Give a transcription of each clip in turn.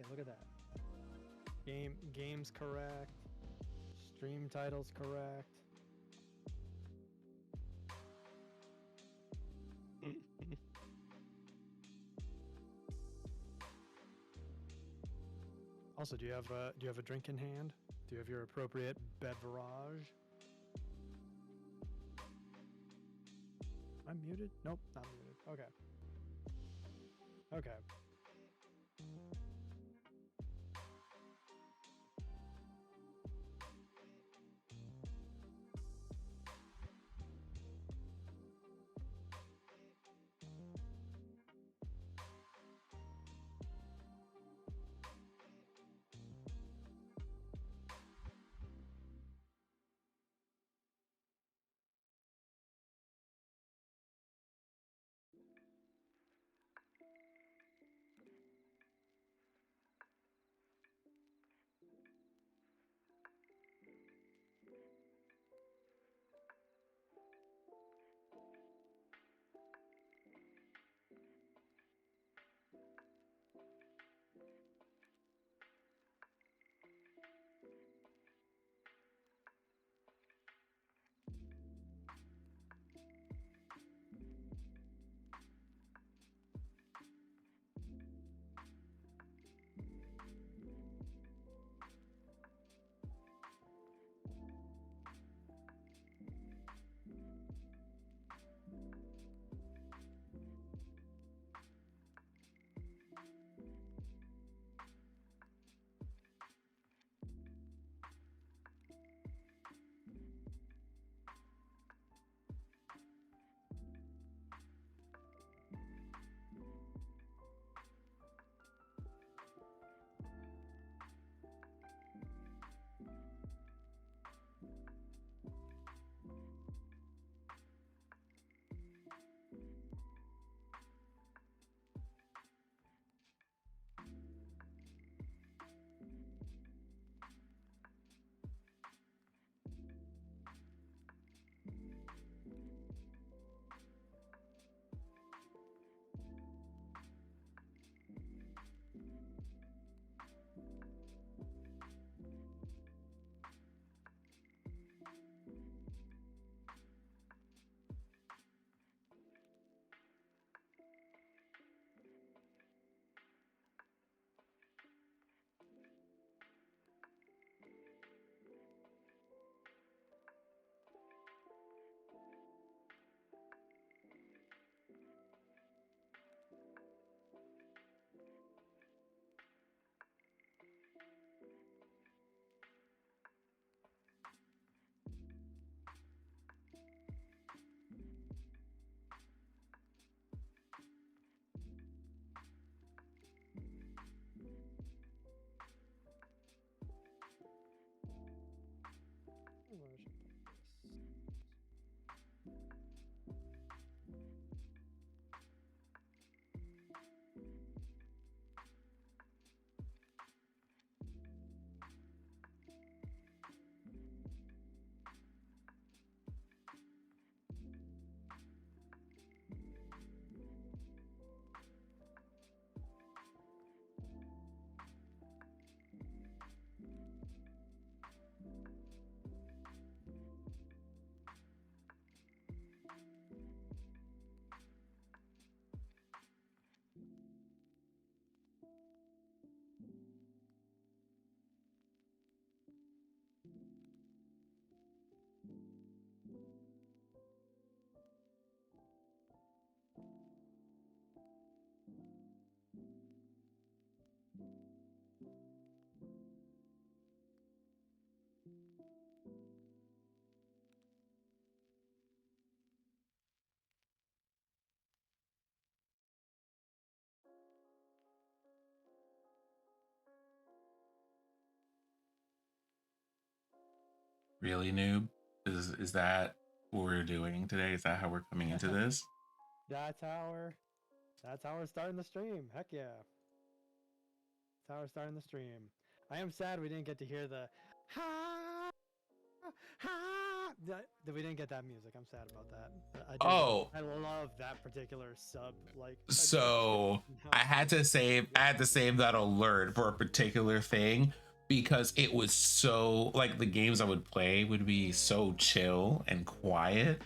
Look at that. Game's correct. Stream title's correct. Also, do you have a drink in hand? Do you have your appropriate beverage? I'm muted? Nope, not muted. Okay. Okay. Where should I put this? Really, noob? Is that what we're doing today? Is that how we're coming into this? That's how we're starting the stream. Heck yeah. That's how we're starting the stream. I am sad we didn't get to hear the ha We didn't get that music. I'm sad about that. Oh, I love that particular sub. Like, so I had to save that alert for a particular thing because it was so like the games I would play would be so chill and quiet.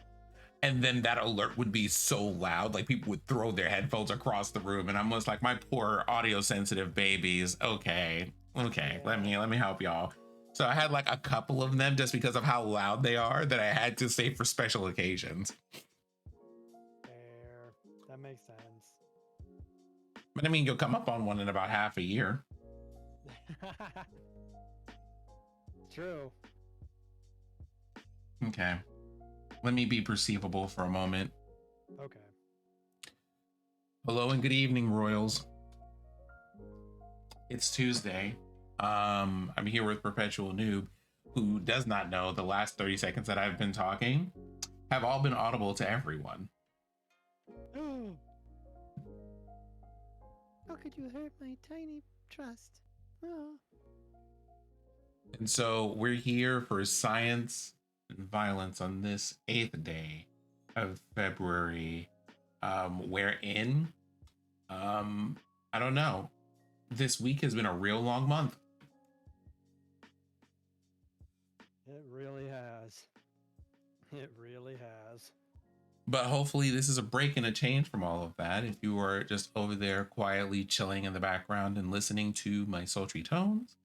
And then that alert would be so loud, like people would throw their headphones across the room, and I'm just like, my poor audio sensitive babies. Okay, Yeah. let me help y'all. So I had like a couple of them just because of how loud they are that I had to save for special occasions. Fair. That makes sense. But I mean, you'll come up on one in about half a year. True. Okay. Let me be perceivable for a moment. Okay. Hello and good evening, Royals. It's Tuesday. I'm here with Perpetual Noob, who does not know the last 30 seconds that I've been talking have all been audible to everyone. How could you hurt my tiny trust? Oh. And so we're here for science and violence on this 8th day of February, wherein, I don't know, this week has been a real long month. It really has. It really has. But hopefully this is a break and a change from all of that. If you are just over there quietly chilling in the background and listening to my sultry tones,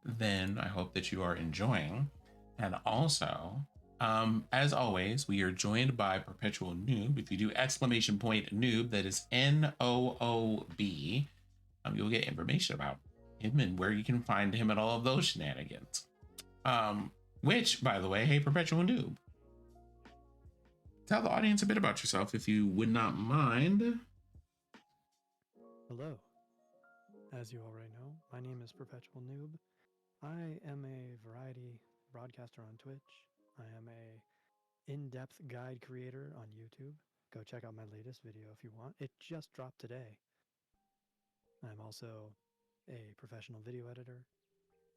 then I hope that you are enjoying. And also, as always, we are joined by Perpetual Noob. If you do !noob, that is NOOB, you'll get information about him and where you can find him and all of those shenanigans. Which, by the way, hey, Perpetual Noob, tell the audience a bit about yourself if you would not mind. Hello. As you already know, my name is Perpetual Noob. I am a variety broadcaster on Twitch. I am a in-depth guide creator on YouTube. Go check out my latest video if you want. It just dropped today. I'm also a professional video editor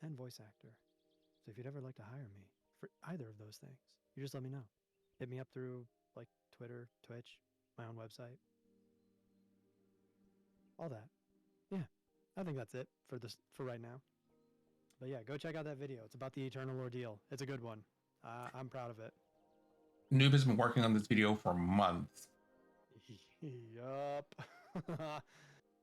and voice actor. So if you'd ever like to hire me for either of those things, you just let me know. Hit me up through like Twitter, Twitch, my own website. All that. Yeah. I think that's it for right now. But yeah, go check out that video. It's about the eternal ordeal. It's a good one. I'm proud of it. Noob has been working on this video for months. Yup.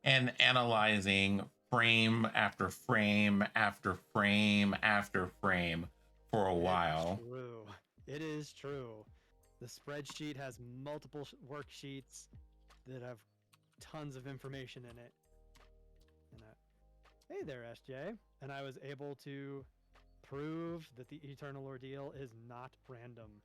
And analyzing frame after frame after frame after frame for a while. True. It is true. The spreadsheet has multiple worksheets that have tons of information in it. And hey there, SJ. And I was able to prove that the eternal ordeal is not random.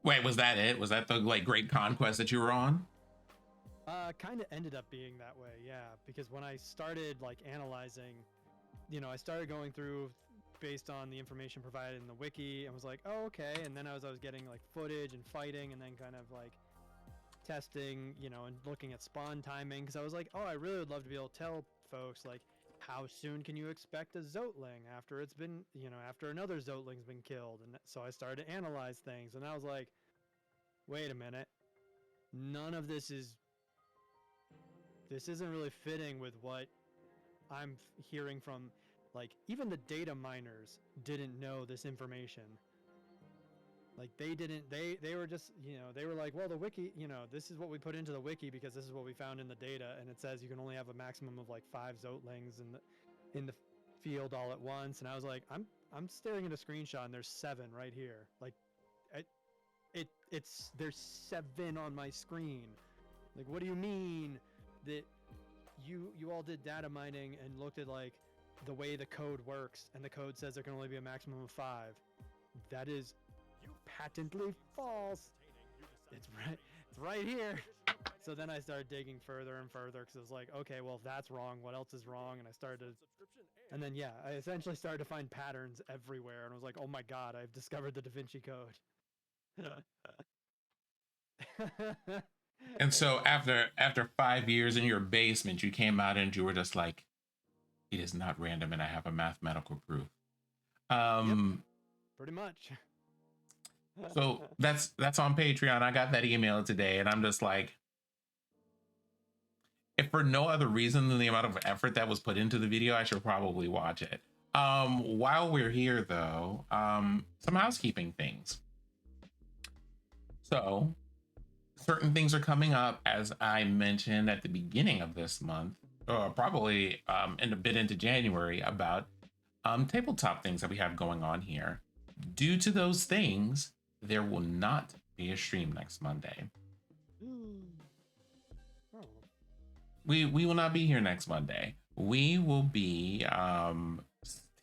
Wait, was that it? Was that the like great conquest that you were on? Kind of ended up being that way, yeah. Because when I started like analyzing, I started going through based on the information provided in the wiki and was like, oh, okay. And then as I was getting like footage and fighting and then kind of like testing, and looking at spawn timing, because I was like, oh, I really would love to be able to tell folks like how soon can you expect a Zotling after it's been, after another Zotling's been killed. And so I started to analyze things, and I was like, wait a minute, none of this isn't really fitting with what I'm hearing from, like, even the data miners didn't know this information. Like, they were just, they were like, well, the wiki, this is what we put into the wiki because this is what we found in the data, and it says you can only have a maximum of like 5 Zotlings in the field all at once. And I was like, I'm staring at a screenshot and there's 7 right here. Like, there's 7 on my screen. Like, what do you mean that you all did data mining and looked at like the way the code works, and the code says there can only be a maximum of 5? That is patently false. It's right here. So then I started digging further and further because I was like, okay, well, if that's wrong, what else is wrong? And I started and then yeah, I essentially started to find patterns everywhere, and I was like, oh my god, I've discovered the Da Vinci Code. And so after 5 years in your basement, you came out and you were just like, It is not random, and I have a mathematical proof. Yep, pretty much. So that's on Patreon. I got that email today, and I'm just like, if for no other reason than the amount of effort that was put into the video, I should probably watch it. While we're here though, some housekeeping things. So certain things are coming up, as I mentioned at the beginning of this month, or probably in a bit into January, about tabletop things that we have going on here. Due to those things, there will not be a stream next Monday. Oh. We will not be here next Monday. We will be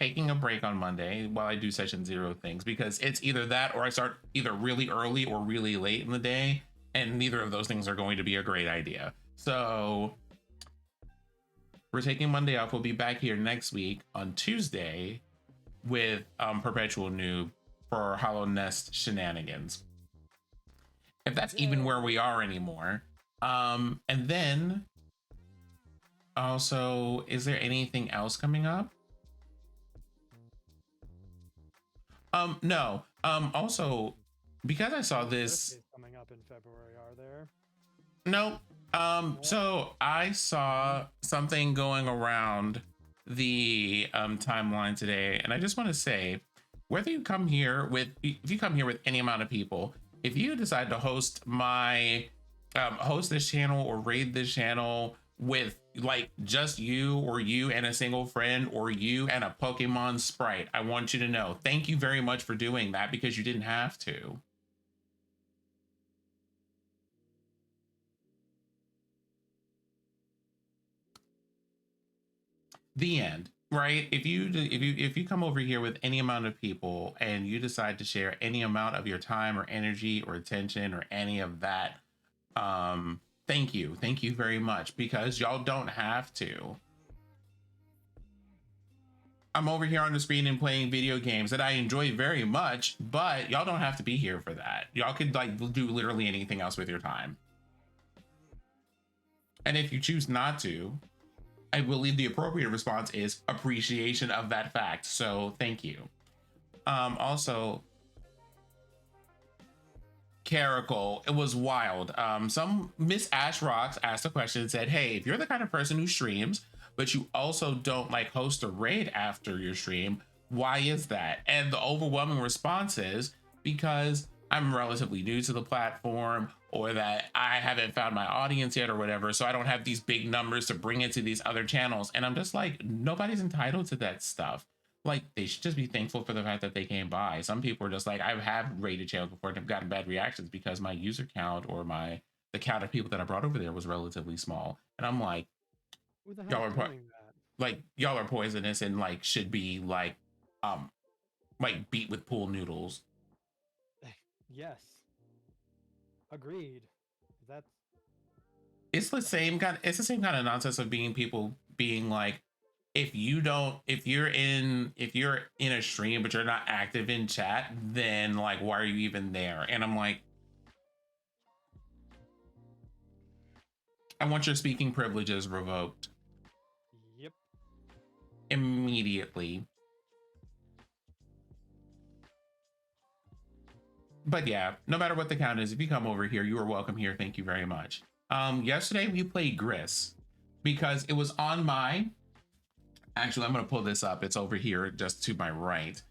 taking a break on Monday while I do session 0 things, because it's either that or I start either really early or really late in the day, and neither of those things are going to be a great idea. So we're taking Monday off. We'll be back here next week on Tuesday with Perpetual Noob for Hallownest shenanigans, if that's even where we are anymore. And then also, is there anything else coming up? No. Also, because I saw this coming up in February, are there? No. So I saw something going around the timeline today, and I just want to say, whether you come here with, if you come here with any amount of people, if you decide to host host this channel or raid this channel with like just you or you and a single friend or you and a Pokemon sprite, I want you to know, thank you very much for doing that, because you didn't have to. The end. Right? If you come over here with any amount of people and you decide to share any amount of your time or energy or attention or any of that, thank you very much, because y'all don't have to. I'm over here on the screen and playing video games that I enjoy very much, but y'all don't have to be here for that. Y'all could like do literally anything else with your time. And if you choose not to, I believe the appropriate response is appreciation of that fact. So thank you. Also, Caracal, it was wild. Some Miss Ash Rocks asked a question and said, hey, if you're the kind of person who streams, but you also don't like host a raid after your stream, why is that? And the overwhelming response is because I'm relatively new to the platform, or that I haven't found my audience yet or whatever, so I don't have these big numbers to bring into these other channels. And I'm just like, nobody's entitled to that stuff. Like, they should just be thankful for the fact that they came by. Some people are just like, I have raided channels before and have gotten bad reactions because my user count or the count of people that I brought over there was relatively small. And I'm like, who the hell is doing that? Like, y'all are poisonous and like should be like beat with pool noodles. Yes. Agreed. It's the same kind of nonsense of people being like, if you're in a stream but you're not active in chat, then like why are you even there? And I'm like, I want your speaking privileges revoked. Yep. Immediately. But yeah, no matter what the count is, if you come over here, you are welcome here. Thank you very much. Yesterday we played Gris because it was on my, actually, I'm going to pull this up. It's over here just to my right.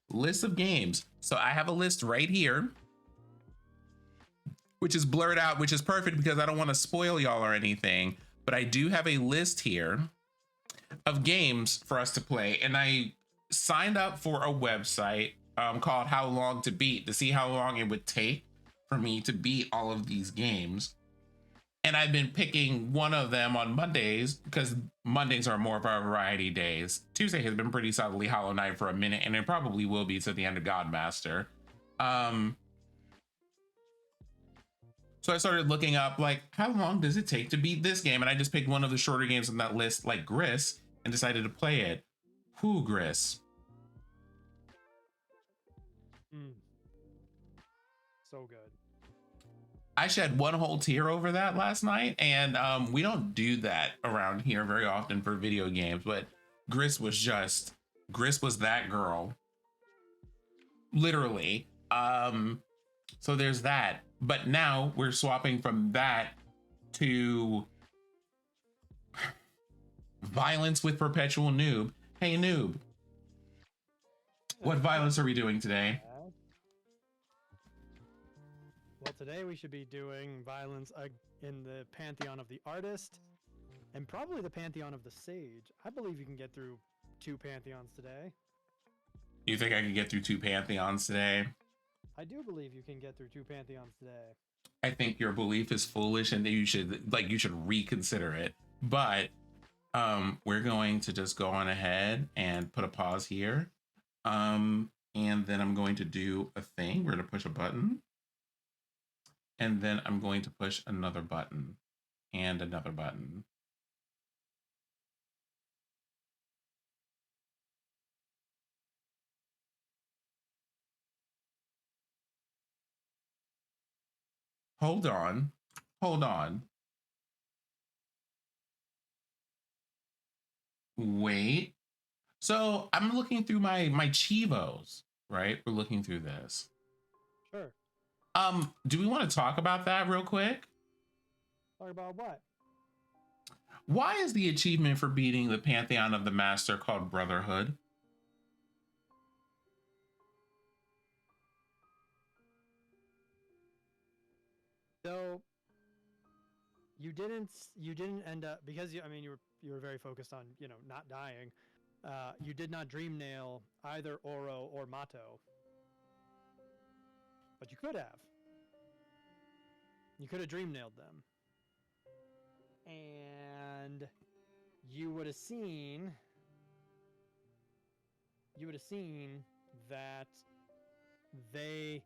List of games. So I have a list right here, which is blurred out, which is perfect because I don't want to spoil y'all or anything. But I do have a list here of games for us to play. And I signed up for a website called How Long to Beat to see how long it would take for me to beat all of these games. And I've been picking one of them on Mondays because Mondays are more of our variety days. Tuesday has been pretty solidly Hollow Knight for a minute, and it probably will be to the end of Godmaster. So I started looking up, like, how long does it take to beat this game? And I just picked one of the shorter games on that list, like Gris, and decided to play it. Who Gris? So good. I shed one whole tear over that last night, and we don't do that around here very often for video games. But Gris was that girl, literally. So there's that. But now we're swapping from that to violence with perpetual noob. Hey noob, what violence are we doing today? Well, today we should be doing violence in the pantheon of the artist and probably the pantheon of the sage. I believe you can get through 2 pantheons today. You think I can get through 2 pantheons today? I do believe you can get through 2 pantheons today. I think your belief is foolish and that you should reconsider it. But we're going to just go on ahead and put a pause here. And then I'm going to do a thing. We're going to push a button. And then I'm going to push another button and another button. Hold on. Wait. So I'm looking through my Chivos, right? We're looking through this. Sure. Do we want to talk about that real quick? Talk about what? Why is the achievement for beating the Pantheon of the Master called Brotherhood? So you didn't end up, because you were very focused on, not dying. You did not dream nail either Oro or Mato. But you could have. You could have dream nailed them. And you would have seen that they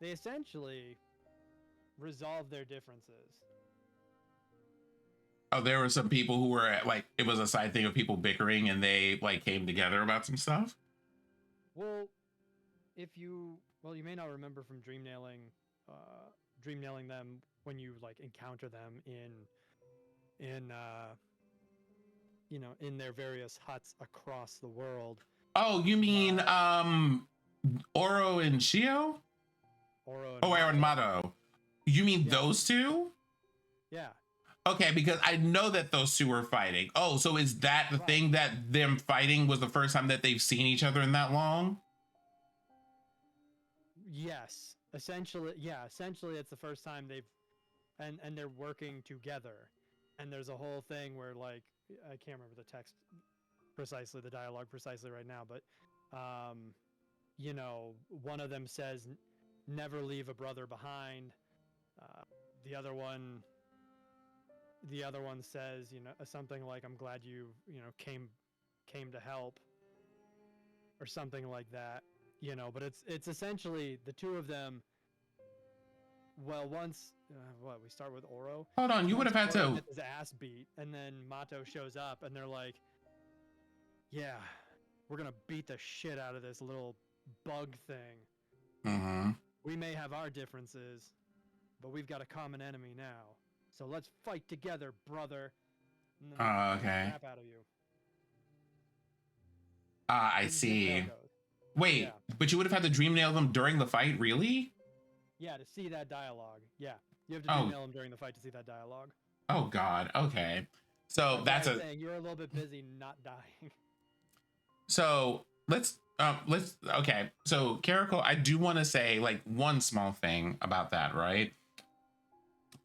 essentially resolve their differences. Oh, there were some people who were like, it was a side thing of people bickering and they like came together about some stuff. Well, you may not remember from dream nailing them when you like encounter them in their various huts across the world. Oh, you mean Oro and Shio? Oro and Mato. You mean those two? Yeah. Okay, because I know that those two were fighting. Oh, so is that the thing, that them fighting was the first time that they've seen each other in that long? Yes. Essentially it's the first time and they're working together. And there's a whole thing where, like, I can't remember the text precisely, the dialogue precisely right now, but one of them says never leave a brother behind. The other one says, something like, I'm glad you came to help, or something like that, but it's essentially the two of them. Well, once we start with Oro. Hold on, you would have had to his ass beat, and then Mato shows up, and they're like, "Yeah, we're gonna beat the shit out of this little bug thing. Mm-hmm. We may have our differences, but we've got a common enemy now. So let's fight together, brother." And then okay. Crap out of you. I see. Wait, but you would have had to dream nail them during the fight, really? Yeah, to see that dialogue. Yeah, you have to dream nail them during the fight to see that dialogue. Oh God. Okay. So that's saying you're a little bit busy not dying. So let's okay. So Caracol, I do want to say like one small thing about that, right?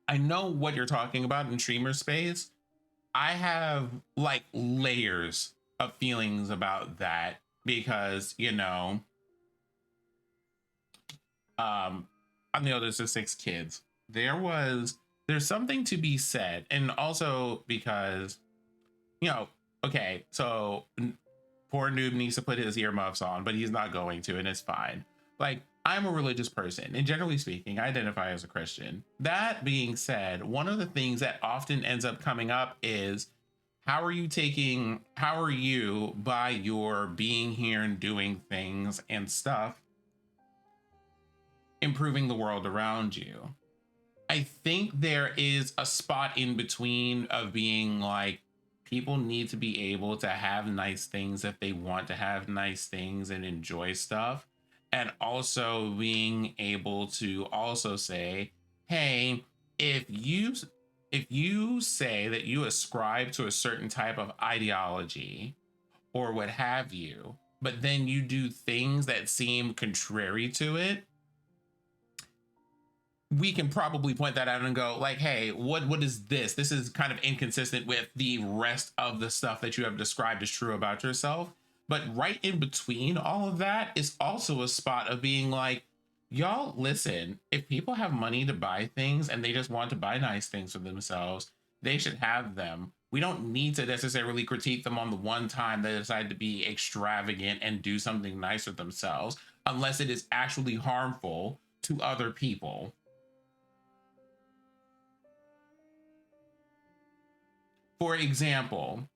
I know what you're talking about in streamer space. I have like layers of feelings about that because, I'm the oldest of 6 kids. There's something to be said. And also because, okay, so poor noob needs to put his earmuffs on, but he's not going to, and it's fine. Like, I'm a religious person, and generally speaking, I identify as a Christian. That being said, one of the things that often ends up coming up is, how are you, by your being here and doing things and stuff, improving the world around you. I think there is a spot in between of being like, people need to be able to have nice things if they want to have nice things and enjoy stuff. And also being able to also say, hey, if you say that you ascribe to a certain type of ideology or what have you, but then you do things that seem contrary to it, we can probably point that out and go like, hey, what is this? This is kind of inconsistent with the rest of the stuff that you have described as true about yourself. But right in between all of that is also a spot of being like, y'all, listen, if people have money to buy things and they just want to buy nice things for themselves, they should have them. We don't need to necessarily critique them on the one time they decide to be extravagant and do something nice for themselves, unless it is actually harmful to other people. For example,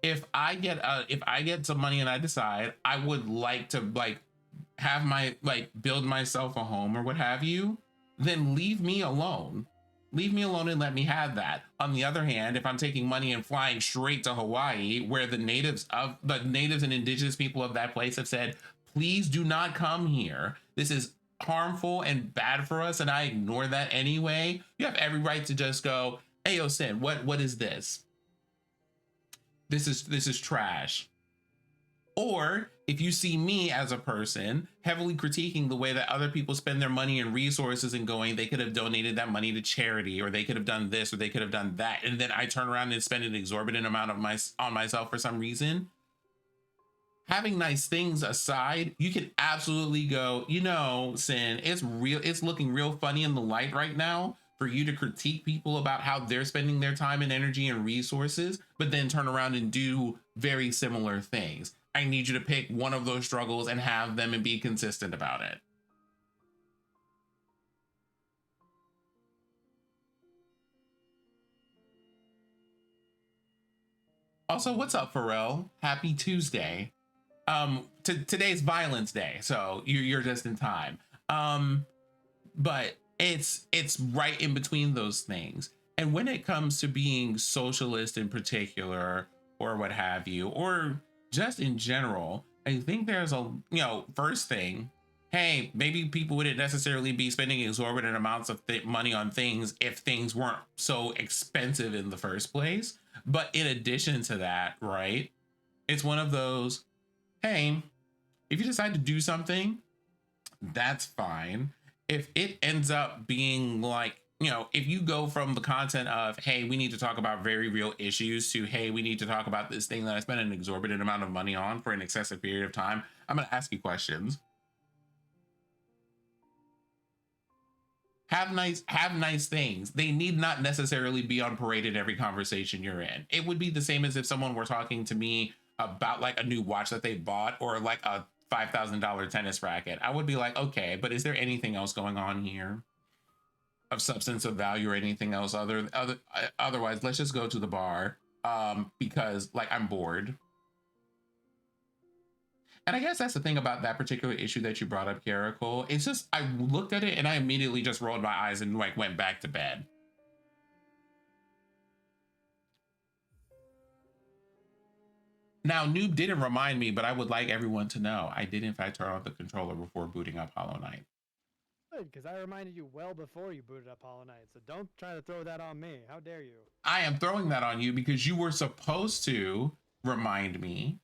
if I get some money and I decide I would like to like have my like build myself a home or what have you, then leave me alone. Leave me alone and let me have that. On the other hand, if I'm taking money and flying straight to Hawaii, where the natives and indigenous people of that place have said, please do not come here. This is harmful and bad for us, and I ignore that anyway. You have every right to just go, hey, yo, Sin, what is this? This is trash. Or if you see me as a person heavily critiquing the way that other people spend their money and resources and going, they could have donated that money to charity, or they could have done this, or they could have done that, and then I turn around and spend an exorbitant amount of on myself for some reason. Having nice things aside, you can absolutely go, you know, Sin, it's looking real funny in the light right now for you to critique people about how they're spending their time and energy and resources, but then turn around and do very similar things. I need you to pick one of those struggles and have them and be consistent about it. Also, what's up, Pharrell? Happy Tuesday. Today's Violence Day, so you're just in time. But it's right in between those things. And when it comes to being socialist in particular, or what have you, or just in general, I think there's a, first thing, hey, maybe people wouldn't necessarily be spending exorbitant amounts of money on things if things weren't so expensive in the first place. But in addition to that, right, it's one of those, hey, if you decide to do something, that's fine. If it ends up being like, if you go from the content of, hey, we need to talk about very real issues to, hey, we need to talk about this thing that I spent an exorbitant amount of money on for an excessive period of time, I'm going to ask you questions. Have nice things. They need not necessarily be on parade in every conversation you're in. It would be the same as if someone were talking to me about like a new watch that they bought or like a $5,000 tennis racket. I would be like, okay, but is there anything else going on here of substance of value or anything else otherwise let's just go to the bar because like I'm bored. And I guess that's the thing about that particular issue that you brought up, Caracol. It's just, I looked at it and I immediately just rolled my eyes and like went back to bed. Now, Noob didn't remind me, but I would like everyone to know I did in fact turn on the controller before booting up Hollow Knight. Good, because I reminded you well before you booted up Hollow Knight, so don't try to throw that on me. How dare you? I am throwing that on you because you were supposed to remind me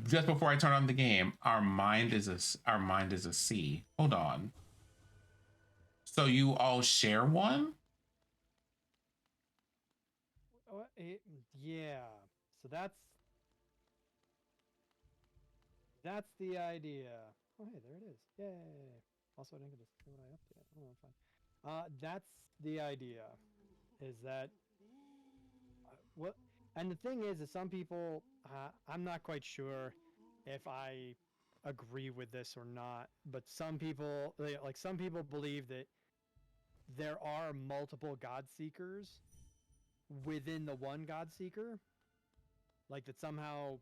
just before I turn on the game. Our mind is a C. Hold on. So you all share one? Yeah. So that's the idea. Oh, hey, there it is. Yay. Also, I didn't get to see what I up to. Oh, fine. That's the idea. Is that what? And the thing is some people, I'm not quite sure if I agree with this or not, but some people believe that there are multiple God Seekers within the one God Seeker. Like that somehow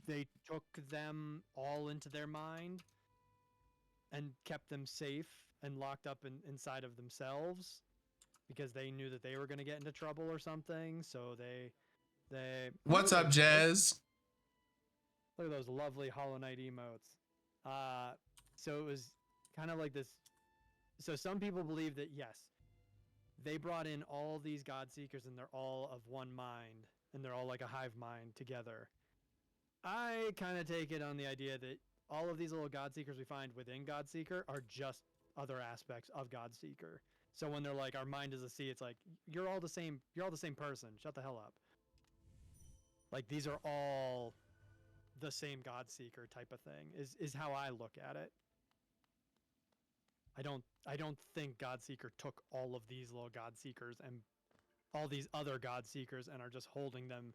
they took them all into their mind and kept them safe and locked up inside of themselves because they knew that they were going to get into trouble or something. So What's up, Jez? Look at those lovely Hollow Knight emotes. So it was kind of like this. So some people believe that yes, they brought in all these God Seekers and they're all of one mind and they're all like a hive mind together. I kind of take it on the idea that all of these little God Seekers we find within God Seeker are just other aspects of God Seeker. So when they're like, our mind is a sea, it's like, you're all the same person. Shut the hell up. Like, these are all the same God Seeker type of thing, is how I look at it. I don't think God Seeker took all of these little God Seekers and all these other God Seekers and are just holding them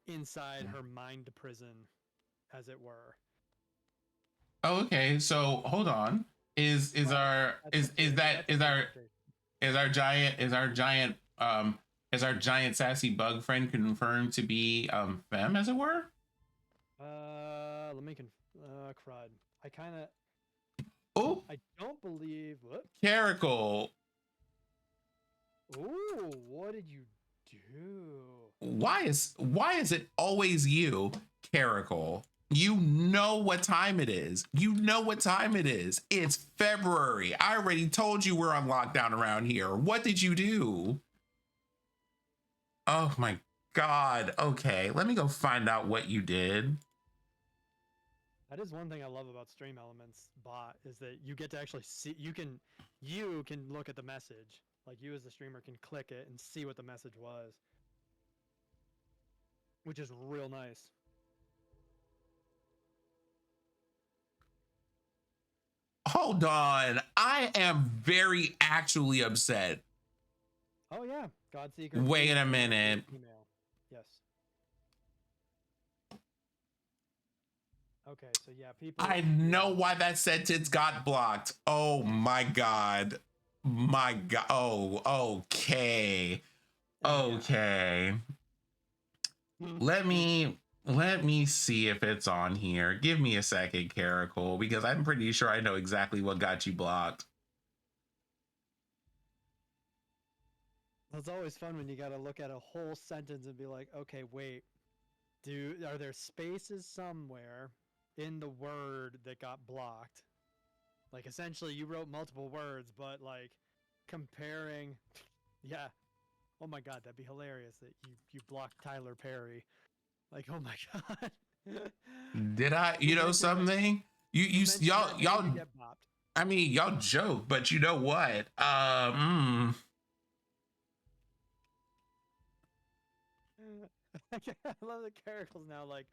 inside her mind prison, as it were. Oh, okay, so hold on. Is our giant sassy bug friend confirmed to be femme, as it were? Let me crud. I kind of. Oh, I don't believe what. Caracal. Ooh, what did you do? Why is it always you, Caracal? You know what time it is. You know what time it is. It's February. I already told you we're on lockdown around here. What did you do? Oh my God. Okay, let me go find out what you did. That is one thing I love about Stream Elements bot is that you get to actually see. You can look at the message. Like, you as the streamer can click it and see what the message was, which is real nice. Hold on. I am very actually upset. Oh yeah, Godseeker. Wait a minute. Email. Yes. Okay, so yeah, people. I know why that sentence got blocked. Oh my God. My God. Oh, okay. Okay. Let me see if it's on here. Give me a second, Caracal, because I'm pretty sure I know exactly what got you blocked. It's always fun when you got to look at a whole sentence and be like, okay, wait, are there spaces somewhere in the word that got blocked? Like, essentially, you wrote multiple words, but like comparing, yeah. Oh my God, that'd be hilarious that you blocked Tyler Perry. Like, oh my God. Did I? You know something? Y'all. Get bopped. I mean, y'all joke, but you know what? I love the characters now, like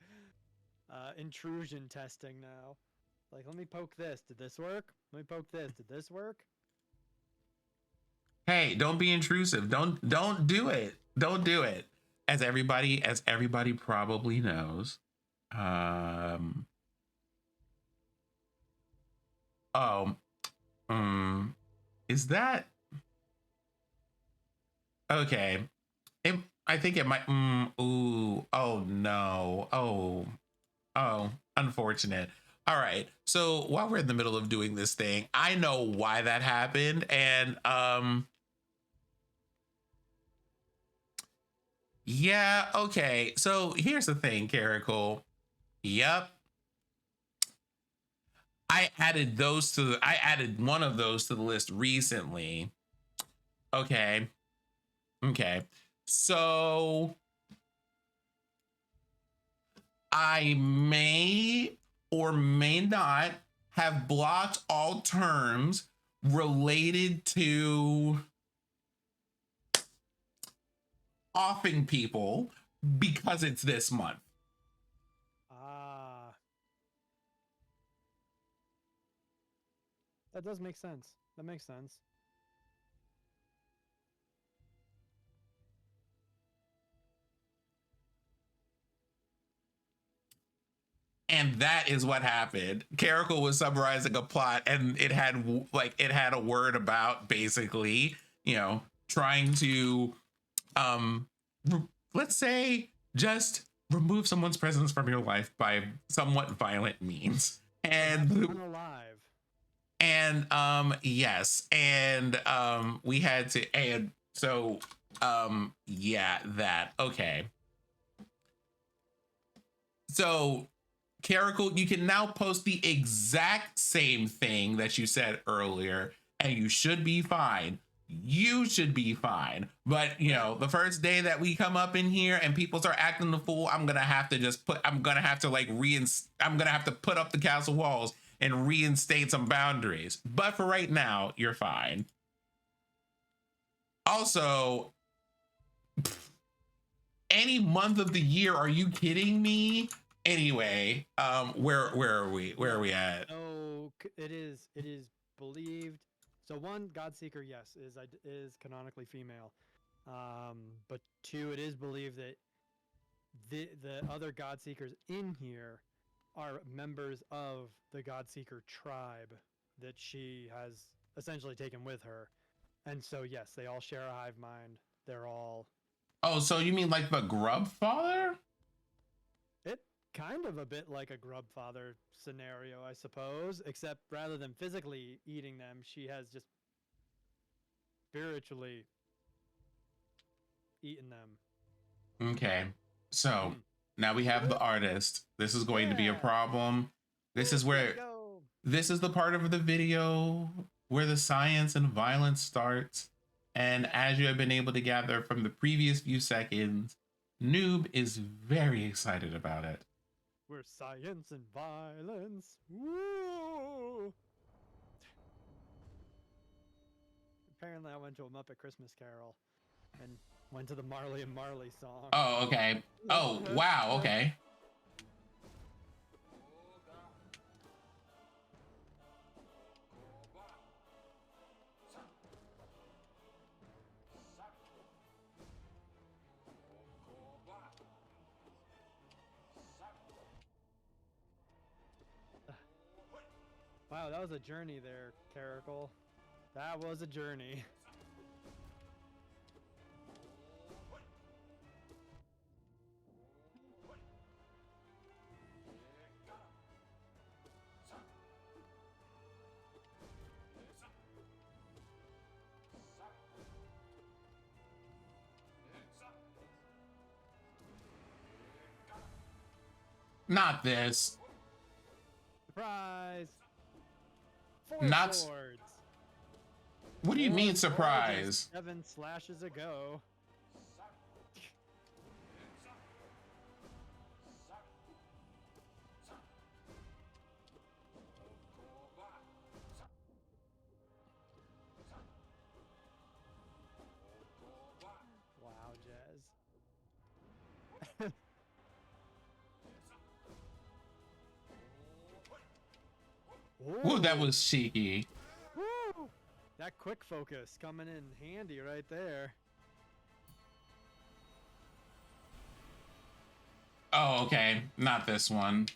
intrusion testing now. Like, let me poke this. Did this work? Let me poke this. Did this work? Hey, don't be intrusive. Don't do it. Don't do it. As everybody probably knows. Is that okay? I think it might. Oh no. Oh, unfortunate. All right. So while we're in the middle of doing this thing, I know why that happened, and yeah. Okay. So here's the thing, Caracal. Yep. I added one of those to the list recently. Okay. So I may or may not have blocked all terms related to offing people because it's this month. That does make sense. That makes sense. And that is what happened. Caracal was summarizing a plot, and it had a word about basically, trying to, let's say, just remove someone's presence from your life by somewhat violent means. And alive. And yes, and we had to, and so yeah, that okay. So Caracal, you can now post the exact same thing that you said earlier, and you should be fine. You should be fine. But you know, the first day that we come up in here and people start acting the fool, I'm gonna have to just put, I'm gonna have to like I'm gonna have to put up the castle walls and reinstate some boundaries. But for right now, you're fine. Also, any month of the year, are you kidding me? Anyway, where are we? Where are we at? Oh, it is believed. So one, Godseeker, yes, is canonically female. But two, it is believed that the other Godseekers in here are members of the Godseeker tribe that she has essentially taken with her. And so yes, they all share a hive mind. They're all Oh, so you mean like the Grub Father? it kind of a bit like a grub father scenario, I suppose, except rather than physically eating them, she has just spiritually eaten them. Okay. So now we have the artist. This is going to be a problem. This is where this is the part of the video where the science and violence starts. And as you have been able to gather from the previous few seconds, Noob is very excited about it. We're science and violence. Woo! Apparently I went to a Muppet Christmas Carol and went to the Marley and Marley song. Oh, okay. Oh, wow, okay. Wow, that was a journey there, Caracal. That was a journey. Not this. Surprise! Not. Swords. What do you mean surprise? 7 slashes ago. Wow, Jazz. Ooh, that was cheeky. Woo! That quick focus coming in handy right there. Oh, okay. Not this one.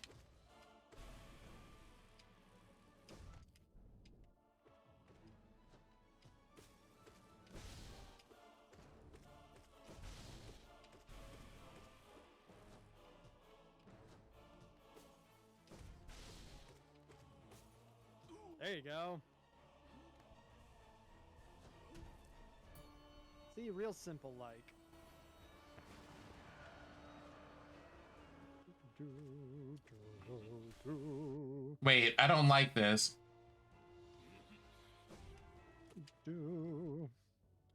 There you go. See, real simple like. Wait, I don't like this.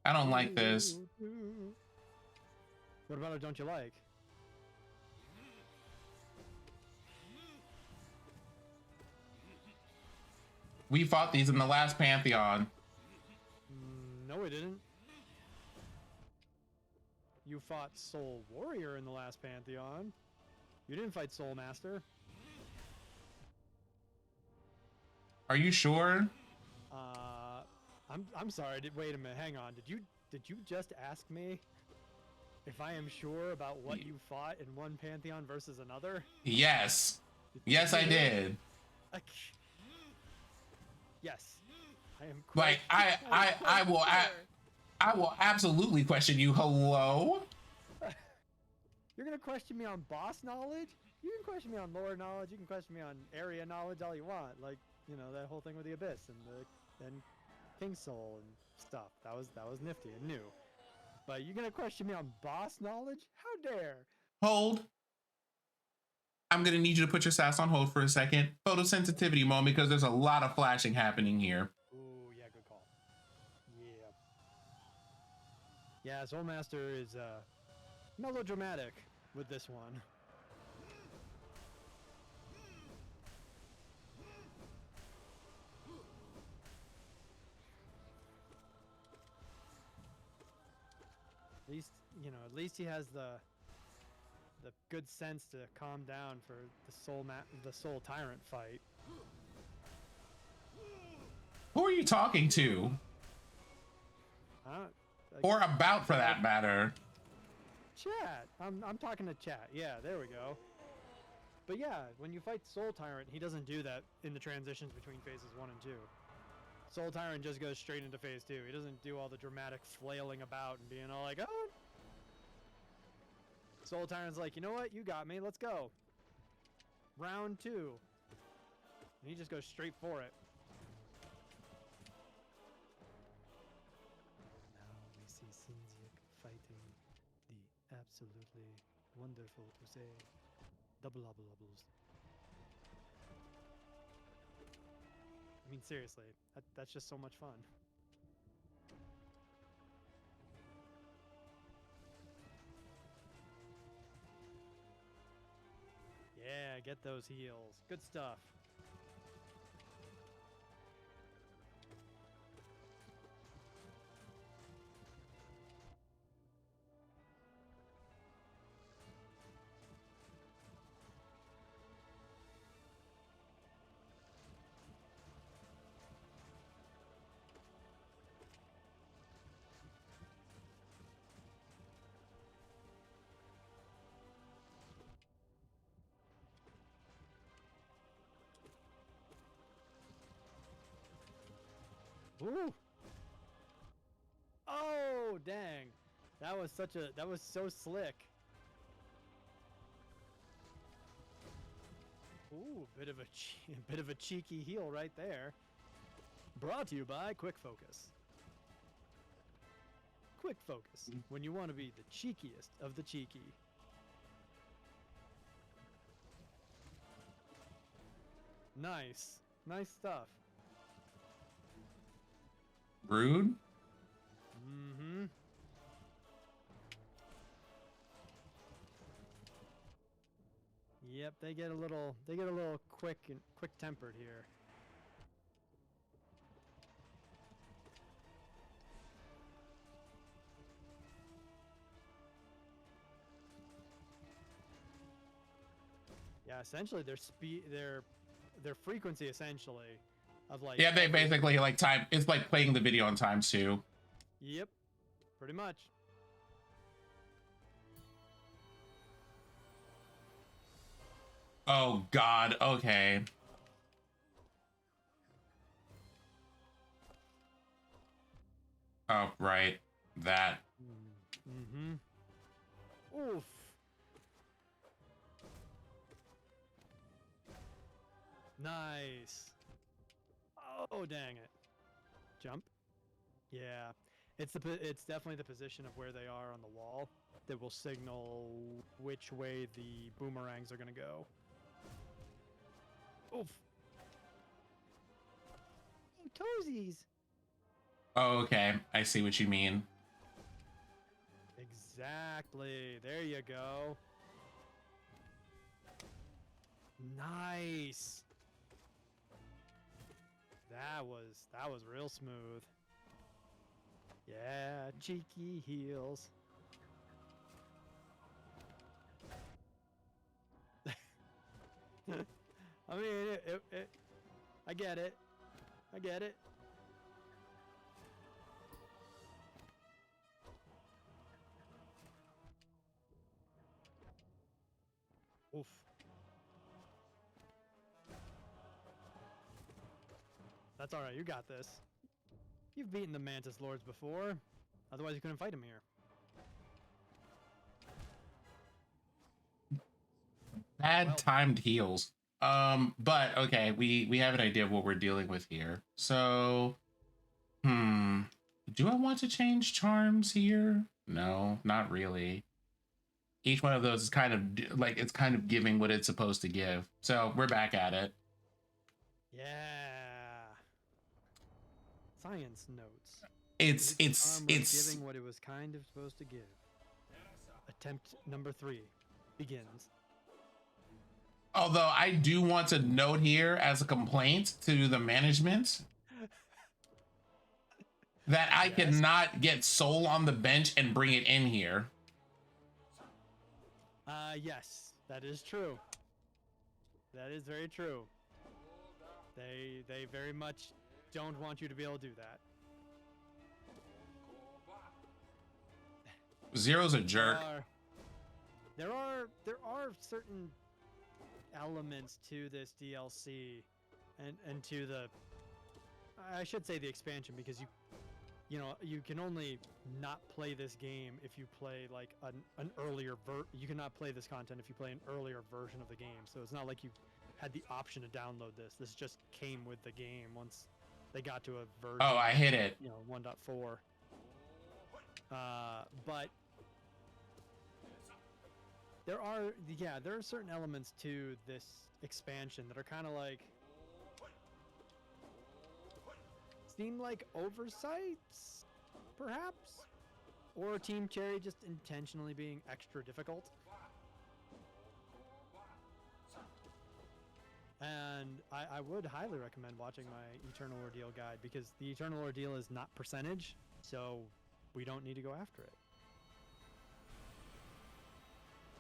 I don't like this. What about it don't you like? We fought these in the last Pantheon. No, we didn't. You fought Soul Warrior in the last Pantheon. You didn't fight Soul Master. Are you sure? I'm sorry. Wait a minute. Hang on. Did you just ask me if I am sure about what you fought in one Pantheon versus another? Yes. Yes, I did. Yes. I am. Like I will absolutely question you. Hello? You're gonna question me on boss knowledge? You can question me on lore knowledge. You can question me on area knowledge all you want. Like, you know, that whole thing with the Abyss and King Soul and stuff. That was nifty and new. But you're gonna question me on boss knowledge? How dare? Hold. I'm gonna need you to put your sass on hold for a second. Photosensitivity moment, because there's a lot of flashing happening here. Ooh, yeah, good call. Yeah. Yeah, Soul Master is melodramatic with this one. At least, you know, at least he has the good sense to calm down for the Soul Tyrant fight. Who are you talking to? Or about, for that matter? Chat. I'm talking to chat. Yeah, there we go. But yeah, when you fight Soul Tyrant, he doesn't do that in the transitions between phases 1 and 2. Soul Tyrant just goes straight into phase 2. He doesn't do all the dramatic flailing about and being all like, oh. Soul Tyrant's like, you know what? You got me. Let's go. Round 2. And he just goes straight for it. Now we see Sinziak fighting the absolutely wonderful Usei. Double obbles. I mean, seriously, that's just so much fun. Yeah, get those heals. Good stuff. Ooh. Oh, dang. That was so slick. Ooh, bit of a cheeky heal right there. Brought to you by Quick Focus. Quick Focus, when you want to be the cheekiest of the cheeky. Nice. Nice stuff. Rude? Mm-hmm. Yep, they get a little quick tempered here. Yeah, essentially their frequency essentially of like, yeah, they basically like time, it's like playing the video on times 2. Yep, pretty much. Oh god, okay. Oh, right. That. Mm-hmm. Oof. Nice. Oh, dang it. Jump. Yeah. It's definitely the position of where they are on the wall that will signal which way the boomerangs are going to go. Oof. Oh, toesies. Oh, okay. I see what you mean. Exactly. There you go. Nice. That was real smooth. Yeah, cheeky heels. I mean, I get it. I get it. Oof. That's alright, you got this. You've beaten the Mantis Lords before. Otherwise you couldn't fight him here. Bad timed heals. But okay, we have an idea of what we're dealing with here. So, do I want to change charms here? No, not really. Each one of those is kind of like it's kind of giving what it's supposed to give. So we're back at it. Yeah. Science notes. It's giving what it was kind of supposed to give. Attempt number 3 begins. Although I do want to note here as a complaint to the management that I cannot get Soul on the bench and bring it in here. Yes, that is true. That is very true. They very much don't want you to be able to do that. Zero's a jerk. There are certain elements to this DLC and to the, I should say the expansion, because you know you can only not play this game if you play like an earlier you cannot play this content if you play an earlier version of the game. So it's not like you had the option to download this just came with the game once they got to a version. Oh, I hit it. You know, 1.4. But there are certain elements to this expansion that are kind of like seem like oversights, perhaps, or Team Cherry just intentionally being extra difficult. And I would highly recommend watching my Eternal Ordeal guide, because the Eternal Ordeal is not percentage, so we don't need to go after it.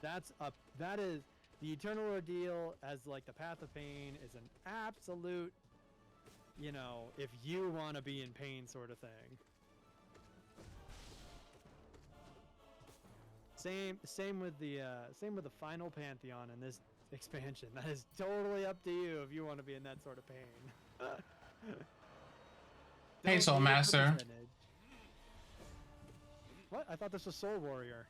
That is the Eternal Ordeal as like the Path of Pain is an absolute, you know, if you want to be in pain sort of thing. Same with the final Pantheon in this expansion. That is totally up to you if you want to be in that sort of pain. Hey, Soul Master. What? I thought this was Soul Warrior.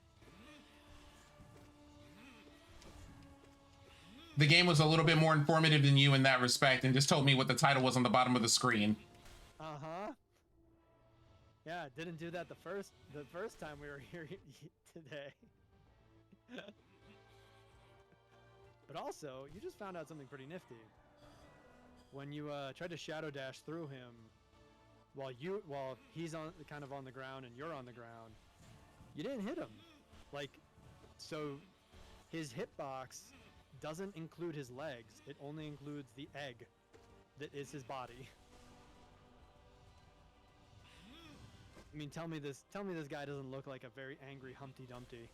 The game was a little bit more informative than you in that respect and just told me what the title was on the bottom of the screen. Uh-huh. Yeah, didn't do that the first time we were here today. But also, you just found out something pretty nifty. When you tried to shadow dash through him while he's kind of on the ground and you're on the ground, you didn't hit him. Like, so his hitbox doesn't include his legs. It only includes the egg that is his body. I mean, tell me this guy doesn't look like a very angry Humpty Dumpty.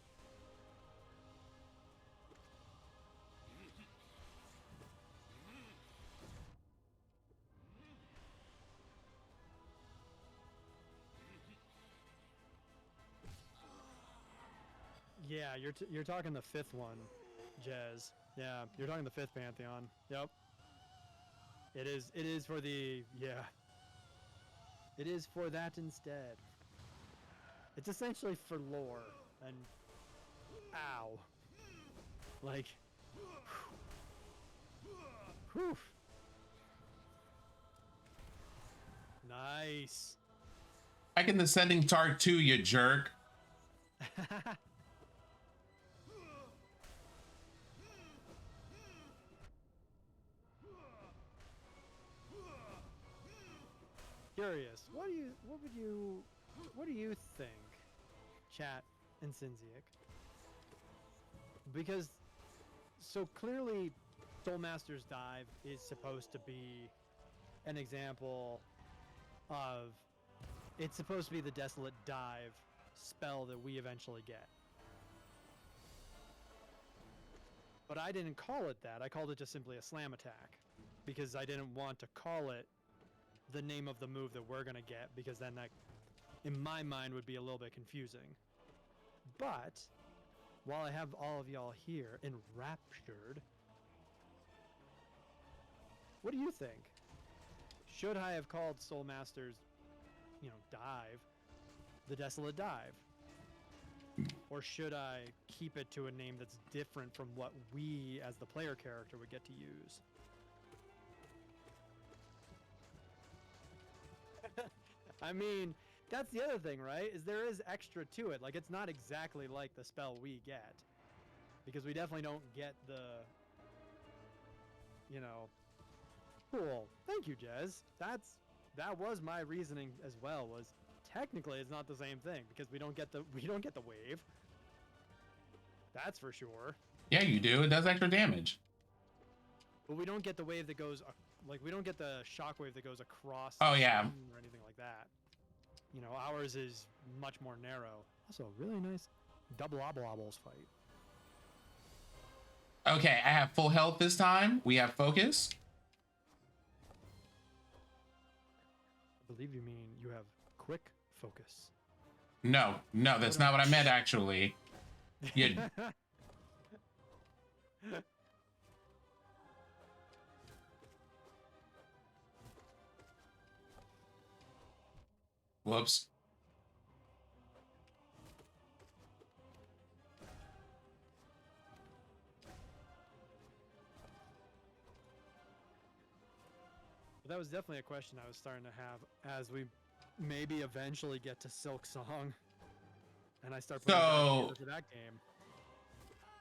Yeah, you're talking the 5th one, Jez. Yeah, you're talking the 5th Pantheon. Yep. It is for the, yeah. It is for that instead. It's essentially for lore and ow. Like whew. Nice. Back in the Sending Tark 2, you jerk. Curious. What do you think, chat and Sinziak? Because so clearly Soulmaster's Dive is supposed to be an example of, it's supposed to be the Desolate Dive spell that we eventually get. But I didn't call it that. I called it just simply a slam attack, because I didn't want to call it the name of the move that we're gonna get, because then that, in my mind, would be a little bit confusing. But while I have all of y'all here enraptured, what do you think? Should I have called Soulmaster's, dive, the Desolate Dive? Or should I keep it to a name that's different from what we, as the player character, would get to use? I mean, that's the other thing, right? Is there is extra to it. Like, it's not exactly like the spell we get. Because we definitely don't get the, you know... Cool. Thank you, Jez. That was my reasoning as well, was technically it's not the same thing, because we don't get the wave. That's for sure. Yeah, you do. It does extra damage. But we don't get the wave that goes, like, we don't get the shockwave that goes across Oh, the yeah. screen or anything like that. You know, ours is much more narrow. Also, really nice double obble-obbles fight. Okay, I have full health this time. We have focus. I believe you mean you have quick focus. No, that's not what I meant, actually. You... Whoops. That was definitely a question I was starting to have as we maybe eventually get to Silk Song, and I start putting together for that game.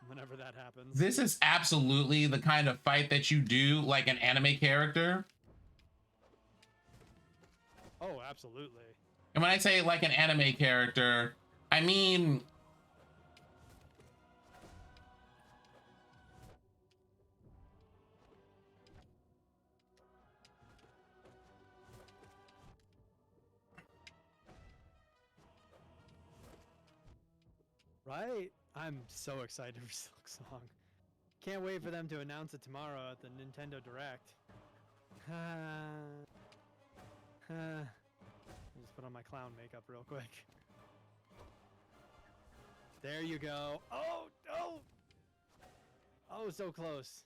Whenever that happens. This is absolutely the kind of fight that you do like an anime character. Oh, absolutely. And when I say like an anime character, I mean... Right? I'm so excited for Silk Song. Can't wait for them to announce it tomorrow at the Nintendo Direct. I'll just put on my clown makeup real quick. There you go. Oh, no! Oh, so close.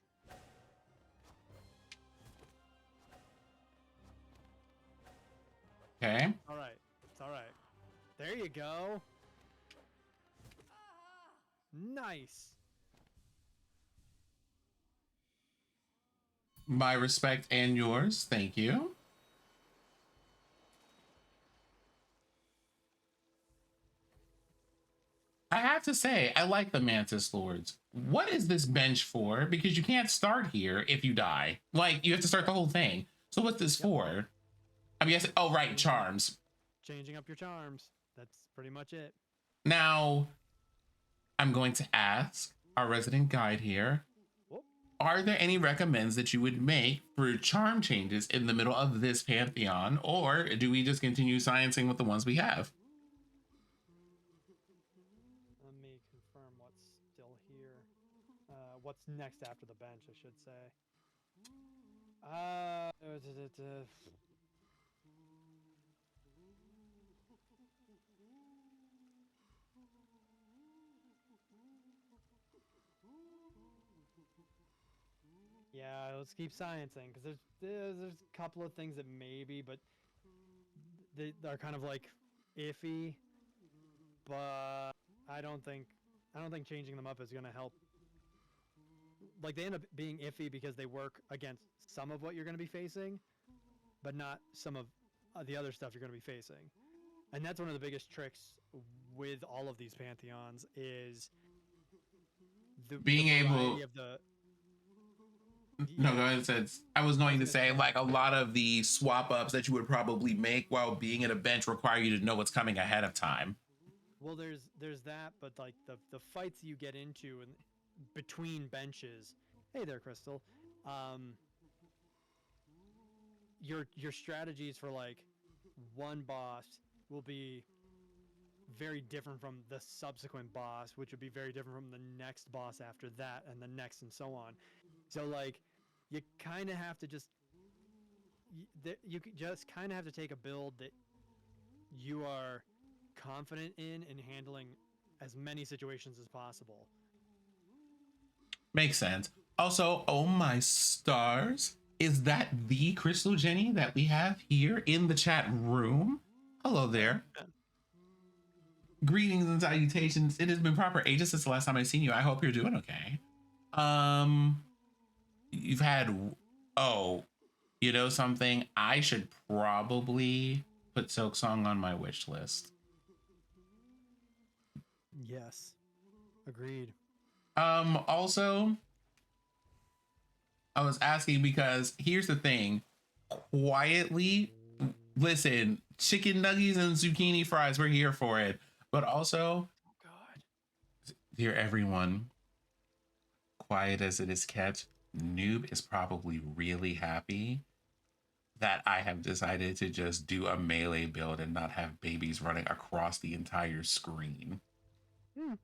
Okay. All right. It's all right. There you go. Nice. My respect and yours. Thank you. I have to say, I like the Mantis Lords. What is this bench for? Because you can't start here if you die. Like, you have to start the whole thing. So what's this for? I mean, oh, right, charms. Changing up your charms. That's pretty much it. Now, I'm going to ask our resident guide here. Are there any recommends that you would make for charm changes in the middle of this pantheon, or do we just continue sciencing with the ones we have? Let me confirm what's still here. What's next after the bench, I should say. Yeah, let's keep sciencing, because there's a couple of things that maybe, but they're kind of like iffy. But I don't think changing them up is gonna help. Like, they end up being iffy because they work against some of what you're gonna be facing, but not some of the other stuff you're gonna be facing. And that's one of the biggest tricks with all of these pantheons is being able of the. No, go ahead. Says I was going to say, like, a lot of the swap ups that you would probably make while being at a bench require you to know what's coming ahead of time. Well, there's that, but like the fights you get into and between benches. Hey there, Crystal. Your strategies for like one boss will be very different from the subsequent boss, which would be very different from the next boss after that, and the next, and so on. So, like, you kind of have to just kind of have to take a build that you are confident in handling as many situations as possible. Makes sense. Also, oh my stars, is that the Crystal Jenny that we have here in the chat room? Hello there. Greetings and salutations. It has been proper ages since the last time I've seen you. I hope you're doing okay. You've had, oh, you know something? I should probably put Silk Song on my wish list. Yes. Agreed. Also, I was asking because here's the thing. Quietly, listen, chicken nuggets and zucchini fries, we're here for it. But also, Oh God. dear everyone, quiet as it is kept, Noob is probably really happy that I have decided to just do a melee build and not have babies running across the entire screen. No,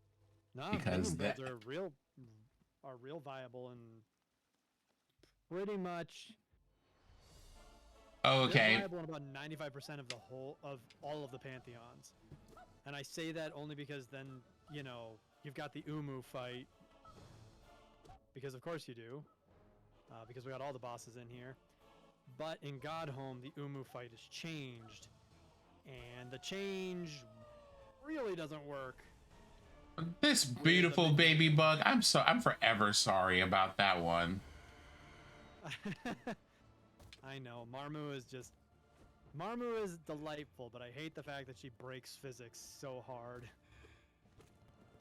Because minion builds are real viable and pretty much okay. viable in about 95% of all of the pantheons. And I say that only because then, you know, you've got the Umu fight. Because of course you do. Because we got all the bosses in here. But in Godhome, the Umu fight has changed. And the change really doesn't work. This beautiful baby bug. I'm forever sorry about that one. I know. Marmu is delightful, but I hate the fact that she breaks physics so hard.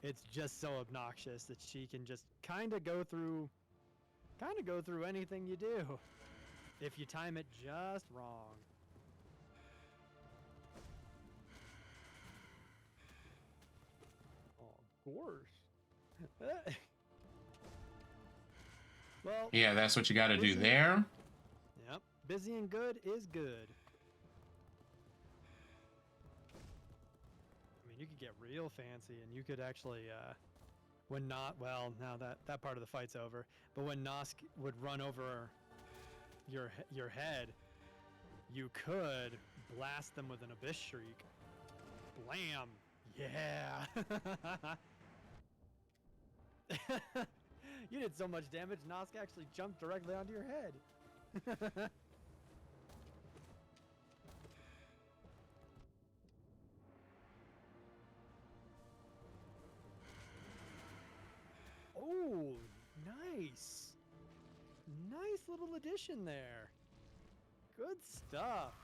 It's just so obnoxious that she can just kind of go through anything you do if you time it just wrong. Oh, gosh. Well, yeah, that's what you got to do there. Yep. Busy and good is good. I mean, you could get real fancy and you could actually, when not, well, now that part of the fight's over, but when Nosk would run over your head, you could blast them with an Abyss Shriek. Blam! Yeah! You did so much damage, Nosk actually jumped directly onto your head. Oh, nice. Nice little addition there. Good stuff.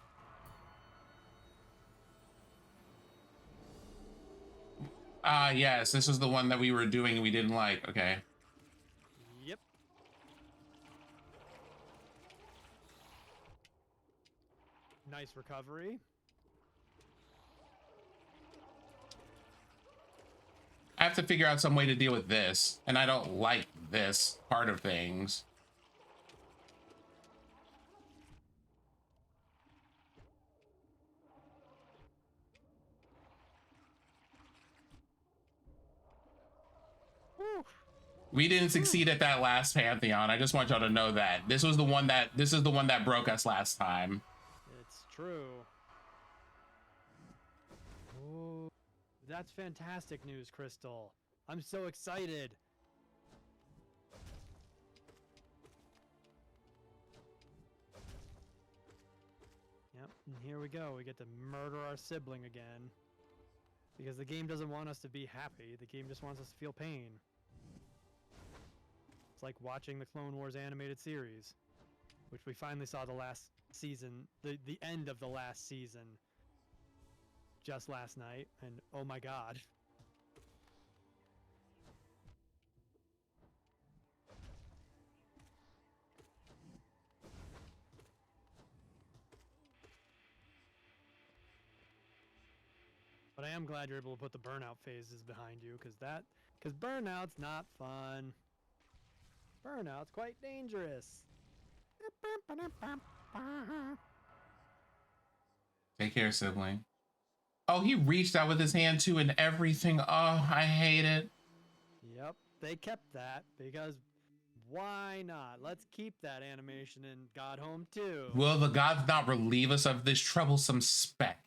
Yes, this is the one that we were doing and we didn't like. Okay. Yep. Nice recovery. I have to figure out some way to deal with this, and I don't like this part of things. Whew. We didn't succeed at that last Pantheon. I just want y'all to know that. This is the one that broke us last time. It's true. Oh, that's fantastic news, Crystal. I'm so excited. Yep, and here we go. We get to murder our sibling again. Because the game doesn't want us to be happy. The game just wants us to feel pain. It's like watching the Clone Wars animated series, which we finally saw the last season, the end of the last season, just last night, and oh my god. But I am glad you're able to put the burnout phases behind you, because burnout's not fun. Burnout's quite dangerous. Take care, sibling. Oh, he reached out with his hand too and everything. Oh, I hate it. Yep, they kept that because why not? Let's keep that animation in Godhome too. Will the gods not relieve us of this troublesome speck?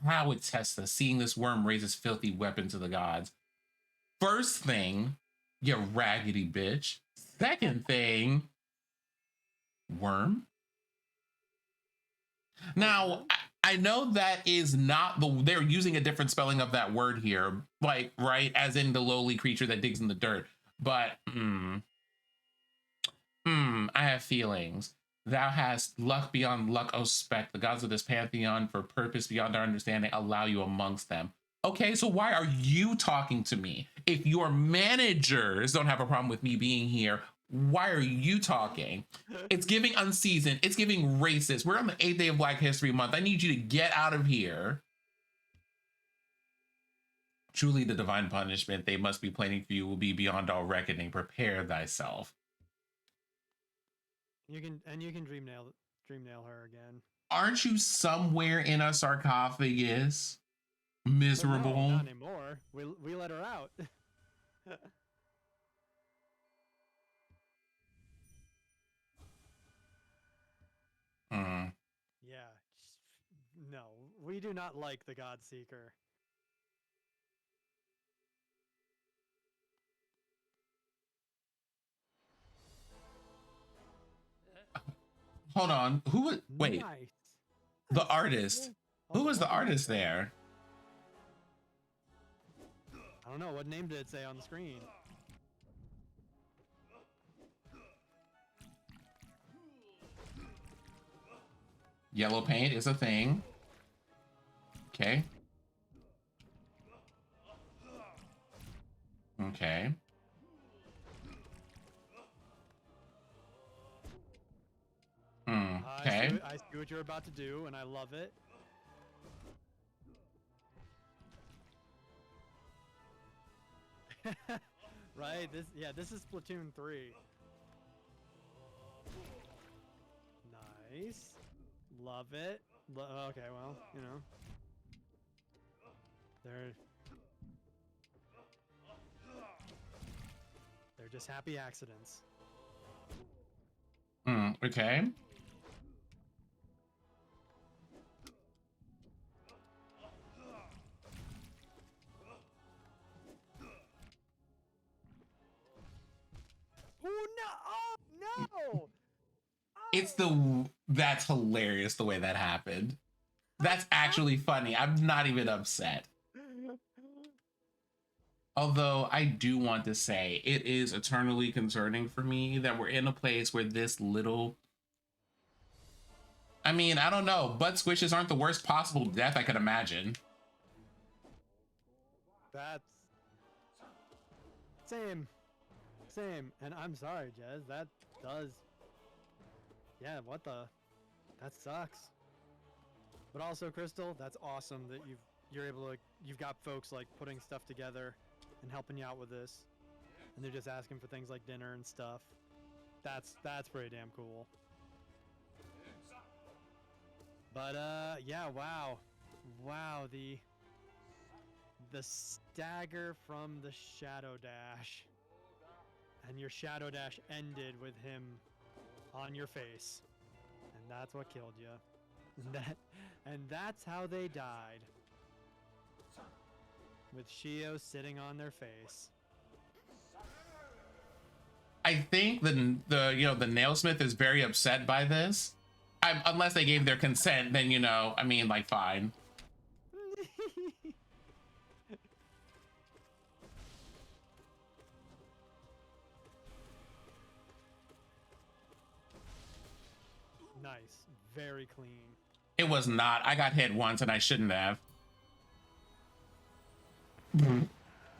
How it tests us, seeing this worm raise his filthy weapon to the gods. First thing, you raggedy bitch. Second thing, worm. Now, I know that is not they're using a different spelling of that word here, like, right, as in the lowly creature that digs in the dirt. But I have feelings. Thou hast luck beyond luck, O spec. The gods of this pantheon, for purpose beyond our understanding, allow you amongst them. Okay, so why are you talking to me? If your managers don't have a problem with me being here, why are you talking? It's giving unseasoned. It's giving racist. We're on the 8th day of Black History Month. I need you to get out of here. Truly the divine punishment they must be planning for you will be beyond all reckoning. Prepare thyself. You can dream nail her again. Aren't you somewhere in a sarcophagus? Miserable. No, not anymore. We let her out. Yeah. No, we do not like the God Seeker. Hold on. Who was wait? Nice. The artist. Who was the artist there? I don't know. What name did it say on the screen? Yellow paint is a thing. Okay. Okay. Okay. I see what you're about to do, and I love it. Right? This is Splatoon 3. Nice. Love it. Okay, well, you know. They're just happy accidents. Okay. Oh no! Oh no! It's that's hilarious the way that happened. That's actually funny. I'm not even upset. Although I do want to say it is eternally concerning for me that we're in a place where this little, I mean, I don't know, butt squishes aren't the worst possible death I could imagine. That's same. And I'm sorry, Jez, that does, yeah, what the, that sucks. But also, Crystal, that's awesome that you've got folks like putting stuff together and helping you out with this, and they're just asking for things like dinner and stuff. That's pretty damn cool. But yeah, wow, the stagger from the Shadow Dash, and your Shadow Dash ended with him on your face, and that's what killed you. And that's how they died, with Shio sitting on their face. I think the nailsmith is very upset by this. Unless they gave their consent, then I mean, like, fine. Nice, very clean. It was not. I got hit once and I shouldn't have.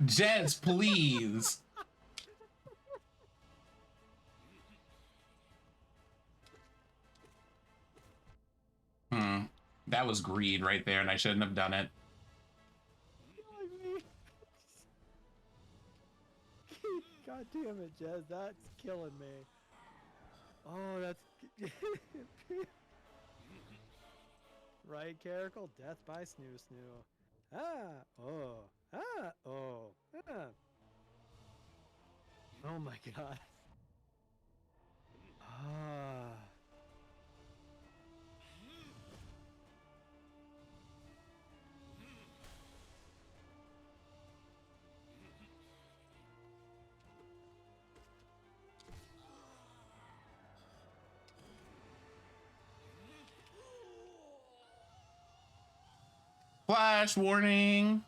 Jez, please. That was greed right there, and I shouldn't have done it. God damn it, Jez, that's killing me. Oh, that's right, Caracal, death by Snoo Snoo. Oh my god. Flash warning.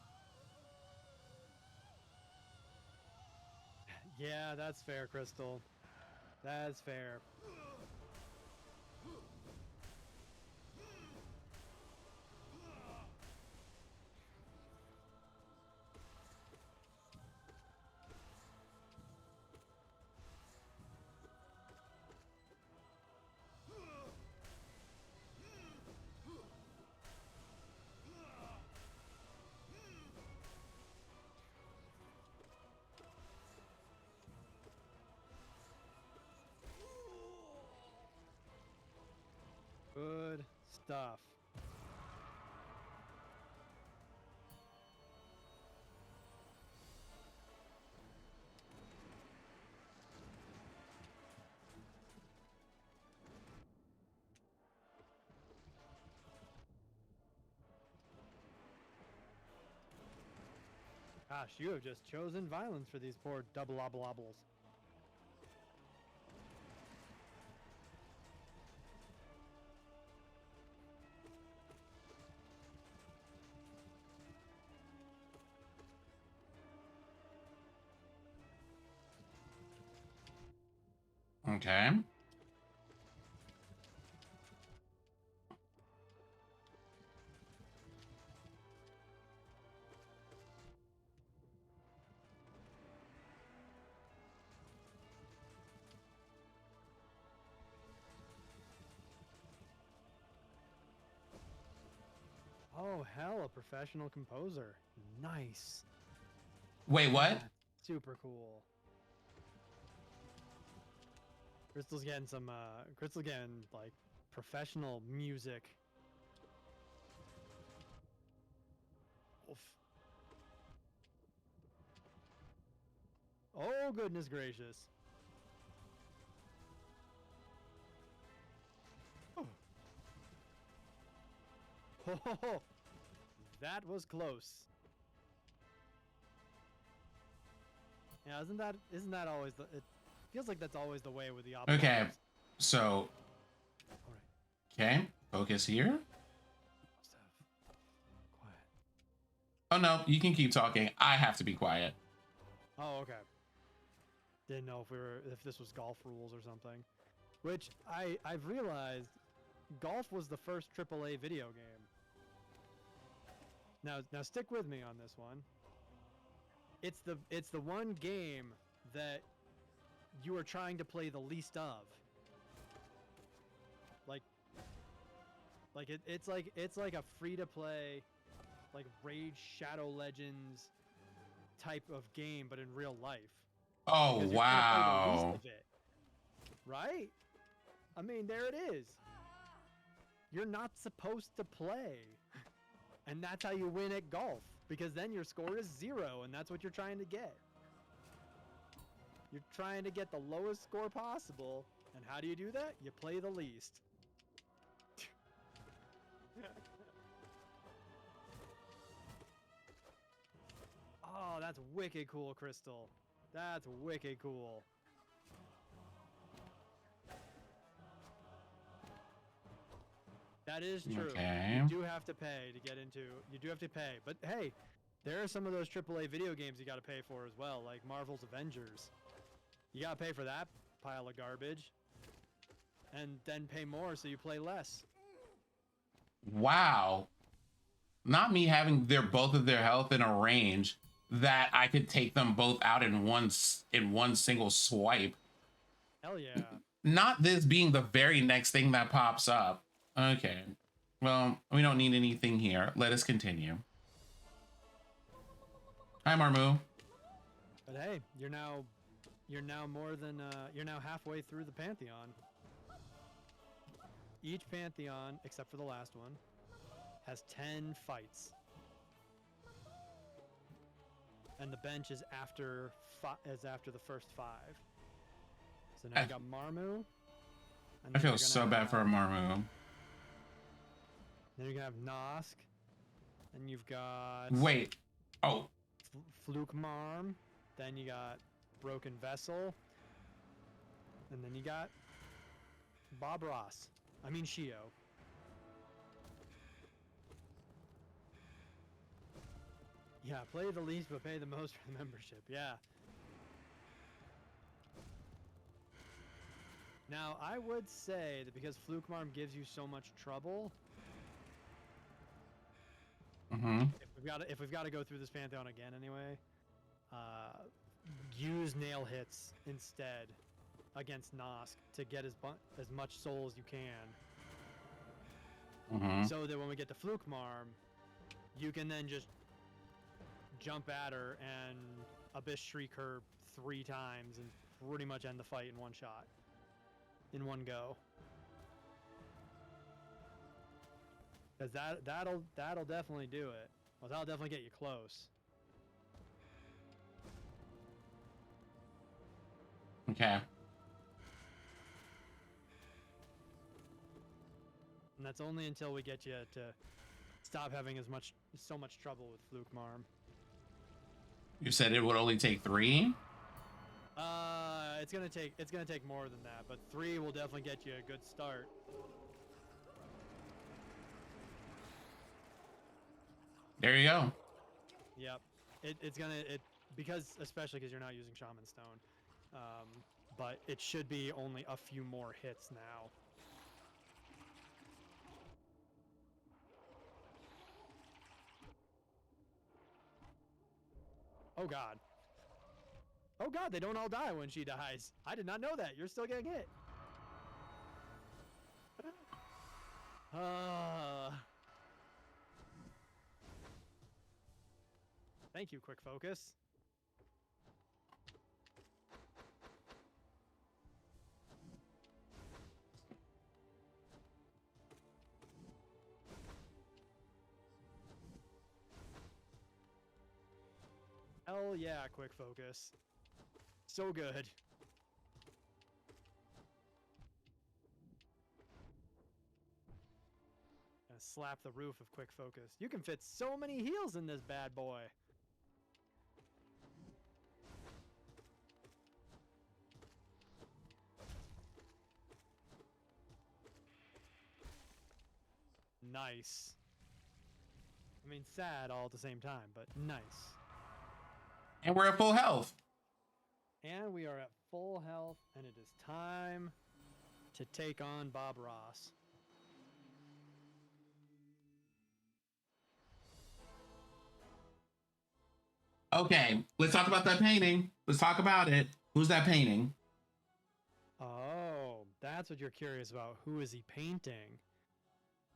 Yeah, that's fair, Crystal. That's fair. Good stuff. Gosh, you have just chosen violence for these poor double obbles. Okay. Oh, hell, a professional composer. Nice. Wait, what? That's super cool. Crystal's getting like professional music. Oof. Oh, goodness gracious. Oh. Oh, that was close. Yeah, isn't that always the it feels like that's always the way with the opposite. Okay. So, All right. okay. Focus here. Must have quiet. Oh, no. You can keep talking. I have to be quiet. Oh, okay. Didn't know if this was golf rules or something. Which I've realized golf was the first AAA video game. Now stick with me on this one. It's the one game that you are trying to play the least of. It's like a free to play like Raid Shadow Legends type of game, but in real life. Oh, Because you're trying to play the least wow. of it. Right? I mean, there it is. You're not supposed to play. And that's how you win at golf. Because then your score is 0, and that's what you're trying to get. You're trying to get the lowest score possible. And how do you do that? You play the least. Oh, that's wicked cool, Crystal. That's wicked cool. That is true. Okay. You do have to pay to get into. You do have to pay. But hey, there are some of those AAA video games you got to pay for as well, like Marvel's Avengers. You got to pay for that pile of garbage. And then pay more so you play less. Wow. Not me having both of their health in a range that I could take them both out in one single swipe. Hell yeah. Not this being the very next thing that pops up. Okay. Well, we don't need anything here. Let us continue. Hi, Marmu. But hey, you're now more than you're now halfway through the Pantheon. Each Pantheon, except for the last one, has 10 fights. And the bench is after the first 5. So now you got Marmu. I feel so bad for Marmu. Then you're gonna have Nosk. Then you've got Wait. Oh. Fluke Marm. Then you got Broken Vessel. And then you got Bob Ross. I mean Shio. Yeah, play the least but pay the most for the membership. Yeah. Now, I would say that because Flukemarm gives you so much trouble, if we've got to go through this Pantheon again anyway, use nail hits instead against Nosk to get as much soul as you can. So that when we get to Flukemarm, you can then just jump at her and Abyss Shriek her 3 times and pretty much end the fight in one shot. In one go. Because that'll definitely do it. Well, that'll definitely get you close. Okay. And that's only until we get you to stop having so much trouble with Flukemarm. You said it would only take 3? It's gonna take more than that, but 3 will definitely get you a good start. There you go. Yep. Especially because you're not using Shaman Stone. But it should be only a few more hits now. Oh god. Oh god, they don't all die when she dies. I did not know that. You're still getting hit. Thank you, Quick Focus. Hell yeah, Quick Focus. So good. Gonna slap the roof of Quick Focus. You can fit so many heals in this bad boy. Nice. I mean, sad all at the same time, but nice. And we're at full health. And we are at full health, and it is time to take on Bob Ross. Okay, let's talk about that painting. Let's talk about it. Who's that painting? Oh, that's what you're curious about. Who is he painting?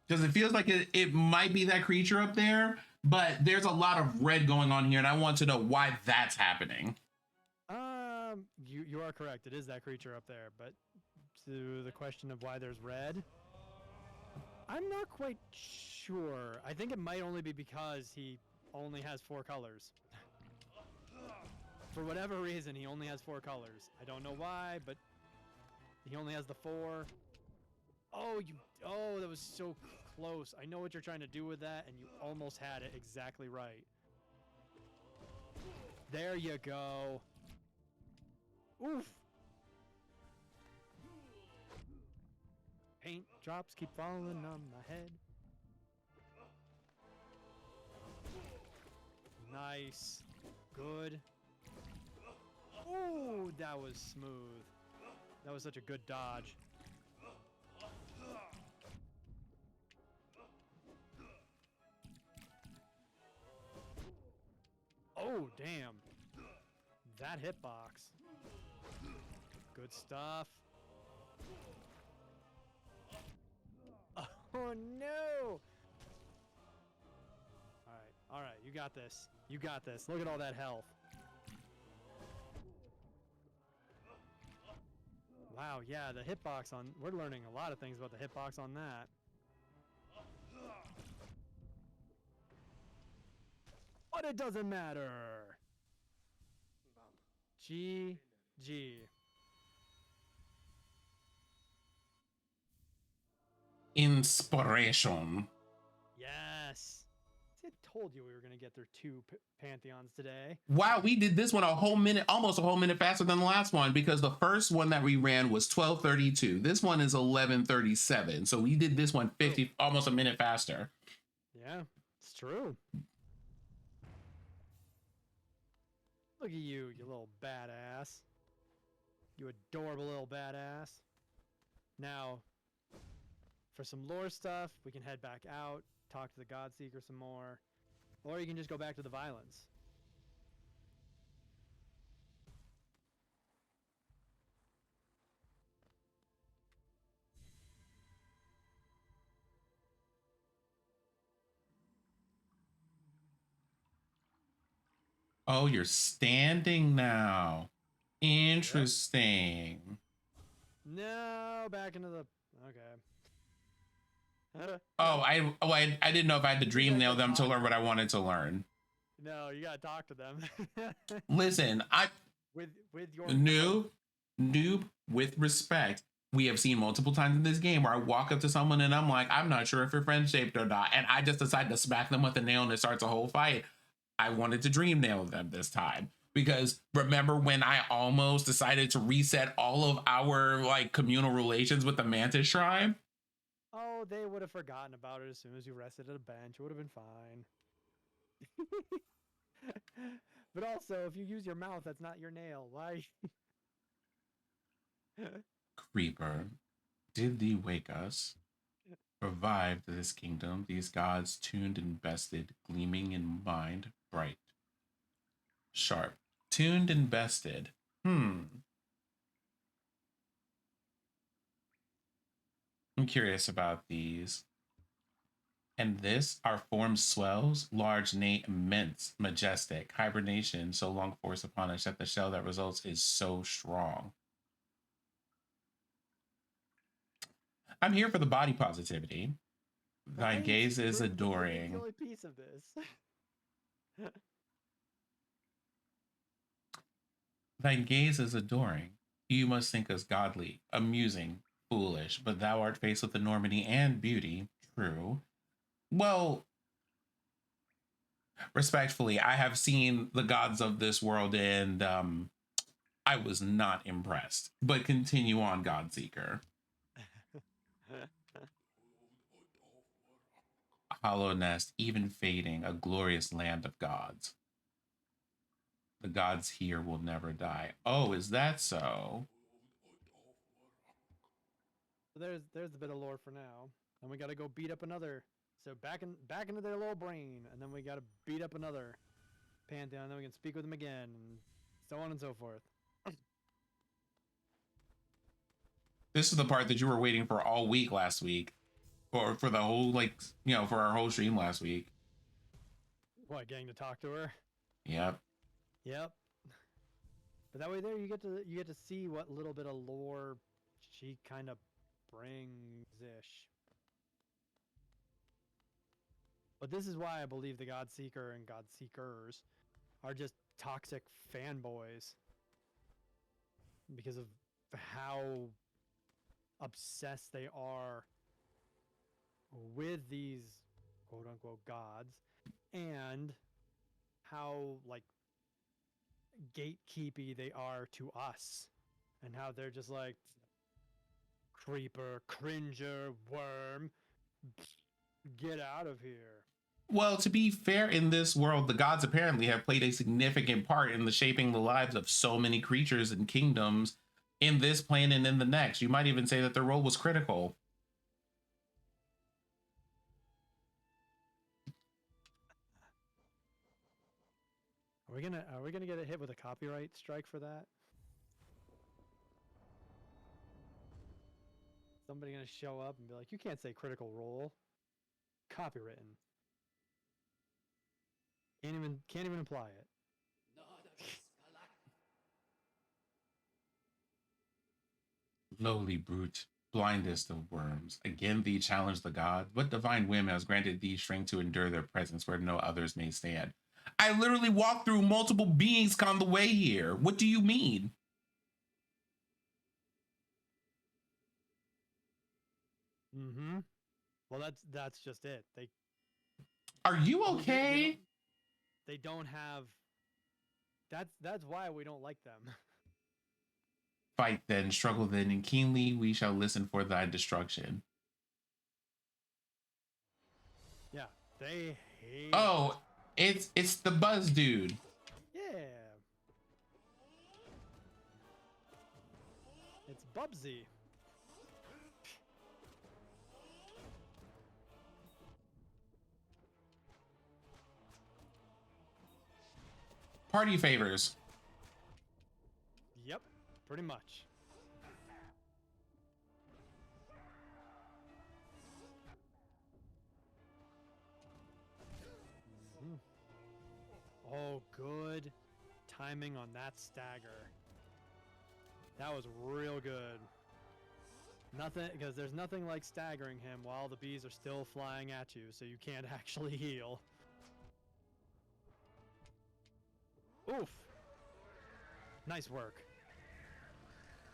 Because it feels like it might be that creature up there, but there's a lot of red going on here, and I want to know why that's happening. You are correct. It is that creature up there, but to the question of why there's red, I'm not quite sure. I think it might only be because he only has 4 colors. For whatever reason, he only has 4 colors. I don't know why, but he only has the 4. Oh, that was so close. I know what you're trying to do with that, and you almost had it exactly right. There you go. Oof. Paint drops keep falling on my head. Nice. Good. Ooh, that was smooth. That was such a good dodge. Oh, damn. That hitbox. Good stuff. Oh, no. All right. You got this. You got this. Look at all that health. Wow, yeah, the hitbox on... We're learning a lot of things about the hitbox on that. But it doesn't matter. GG. Inspiration. Yes. I told you we were going to get through 2 Pantheons today. Wow, we did this one a whole minute, almost a whole minute faster than the last one, because the first one that we ran was 12:32. This one is 11:37. So we did this one 50, almost a minute faster. Yeah, it's true. Look at you little badass. You adorable little badass. Now, for some lore stuff, we can head back out, talk to the Godseeker some more, or you can just go back to the violence. Oh, you're standing now. Interesting. No, back into the... Okay. I didn't know if I had to You think dream I nail could them to talk learn to what I them? wanted to learn. No, you gotta talk to them. Listen, with your mouth. noob, with respect. We have seen multiple times in this game where I walk up to someone and I'm like, I'm not sure if you're friend shaped or not, and I just decide to smack them with a nail and it starts a whole fight. I wanted to dream nail them this time because remember when I almost decided to reset all of our like communal relations with the Mantis Tribe? Oh, they would have forgotten about it as soon as you rested at a bench. It would have been fine. But also, if you use your mouth, that's not your nail. Why? Creeper, did thee wake us? Revived this kingdom, these gods tuned and bested, gleaming in mind bright, sharp, tuned and bested. I'm curious about these. And this, our form swells, large, nate, immense, majestic, hibernation, so long forced upon us that the shell that results is so strong. I'm here for the body positivity. Thy Right? gaze is You're literally the adoring. only piece of this. Thy gaze is adoring. You must think us godly, amusing, foolish, but thou art faced with enormity and beauty. True. Well, respectfully, I have seen the gods of this world and I was not impressed. But continue on, Godseeker. Hallownest, even fading, a glorious land of gods. The gods here will never die. Oh, is that so? So there's a bit of lore for now. And we gotta go beat up another. So back into their little brain, and then we gotta beat up another pantheon, and then we can speak with them again, and so on and so forth. This is the part that you were waiting for all week last week. Or for the whole for our whole stream last week. What, getting to talk to her? Yep. Yep. But that way there you get to see what little bit of lore she kind of brings ish. But this is why I believe the Godseeker and Godseekers are just toxic fanboys. Because of how obsessed they are with these quote unquote gods and how like gatekeepy they are to us and how they're just like creeper, cringer, worm, get out of here. Well, to be fair, in this world, the gods apparently have played a significant part in the shaping the lives of so many creatures and kingdoms in this plane and in the next. You might even say that their role was critical. Are we gonna get a hit with a copyright strike for that? Somebody gonna show up and be like, you can't say critical role. Copywritten. Can't even imply it. Lowly brute, blindest of worms, again thee challenge the gods. What divine whim has granted thee strength to endure their presence where no others may stand? I literally walked through multiple beings on the way here. What do you mean? Mm-hmm. Well, that's just it. Are you okay? They don't have. That's why we don't like them. Fight then, struggle then, and keenly we shall listen for thy destruction. Yeah, they hate. Oh, it's the Buzz dude. Yeah. Bubsy. Party favors. Yep, pretty much. Oh, good timing on that stagger. That was real good. Nothing, because there's nothing like staggering him while the bees are still flying at you, so you can't actually heal. Oof. Nice work.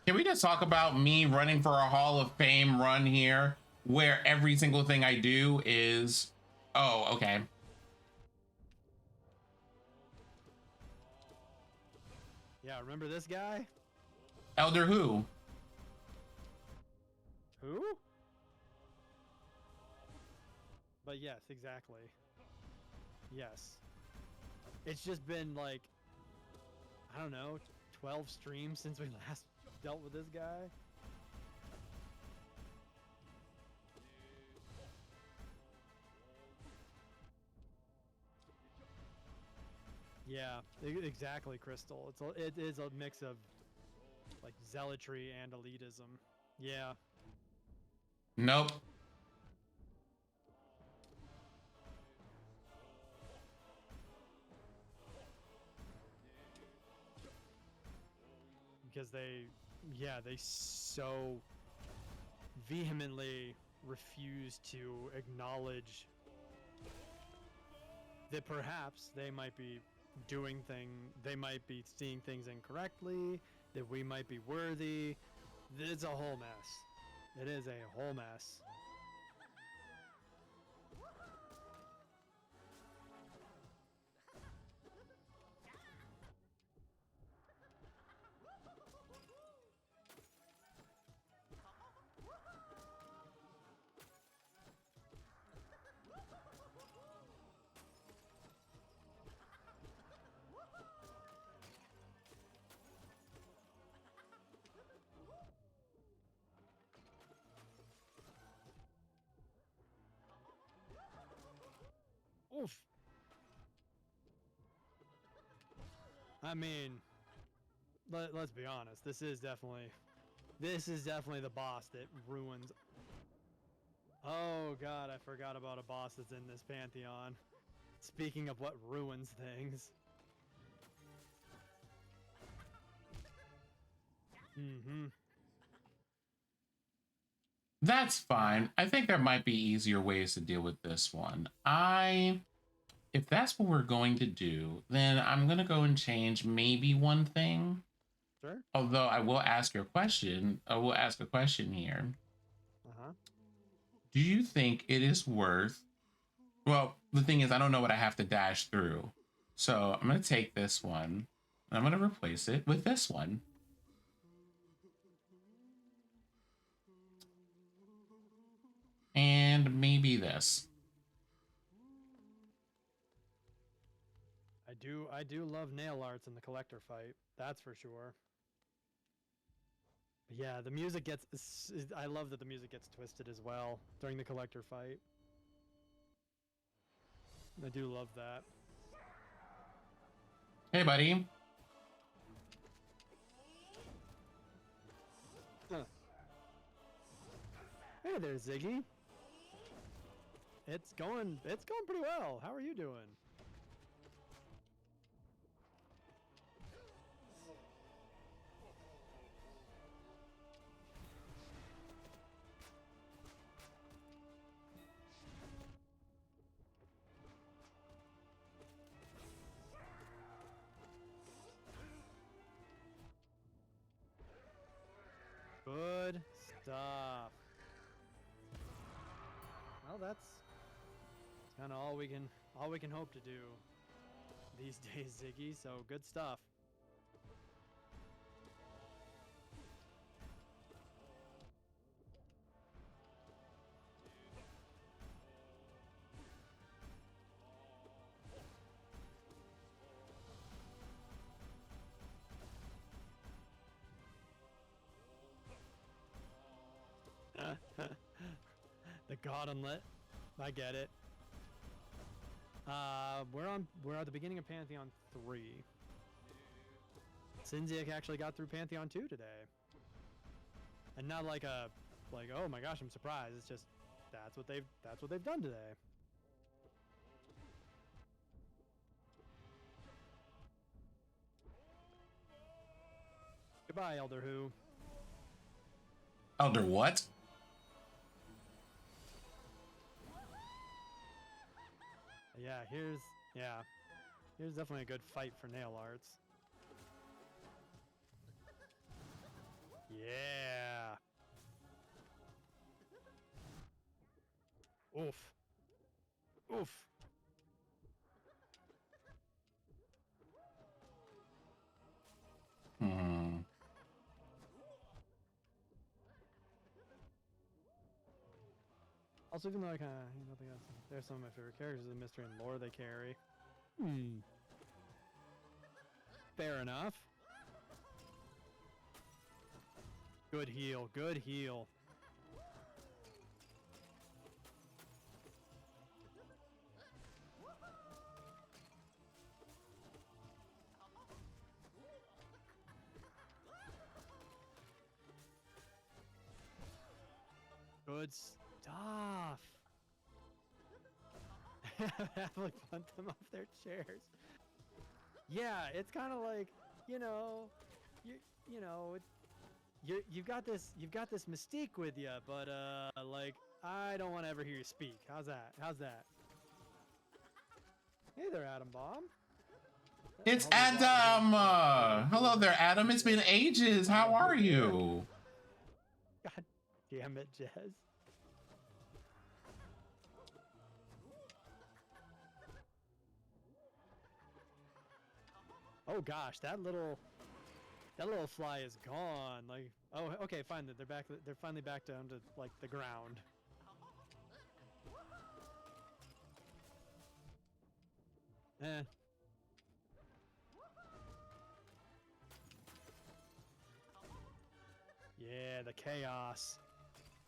Can we just talk about me running for a Hall of Fame run here, where every single thing I do is, oh, okay. Yeah, remember this guy? Elder who? Who? But yes, exactly. Yes. It's just been like, I don't know, 12 streams since we last dealt with this guy. Yeah, exactly, Crystal. It is a mix of like zealotry and elitism. Yeah. Nope. Because they so vehemently refuse to acknowledge that perhaps they might be they might be seeing things incorrectly, that we might be worthy. It's a whole mess. It is a whole mess. Oof. I mean, let's be honest. This is definitely the boss that ruins. Oh god, I forgot about a boss that's in this pantheon. Speaking of what ruins things. Mm-hmm. That's fine. I think there might be easier ways to deal with this one. If that's what we're going to do, then I'm going to go and change maybe one thing. Sure. Although I will ask your question. I will ask a question here. Uh-huh. Do you think it is worth... Well, the thing is, I don't know what I have to dash through. So I'm going to take this one. And I'm going to replace it with this one. And maybe this. I do love nail arts in the collector fight. That's for sure. But yeah, the music gets... I love that the music gets twisted as well during the collector fight. I do love that. Hey, buddy. Huh. Hey there, Ziggy. It's going pretty well. How are you doing? Good stuff. Well, that's kind of all we can hope to do these days, Ziggy. So good stuff. Gauntlet. I get it. We're at the beginning of Pantheon 3. Sinziak actually got through Pantheon 2 today. And not like oh my gosh, I'm surprised. It's just that's what they've done today. Goodbye, Elder Who. Elder what? Yeah, here's definitely a good fight for nail arts. Yeah. Oof. Oof. Hmm. Also, even though I kind of think they're some of my favorite characters of the mystery and lore they carry. Fair enough. Good heal. Good heal. Good stuff. Like punt them off their chairs. Yeah, it's kind of like, you've got this mystique with you, but like I don't want to ever hear you speak. How's that? How's that? Hey there, Adam Bomb. It's Adam. Hello there, Adam. It's been ages. How are you? God damn it, Jez. Oh gosh, that little fly is gone. Like, oh, okay, fine. They're back. They're finally back down to like the ground. Eh. Yeah, the chaos.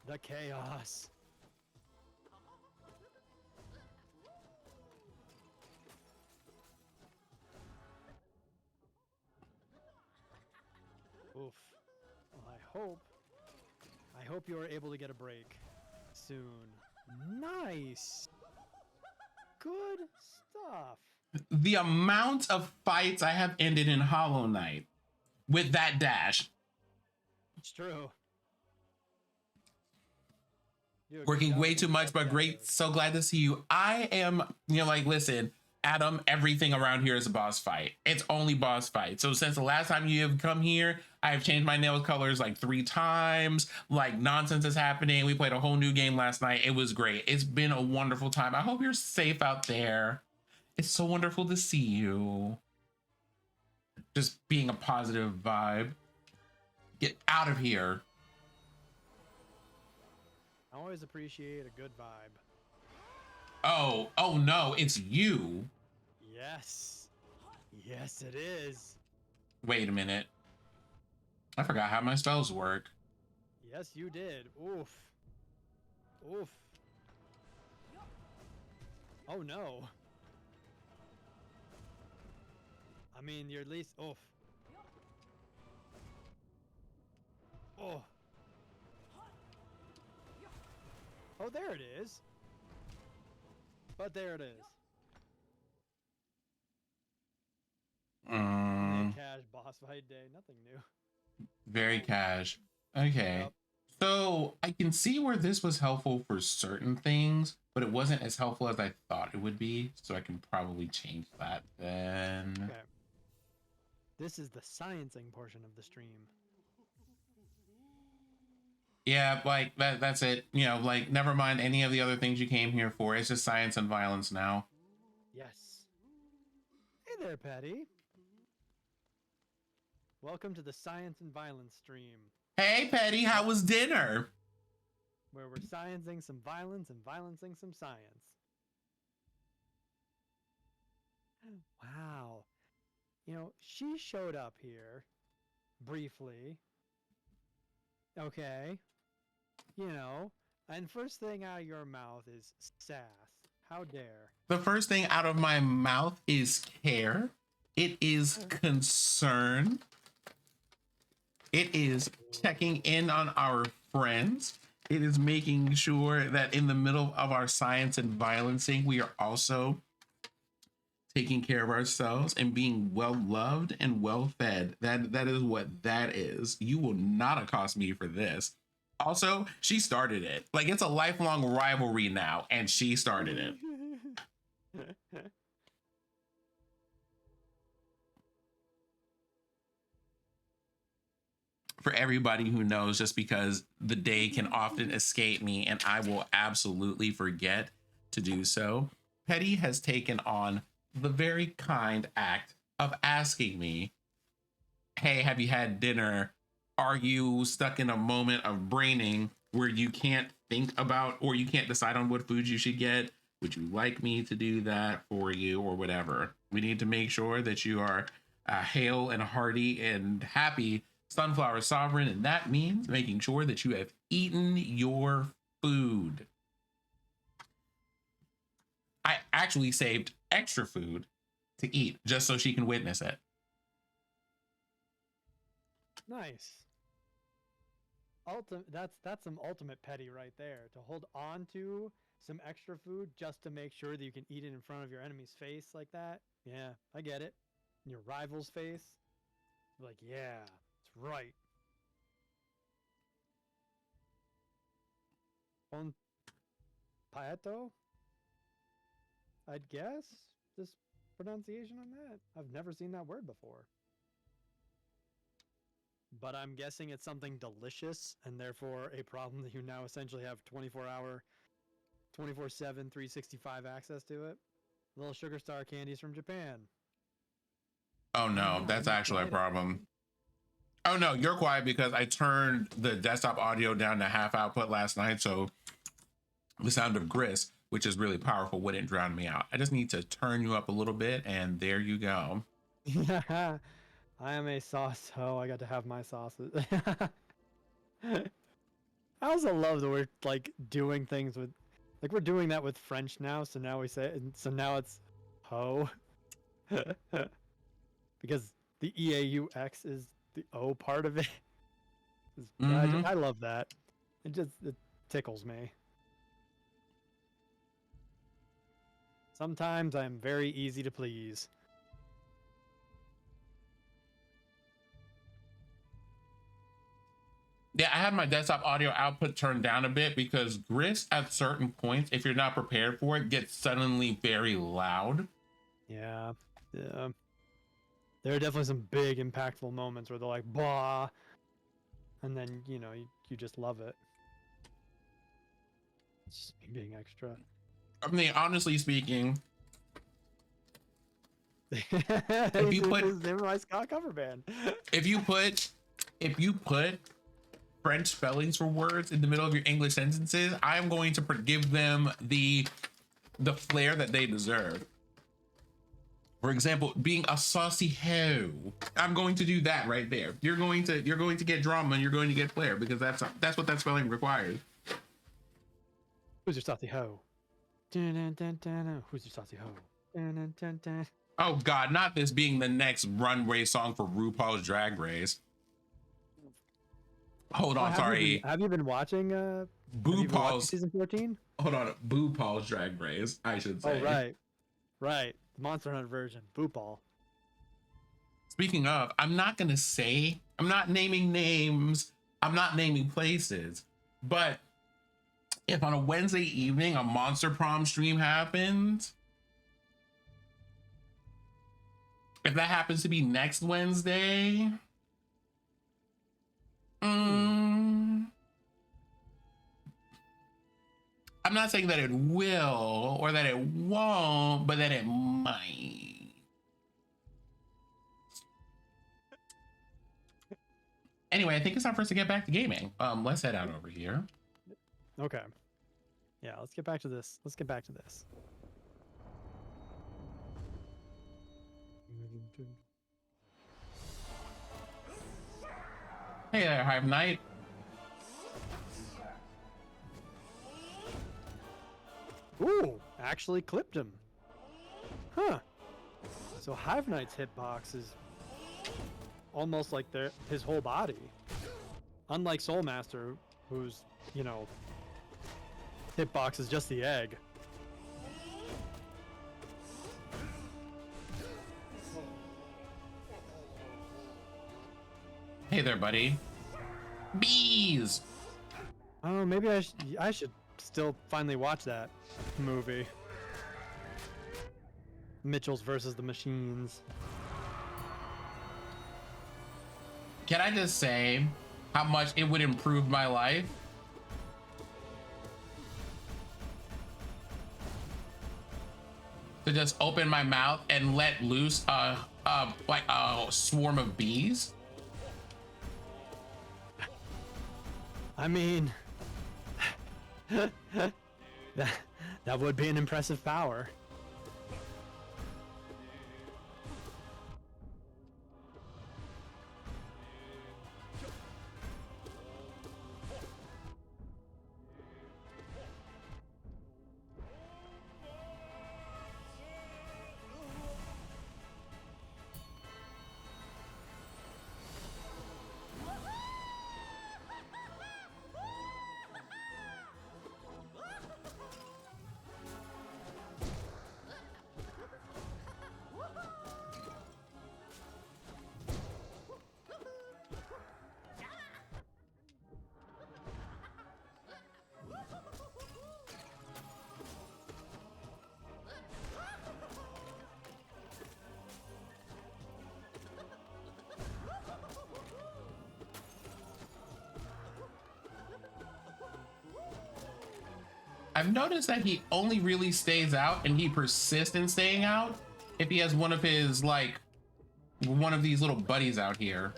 The chaos. Oof. Well, I hope you are able to get a break soon. Nice. Good stuff. The amount of fights I have ended in Hollow Knight with that dash. It's true. Working way too much, but great. So glad to see you. I am, like, listen, Adam, everything around here is a boss fight. It's only boss fight. So since the last time you have come here, I have changed my nail colors like 3 times. Like, nonsense is happening. We played a whole new game last night. It was great. It's been a wonderful time. I hope you're safe out there. It's so wonderful to see you. Just being a positive vibe. Get out of here. I always appreciate a good vibe. Oh no, it's you. Yes. Yes, it is. Wait a minute. I forgot how my spells work. Yes, you did. Oof. Oof. Oh no. I mean, you're at least. Oof. Oh. Oh, there it is. But there it is. Cash boss fight day. Nothing new. Very cash. Okay. Yep. So I can see where this was helpful for certain things, but it wasn't as helpful as I thought it would be. So I can probably change that then. Okay. This is the sciencing portion of the stream. Yeah, like that's it. Like never mind any of the other things you came here for. It's just science and violence now. Yes. Hey there, Patty. Welcome to the Science and Violence stream. Hey, Petty, how was dinner? Where we're sciencing some violence and violencing some science. Wow. She showed up here briefly. Okay. And first thing out of your mouth is sass. How dare? The first thing out of my mouth is care. It is concern. It is checking in on our friends. It is making sure that in the middle of our science and violencing, we are also taking care of ourselves and being well loved and well fed. That is what that is. You will not accost me for this. Also, she started it. Like, it's a lifelong rivalry now, and she started it. For everybody who knows, just because the day can often escape me and I will absolutely forget to do so, Petty has taken on the very kind act of asking me, hey, have you had dinner? Are you stuck in a moment of braining where you can't think about or you can't decide on what food you should get? Would you like me to do that for you or whatever? We need to make sure that you are hale and hearty and happy Sunflower Sovereign, and that means making sure that you have eaten your food. I actually saved extra food to eat just so she can witness it. Nice. That's some ultimate petty right there. To hold on to some extra food just to make sure that you can eat it in front of your enemy's face like that. Yeah, I get it. In your rival's face. Like, yeah, it's right. On Paeto? I'd guess. This pronunciation on that. I've never seen that word before. But I'm guessing it's something delicious and therefore a problem that you now essentially have 24-hour, 24/7, 365 access to it. Little sugar star candies from Japan. Oh no, that's actually a problem. Oh no, you're quiet because I turned the desktop audio down to half output last night, so the sound of grist, which is really powerful, wouldn't drown me out. I just need to turn you up a little bit, and there you go. I am a sauce ho. I got to have my sauces. I also love that we're like doing things with, like we're doing that with French now. So now we say, so now it's ho, because the EAUX is the O part of it. I love that. It tickles me. Sometimes I'm very easy to please. Yeah, I had my desktop audio output turned down a bit because grist at certain points, if you're not prepared for it, gets suddenly very loud. Yeah. Yeah. There are definitely some big impactful moments where they're like, bah, and then, you know, you just love it. It's just me being extra. I mean, honestly speaking, if you put my Scott cover band. if you put French spellings for words in the middle of your English sentences, I'm going to give them the flair that they deserve. For example, being a saucy hoe. I'm going to do that right there. You're going to get drama and you're going to get flair because that's what that spelling requires. Who's your saucy hoe? Who's your saucy hoe? Oh God, not this being the next runway song for RuPaul's Drag Race. Hold on, sorry. Have you been watching RuPaul's season 14? Hold on, RuPaul's Drag Race, I should say. Oh right. The Monster Hunter version, RuPaul. Speaking of, I'm not naming names, I'm not naming places, but if on a Wednesday evening a Monster Prom stream happens, if that happens to be next Wednesday, I'm not saying that it will or that it won't, but that it might. Anyway, I think it's time for us to get back to gaming. Let's head out over here. Okay. Yeah, let's get back to this. Hey there, Hive Knight. Ooh, actually clipped him. Huh. So Hive Knight's hitbox is almost like his whole body. Unlike Soulmaster, whose, you know, hitbox is just the egg. Hey there, buddy. Bees! Oh, maybe I should still finally watch that movie. Mitchell's versus the Machines. Can I just say how much it would improve my life? To just open my mouth and let loose like a swarm of bees? I mean, that would be an impressive power. I've noticed that he only really stays out and he persists in staying out if he has one of his, like, one of these little buddies out here.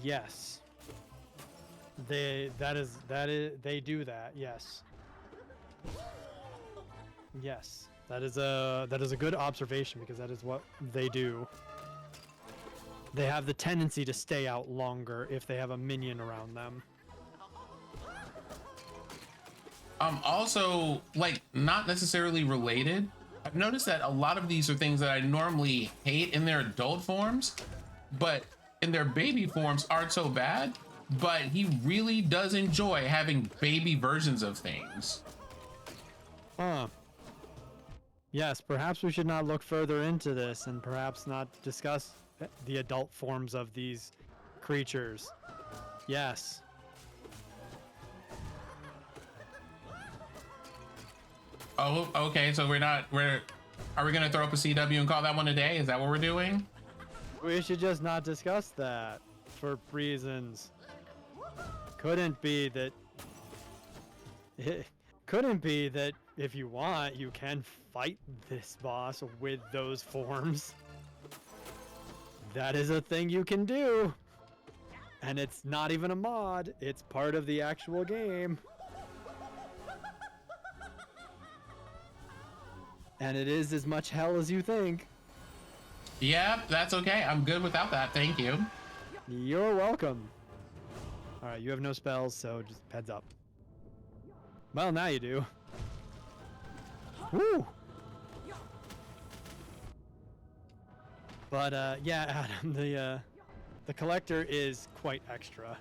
Yes. They do that. Yes. Yes. That is a good observation, because that is what they do. They have the tendency to stay out longer if they have a minion around them. Also, like, not necessarily related, I've noticed that a lot of these are things that I normally hate in their adult forms, but in their baby forms aren't so bad. But he really does enjoy having baby versions of things. Huh. Yes, perhaps we should not look further into this, and perhaps not discuss the adult forms of these creatures. Yes. Oh, okay, so are we gonna throw up a CW and call that one a day? Is that what we're doing? We should just not discuss that for reasons. Couldn't be that if you want, you can fight this boss with those forms. That is a thing you can do. And it's not even a mod, it's part of the actual game. And it is as much hell as you think. Yeah, that's okay. I'm good without that. Thank you. You're welcome. Alright, you have no spells, so just heads up. Well, now you do. Woo! But, yeah, Adam, the collector is quite extra.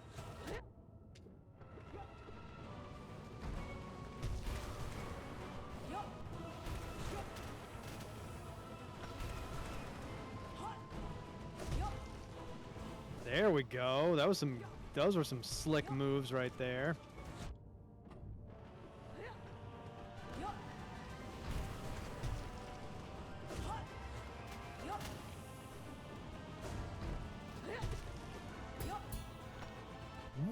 There we go. Those were some slick moves right there.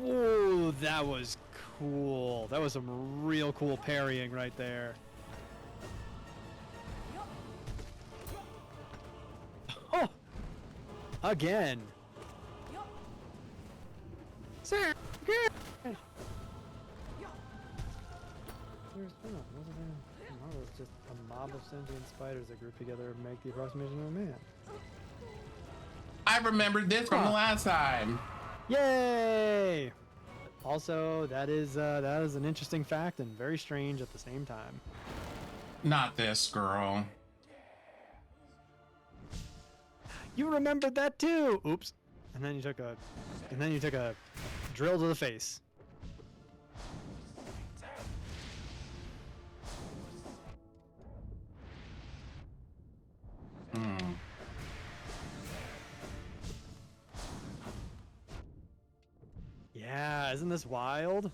Whoa, that was cool. That was some real cool parrying right there. Oh! Again. Sir, good. It's just a mob of sentient spiders that group together and make the approximation of a man. I remembered this from the last time. Yay! Also, that is an interesting fact and very strange at the same time. Not this girl. You remembered that too. Oops. And then you took a drill to the face. Hmm. Yeah, isn't this wild?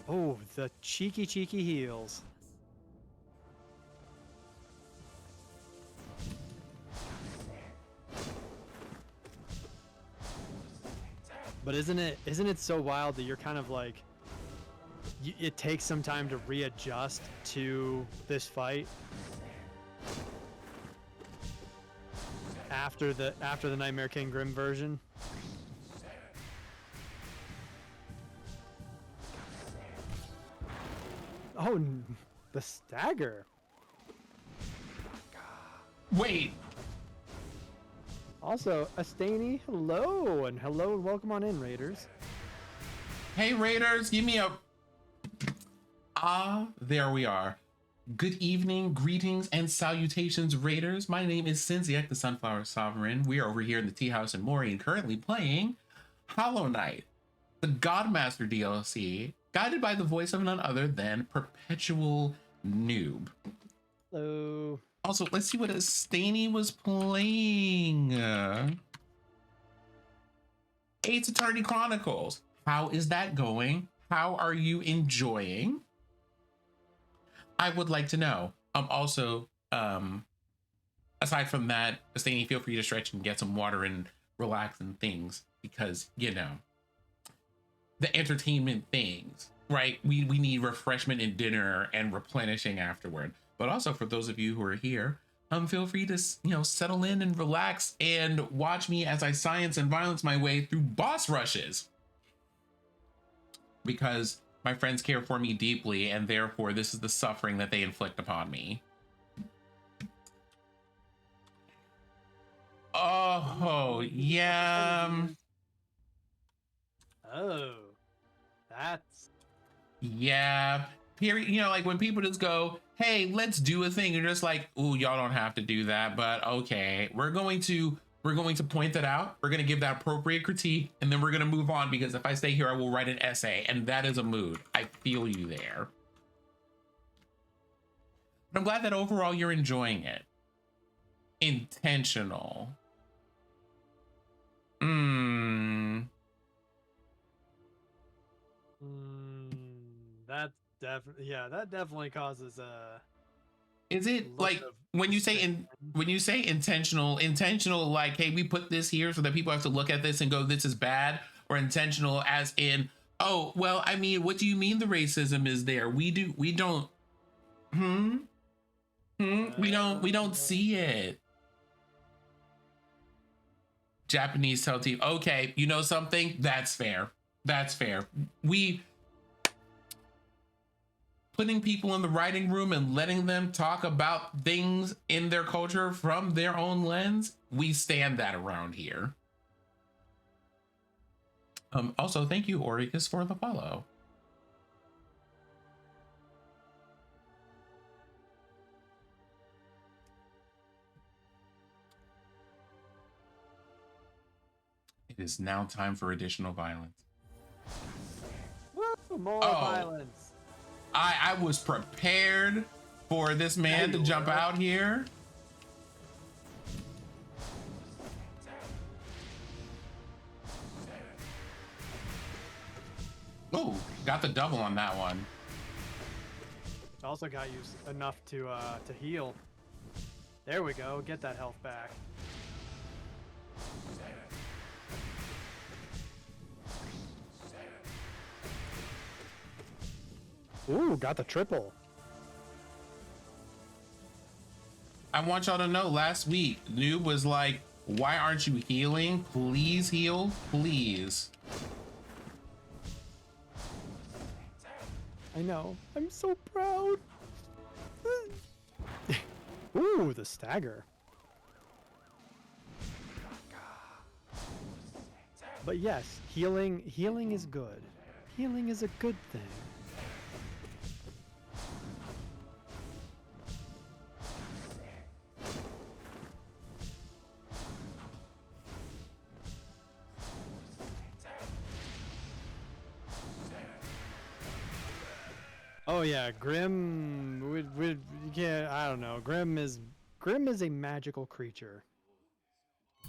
Oh, the cheeky heels. But isn't it so wild that you're kind of like, it takes some time to readjust to this fight after the Nightmare King Grim version? Oh, the stagger. Wait. Also, Astaney, hello and welcome on in, Raiders. Hey, Raiders, give me a... there we are. Good evening, greetings, and salutations, Raiders. My name is Sinziak, the Sunflower Sovereign. We are over here in the Tea House in Mori and currently playing Hollow Knight, the Godmaster DLC, guided by the voice of none other than Perpetual Noob. Hello. Also, let's see what Astaney was playing. Ace Attorney Chronicles. How is that going? How are you enjoying? I would like to know. Also, aside from that, Astaney, feel free to stretch and get some water and relax and things, because, you know, the entertainment things, right? We need refreshment and dinner and replenishing afterward. But also, for those of you who are here, feel free to, you know, settle in and relax and watch me as I science and violence my way through boss rushes, because my friends care for me deeply, and therefore this is the suffering that they inflict upon me. Oh, yeah. Oh, that's... Yeah. Period. You know, like when people just go, hey, let's do a thing. You're just like, ooh, y'all don't have to do that, but okay. We're going to point that out. We're going to give that appropriate critique, and then we're going to move on, because if I stay here, I will write an essay, and that is a mood. I feel you there. But I'm glad that overall you're enjoying it. Intentional. That definitely causes a... Is it like when you say intentional, like, hey, we put this here so that people have to look at this and go, this is bad, or intentional as in, oh, well, I mean, what do you mean the racism is there? We don't see it. Japanese tell team. Okay, you know something? That's fair. That's fair. We putting people in the writing room and letting them talk about things in their culture from their own lens, we stand that around here. Also, thank you, Oricus, for the follow. It is now time for additional violence. Woo, more violence. I was prepared for this man to jump out here. Oh, got the double on that one. Also got you enough to heal. There we go. Get that health back. Ooh, got the triple. I want y'all to know, last week, Noob was like, why aren't you healing? Please heal, please. I know. I'm so proud. Ooh, the stagger. But yes, healing is good. Healing is a good thing. Oh yeah, Grim would you can't, I don't know. Grim is a magical creature.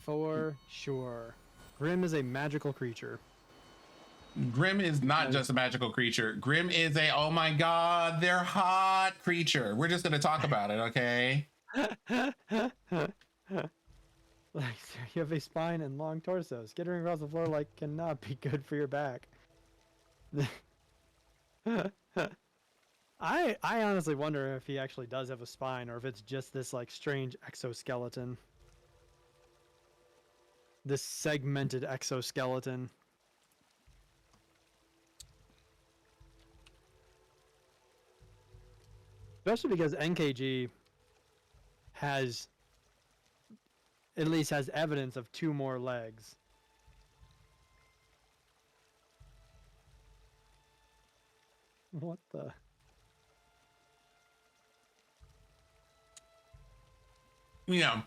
For sure. Grim is a magical creature. Grim is not just a magical creature. Grim is a, oh my god, they're hot creature. We're just gonna talk about it, okay? Like, you have a spine and long torso. Skittering across the floor like cannot be good for your back. I honestly wonder if he actually does have a spine or if it's just this like strange exoskeleton. This segmented exoskeleton. Especially because NKG has at least has evidence of 2 more legs. What the? You know,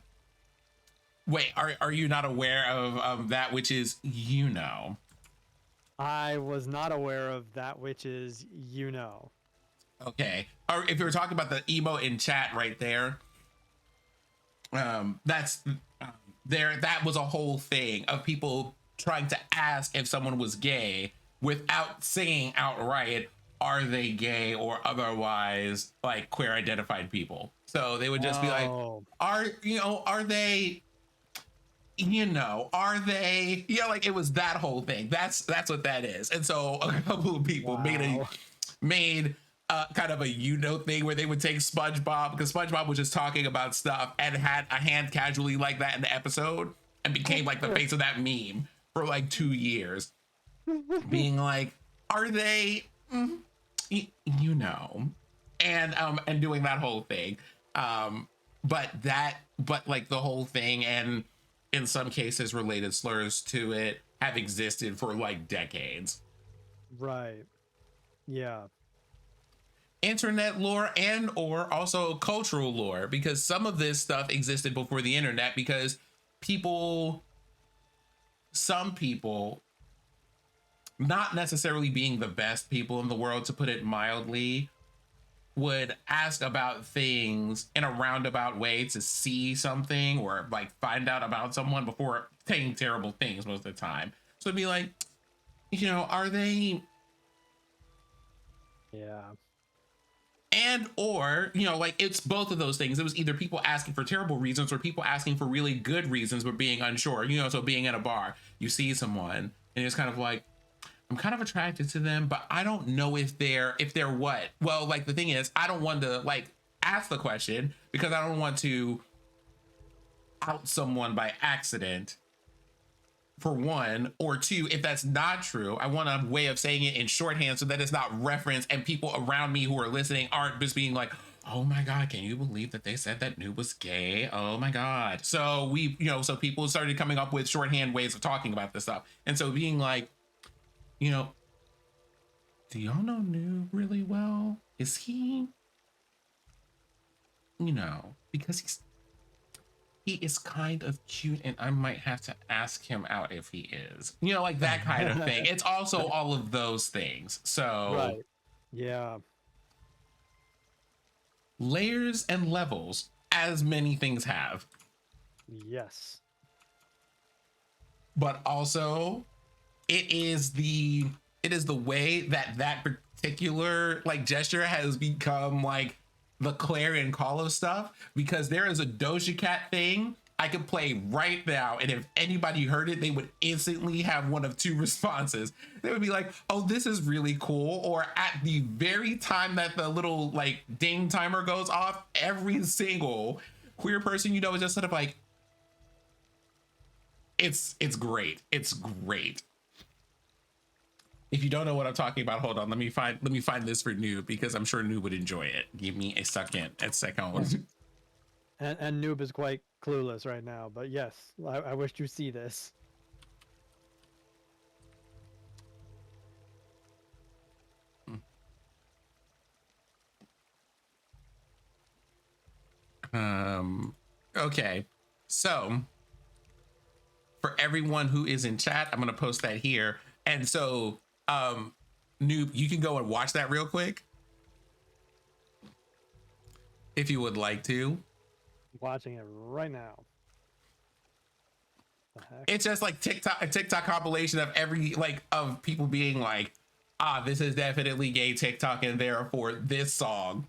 wait, are you not aware of that which is, you know? I was not aware of that which is, you know. Okay. Or if you were talking about the emo in chat right there, that's there. That was a whole thing of people trying to ask if someone was gay without saying outright, are they gay or otherwise like queer identified people. So they would just be like, are they, are they, like it was that whole thing. That's what that is. And so a couple of people made kind of a thing where they would take SpongeBob, because SpongeBob was just talking about stuff and had a hand casually like that in the episode and became like the face of that meme for like 2 years, being like, are they, and doing that whole thing. But like the whole thing, and in some cases related slurs to it, have existed for like decades. Right. Yeah. Internet lore and or also cultural lore, because some of this stuff existed before the internet, because some people, not necessarily being the best people in the world, to put it mildly, would ask about things in a roundabout way to see something or like find out about someone before saying terrible things most of the time. So it'd be like, are they? Yeah. And or, like it's both of those things. It was either people asking for terrible reasons or people asking for really good reasons but being unsure. So being at a bar, you see someone and it's kind of like, I'm kind of attracted to them, but I don't know if they're what. Well, like the thing is, I don't want to like ask the question because I don't want to out someone by accident, for one, or two, if that's not true, I want a way of saying it in shorthand so that it's not referenced and people around me who are listening aren't just being like, oh my god, can you believe that they said that Noob was gay? Oh my god. So so people started coming up with shorthand ways of talking about this stuff. And so being like, do y'all know Noob really well? Is he, because he is kind of cute and I might have to ask him out if he is, like that kind of thing. It's also all of those things. So right. Yeah. Layers and levels, as many things have. Yes. But also it is the way that particular like gesture has become like the clarion call of stuff, because there is a Doja Cat thing I could play right now, and if anybody heard it, they would instantly have one of 2 responses. They would be like, oh, this is really cool, or at the very time that the little like ding timer goes off, every single queer person is just sort of like, it's great. It's great. If you don't know what I'm talking about, hold on. Let me find this for Noob, because I'm sure Noob would enjoy it. Give me a second. And Noob is quite clueless right now, but yes, I wish you see this. Okay. So for everyone who is in chat, I'm gonna post that here. And so Noob, you can go and watch that real quick if you would like to. Watching it right now. The heck? It's just like a TikTok compilation of of people being like, ah, this is definitely gay TikTok, and therefore this song.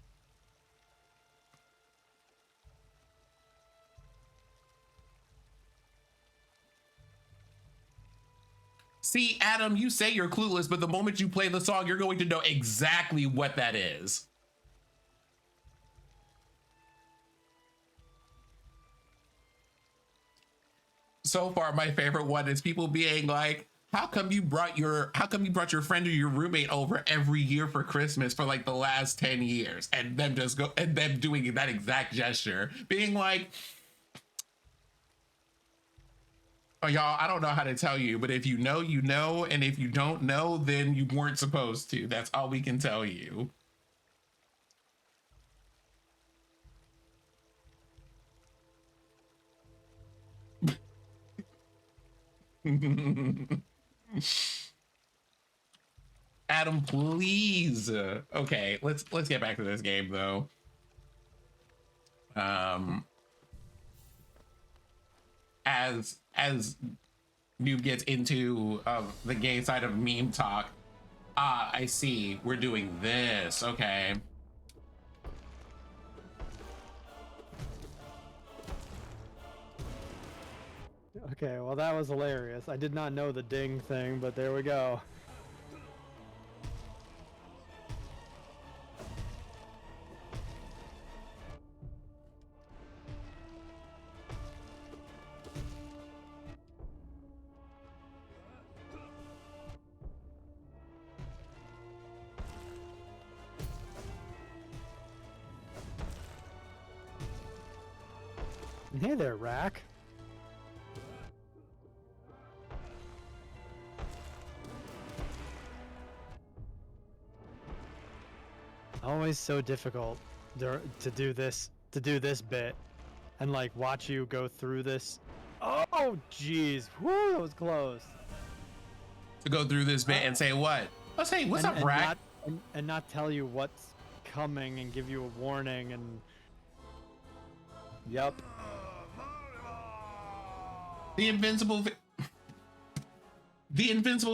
See, Adam, you say you're clueless, but the moment you play the song, you're going to know exactly what that is. So far, my favorite one is people being like, how come you brought your friend or your roommate over every year for Christmas for like the last 10 years? And them doing that exact gesture, being like, oh, y'all, I don't know how to tell you, but if you know, you know, and if you don't know, then you weren't supposed to. That's all we can tell you. Adam, please. Okay, let's get back to this game though. As Noob gets into the gay side of meme talk. Ah, I see. We're doing this. Okay. Okay, well that was hilarious. I did not know the ding thing, but there we go. Hey there, Rack. Always so difficult to do this bit and like watch you go through this. Oh jeez, whoo, that was close. To go through this bit and say what? Let's say what's up, Rack? And not tell you what's coming and give you a warning and. Yep. The invincible,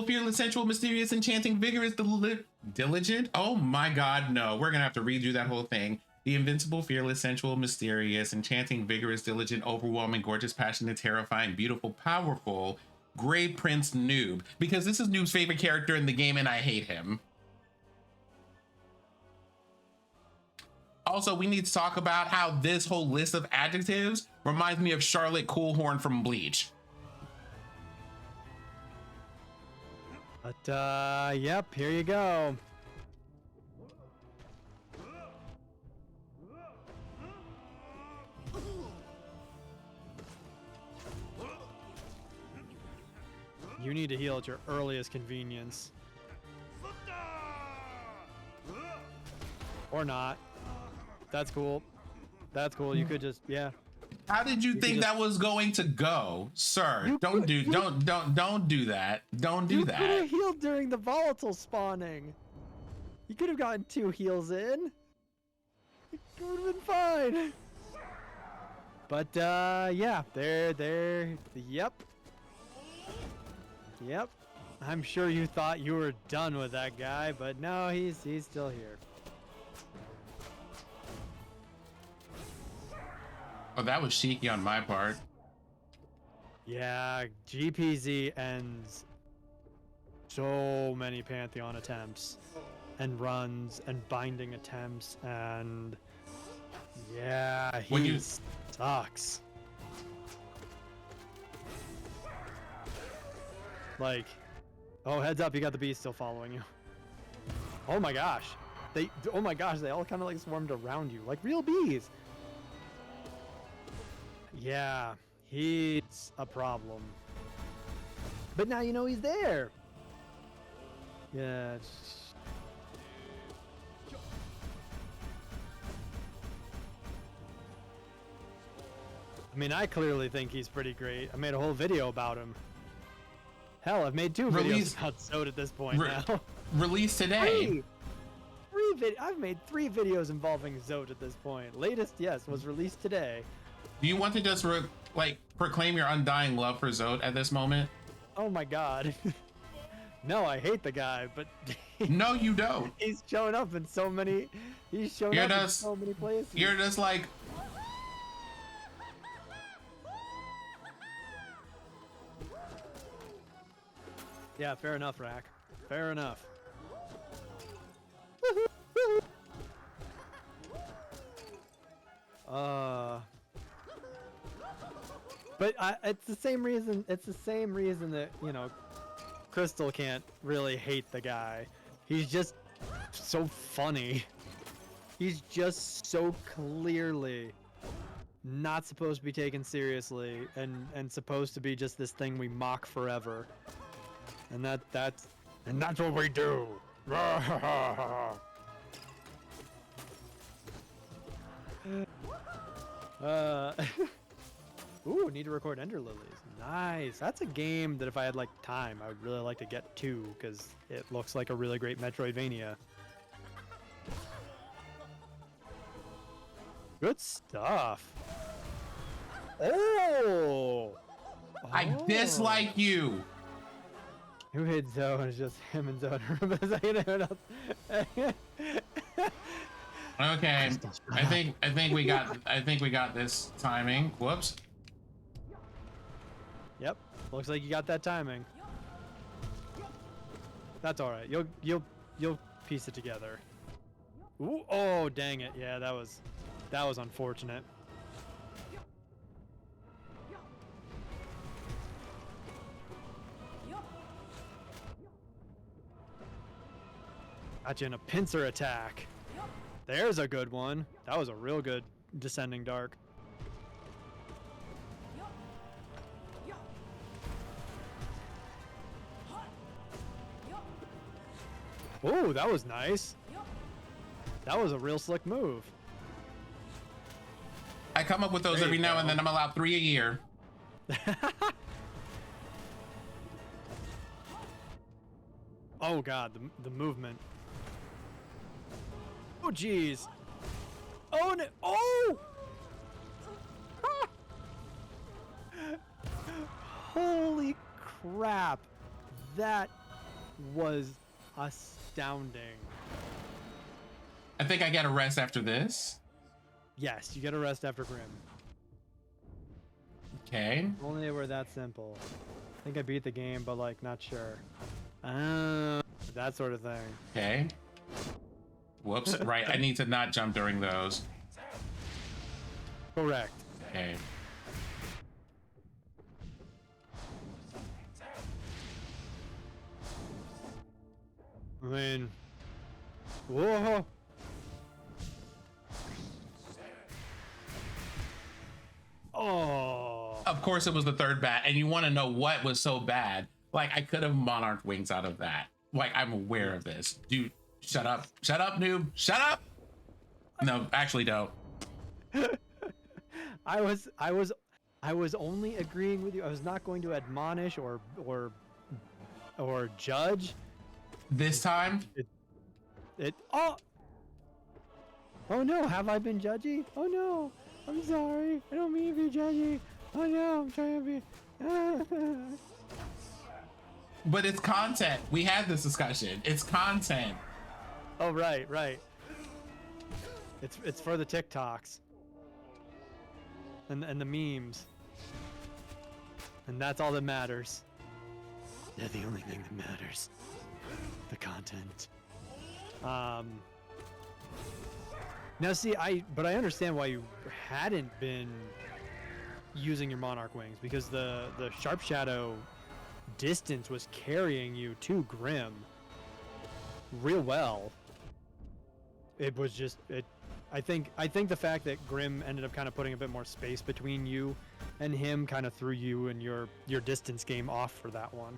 fearless, sensual, mysterious, enchanting, vigorous, diligent. Oh my God, no! We're gonna have to redo that whole thing. The invincible, fearless, sensual, mysterious, enchanting, vigorous, diligent, overwhelming, gorgeous, passionate, terrifying, beautiful, powerful, Gray Prince Noob. Because this is Noob's favorite character in the game, and I hate him. Also, we need to talk about how this whole list of adjectives reminds me of Charlotte Coolhorn from Bleach. But, yep, here you go. You need to heal at your earliest convenience. Or not. That's cool. That's cool. You could just, yeah. How did you think that was going to go, sir? Don't do that. Don't do that. You could have healed during the volatile spawning. You could have gotten 2 heals in. It would have been fine. But yeah, yep. Yep. I'm sure you thought you were done with that guy, but no, he's still here. Oh, that was cheeky on my part. Yeah, GPZ ends so many Pantheon attempts and runs and binding attempts, and yeah, he sucks. Like, oh, heads up, you got the bees still following you. Oh my gosh. They all kind of like swarmed around you, like real bees. Yeah, he's a problem. But now you know he's there. Yeah. mean, I clearly think he's pretty great. I made a whole video about him. Hell, I've made 2 videos about Zode at this point now. Released today. I've made 3 videos involving Zode at this point. Latest, yes, was released today. Do you want to just proclaim your undying love for Zode at this moment? Oh my god. No, I hate the guy, but no, you don't. He's showing up in so many. He's showing up in so many places. You're just like. Yeah, fair enough, Rack. Fair enough. But it's the same reason. It's the same reason that, you know, Crystal can't really hate the guy. He's just so funny. He's just so clearly not supposed to be taken seriously and supposed to be just this thing we mock forever. And that's what we do. Ooh, need to record Ender Lilies. Nice. That's a game that if I had like time, I would really like to get to, because it looks like a really great Metroidvania. Good stuff. Oh! I dislike you. Who hit Zoe? It's just him and Zoe. Okay. I think we got this timing. Whoops. Yep. Looks like you got that timing. That's all right. You'll piece it together. Ooh, oh, dang it. Yeah, that was unfortunate. Got you in a pincer attack. There's a good one. That was a real good descending dark. Oh, that was nice. That was a real slick move. I come up with those every now and then. I'm allowed 3 a year. Oh god, the movement. Oh jeez. Oh no. Oh! Holy crap. That was astounding. I think I get a rest after this. Yes, you get a rest after Grim. Okay. If only it were that simple. I think I beat the game, but like not sure. That sort of thing. Okay. Whoops. Right. I need to not jump during those. Correct. Okay. I mean, whoa. Oh. Of course it was the third bat, and you want to know what was so bad. Like, I could have monarch wings out of that. Like, I'm aware of this. Dude, shut up. Shut up, noob. Shut up! No, actually don't. I was only agreeing with you. I was not going to admonish or judge. This time? Oh no, have I been judgy? Oh no, I'm sorry. I don't mean to be judgy. Oh no, I'm trying to be. But it's content. We had this discussion. It's content. Oh right. It's for the TikToks and the memes, and that's all that matters. They're the only thing that matters. The content. Now see, I understand why you hadn't been using your Monarch wings, because the Sharp Shadow distance was carrying you to Grim real well. It was just I think the fact that Grim ended up kind of putting a bit more space between you and him kind of threw you and your distance game off for that one,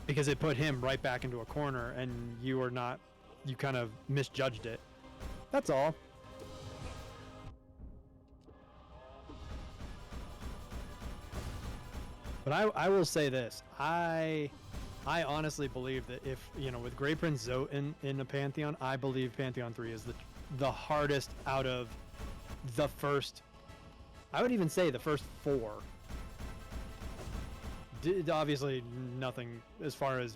because it put him right back into a corner and you kind of misjudged it. That's all. But I will say this. I honestly believe that if, with Grey Prince Zote in a Pantheon, I believe Pantheon 3 is the hardest out of the first, I would even say the first 4. Obviously nothing as far as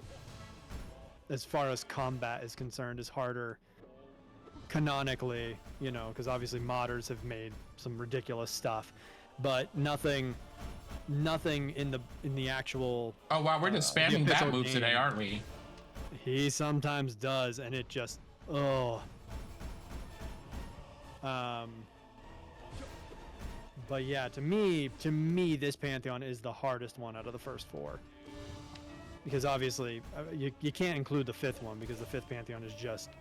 combat is concerned is harder canonically, because obviously modders have made some ridiculous stuff, but nothing in the actual. Oh wow, we're just spamming that move game. today, aren't we? He sometimes does, and it just But yeah, to me, this Pantheon is the hardest one out of the first 4. Because obviously, you can't include the 5th one, because the 5th Pantheon is just...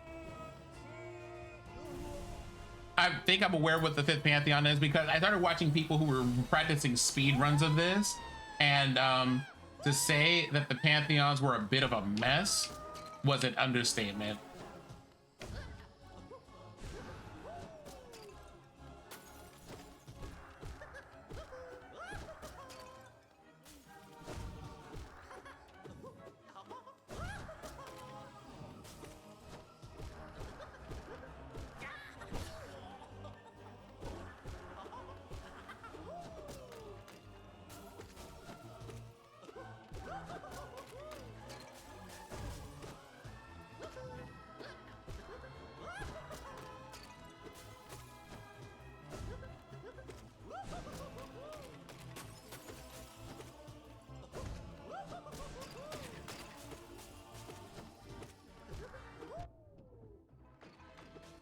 I think I'm aware what the 5th Pantheon is, because I started watching people who were practicing speed runs of this, and to say that the Pantheons were a bit of a mess was an understatement.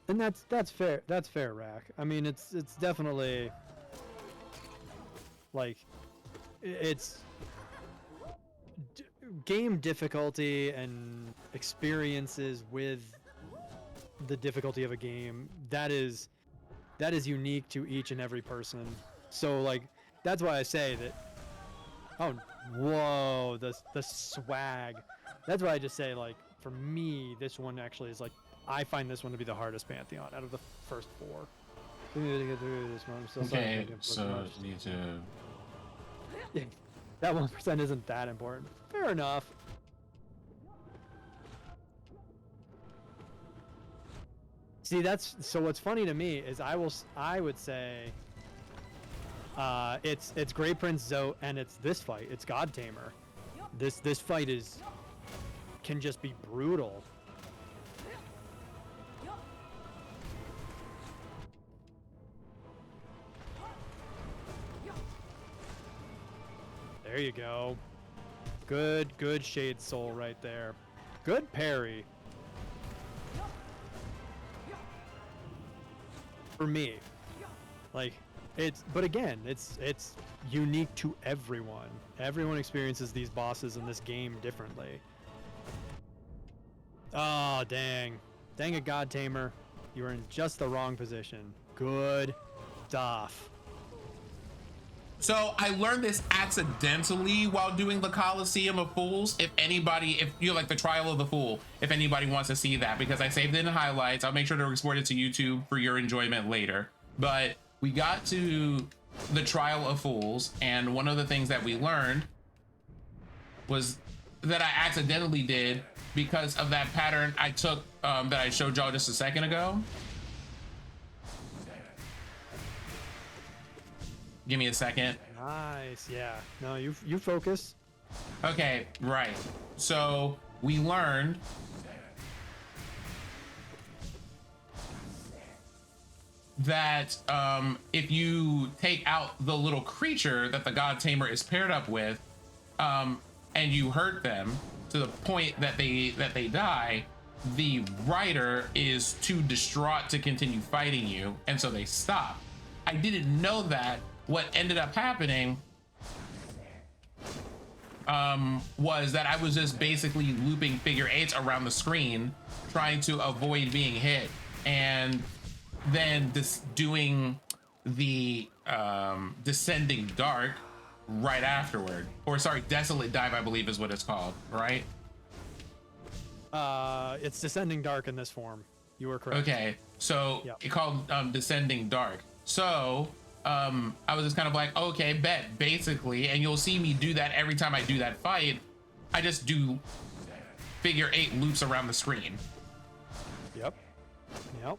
And that's fair. That's fair, Rack. I mean, it's definitely like it's game difficulty and experiences with the difficulty of a game. That is unique to each and every person. So like that's why I say that. Oh, whoa! The swag. That's why I just say like for me, this one actually is like. I find this one to be the hardest Pantheon out of the first 4. Okay, so you need to... Yeah, that 1% isn't that important. Fair enough. See, so what's funny to me is I would say it's Grey Prince Zote, and it's this fight. It's God Tamer. This fight can just be brutal. There you go. Good Shade Soul right there. Good parry. For me. Like, but again, it's unique to everyone. Everyone experiences these bosses in this game differently. Oh, dang. Dang it, God Tamer. You were in just the wrong position. Good stuff. So I learned this accidentally while doing the Coliseum of Fools. If you're like the Trial of the Fool, if anybody wants to see that, because I saved it in highlights, I'll make sure to export it to YouTube for your enjoyment later. But we got to the Trial of Fools, and one of the things that we learned was that I accidentally did because of that pattern I took that I showed y'all just a second ago. Give me a second. Nice, yeah. No, you focus. Okay, right. So we learned that if you take out the little creature that the God Tamer is paired up with, and you hurt them to the point that they die, the rider is too distraught to continue fighting you, and so they stop. I didn't know that. What ended up happening was that I was just basically looping figure 8s around the screen, trying to avoid being hit, and then doing the descending dark right afterward. Or sorry, desolate dive, I believe is what it's called, right? It's descending dark in this form. You were correct. Okay, so Yep. it called descending dark. So I was just kind of like, okay, bet, basically, and you'll see me do that every time I do that fight. I just do figure 8 loops around the screen. Yep. Yep.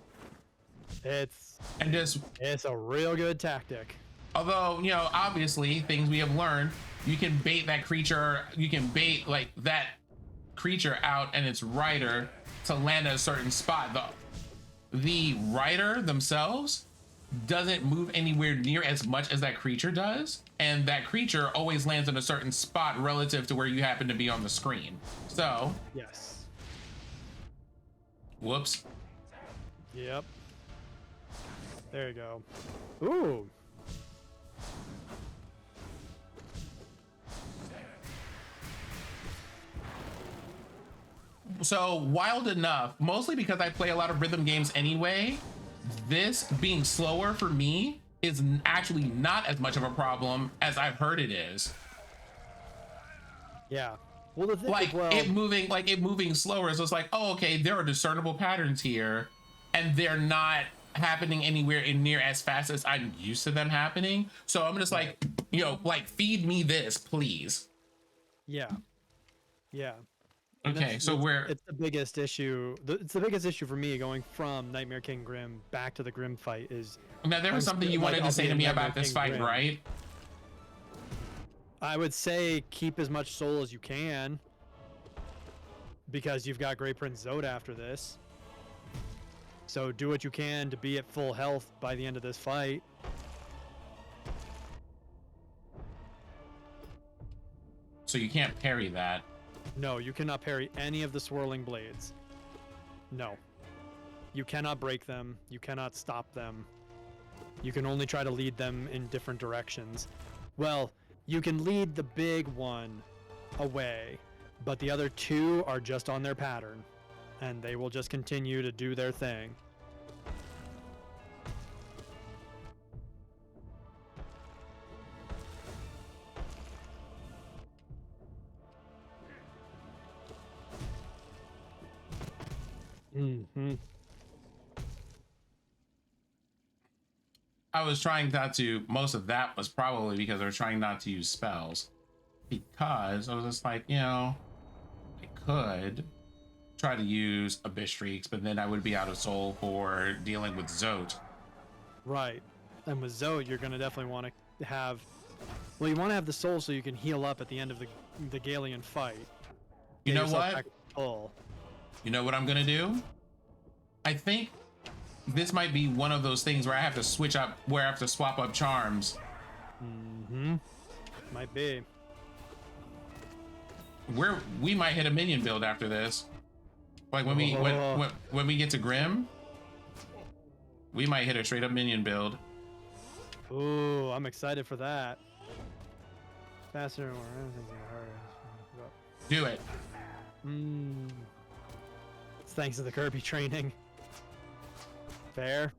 It's a real good tactic. Although, you know, obviously things we have learned, you can bait that creature, you can bait like that creature out and its rider to land at a certain spot. The rider themselves doesn't move anywhere near as much as that creature does, and that creature always lands in a certain spot relative to where you happen to be on the screen. So yes. Whoops. Yep. There you go. Ooh. So wild enough, mostly because I play a lot of rhythm games anyway, this being slower for me is actually not as much of a problem as I've heard it is. Yeah. Well, the thing, Like it moving slower is just like, oh, okay, there are discernible patterns here, and they're not happening anywhere in near as fast as I'm used to them happening. So I'm just like, you know, like feed me this, please. Yeah. Yeah. Okay, so it's the biggest issue. It's the biggest issue for me going from Nightmare King Grim back to the Grim fight is. Now there was something you wanted to say to me about this fight, right? I would say keep as much soul as you can, because you've got Grey Prince Zod after this. So do what you can to be at full health by the end of this fight. So you can't parry that. No, you cannot parry any of the swirling blades. No. You cannot break them. You cannot stop them. You can only try to lead them in different directions. Well, you can lead the big one away, but the other 2 are just on their pattern, and they will just continue to do their thing. Mm-hmm. I was trying not to, most of that was probably because I was trying not to use spells, because I was just like, you know, I could try to use Abyss Streaks, but then I would be out of soul for dealing with Zot. Right. And with Zod, you're going to definitely want to have, well, you want to have the soul so you can heal up at the end of the Galian fight. You know what? You know what I'm going to do? I think this might be one of those things where I have to switch up, where I have to swap up charms. Mm-hmm. Might be. We might hit a minion build after this. Like when we get to Grim, we might hit a straight up minion build. Ooh, I'm excited for that. Faster or do it. It's thanks to the Kirby training. Fair.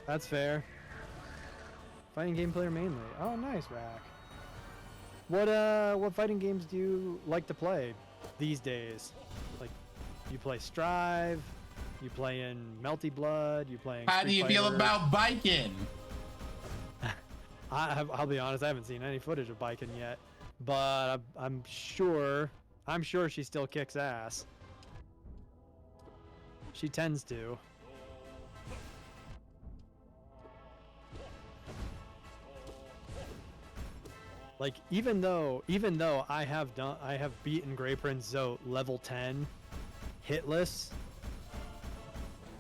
That's fair. Fighting game player mainly. Oh, nice, Rack. What fighting games do you like to play these days? Like, you play Strive, you play in Melty Blood, you play in How do you feel about biking? I'll be honest, I haven't seen any footage of biking yet, but I'm sure she still kicks ass. She tends to. Like, even though I have beaten Grey Prince Zot level 10 hitless,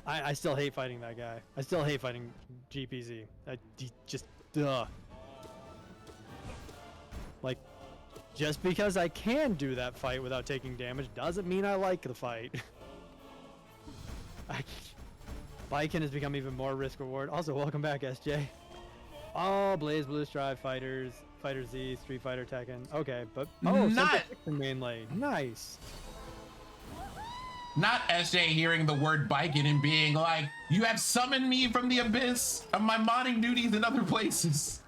I still hate fighting that guy. I still hate fighting GPZ. Like, just because I can do that fight without taking damage doesn't mean I like the fight. Biking has become even more risk reward. Also, welcome back, SJ. Oh, Blaze Blue Strive Fighters, Fighter Z, Street Fighter Tekken. Okay, but not mainly nice. Not SJ hearing the word biking and being like, "You have summoned me from the abyss of my modding duties in other places."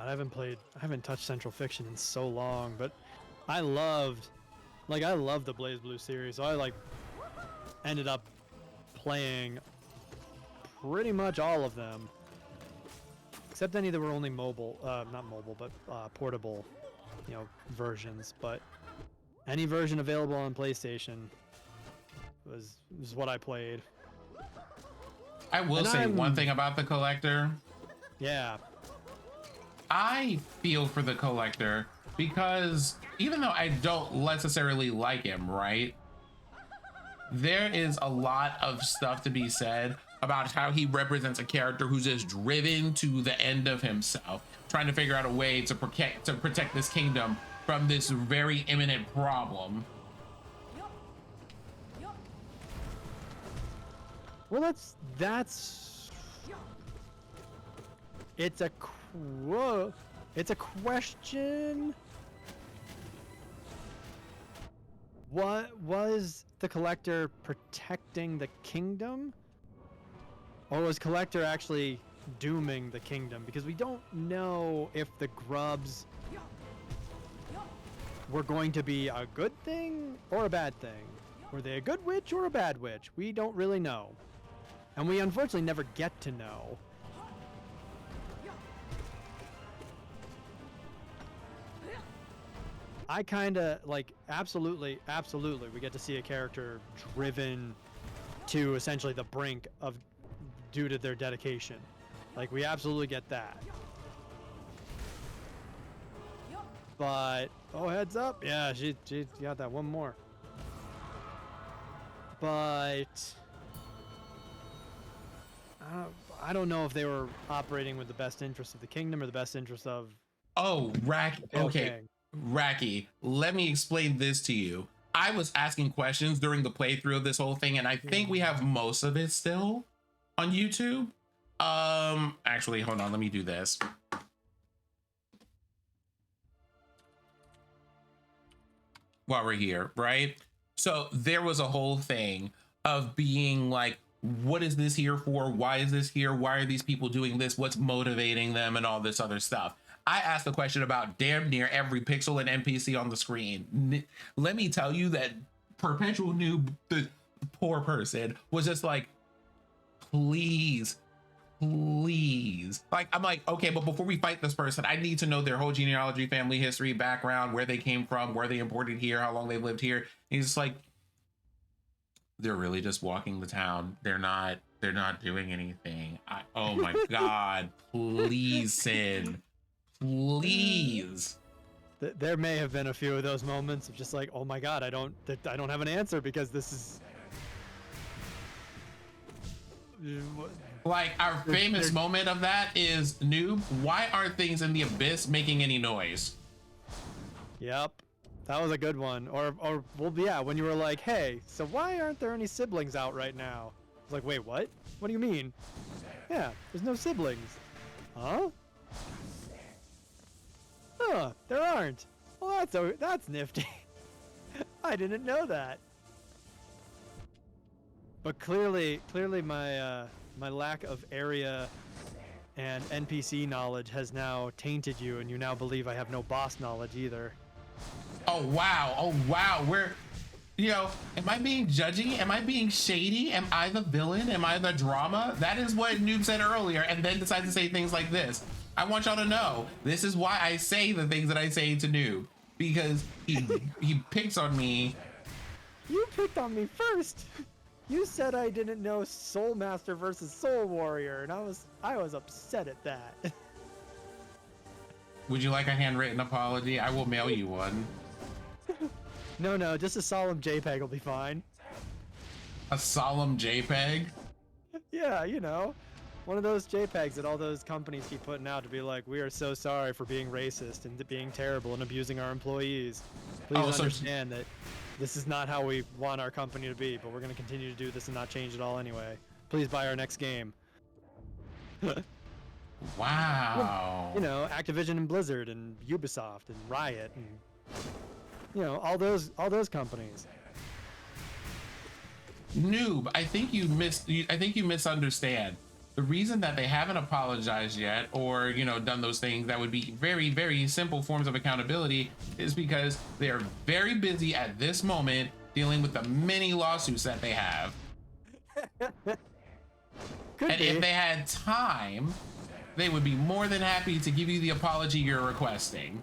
I haven't touched Central Fiction in so long, but I loved the Blaze Blue series. So I like ended up playing pretty much all of them, except any that were only mobile, not mobile, but portable, versions. But any version available on PlayStation was what I played. I will say one thing about the collector. Yeah. I feel for the collector because even though I don't necessarily like him, right? There is a lot of stuff to be said about how he represents a character who's just driven to the end of himself, trying to figure out a way to protect this kingdom from this very imminent problem. Well, it's a question. What was the collector protecting the kingdom? Or was collector actually dooming the kingdom? Because we don't know if the grubs were going to be a good thing or a bad thing. Were they a good witch or a bad witch? We don't really know. And we unfortunately never get to know. I kind of like, absolutely, we get to see a character driven to essentially the brink of due to their dedication. Like, we absolutely get that. But, oh, heads up. Yeah, she got that one more. But I don't know if they were operating with the best interest of the kingdom or the best interest of... Oh, okay. Racky, let me explain this to you. I was asking questions during the playthrough of this whole thing, and I think we have most of it still on YouTube. Actually, hold on, let me do this. While we're here, right? So there was a whole thing of being like, what is this here for? Why is this here? Why are these people doing this? What's motivating them and all this other stuff? I asked a question about damn near every pixel and NPC on the screen. Let me tell you that Perpetual Noob, the poor person, was just like, please. Like, I'm like, okay, but before we fight this person, I need to know their whole genealogy, family history, background, where they came from, where they imported here, how long they lived here. And he's just like, they're really just walking the town. They're not doing anything. Oh my God, please, Sin. Please. There may have been a few of those moments of just like, oh my God, I don't have an answer because this is like our famous moment of that is, Noob, why aren't things in the abyss making any noise? Yep, that was a good one. Or well, yeah, when you were like, hey, so why aren't there any siblings out right now? I was like, wait, what? What do you mean? Yeah, there's no siblings. Huh? Huh, there aren't. Well, that's nifty. I didn't know that. But clearly my lack of area and NPC knowledge has now tainted you, and you now believe I have no boss knowledge either. Oh wow. We're, am I being judgy? Am I being shady? Am I the villain? Am I the drama? That is what Noob said earlier, and then decided to say things like this. I want y'all to know, this is why I say the things that I say to Noob, because he picks on me. You picked on me first. You said I didn't know Soul Master versus Soul Warrior, and I was upset at that. Would you like a handwritten apology? I will mail you one. No, just a solemn JPEG will be fine. A solemn JPEG? Yeah, one of those JPEGs that all those companies keep putting out to be like, we are so sorry for being racist and being terrible and abusing our employees. Please understand that this is not how we want our company to be, but we're going to continue to do this and not change it all anyway. Please buy our next game. Wow. Activision and Blizzard and Ubisoft and Riot and all those companies. Noob, I think you misunderstand. The reason that they haven't apologized yet, or done those things that would be very, very simple forms of accountability, is because they are very busy at this moment dealing with the many lawsuits that they have. And if they had time, they would be more than happy to give you the apology you're requesting.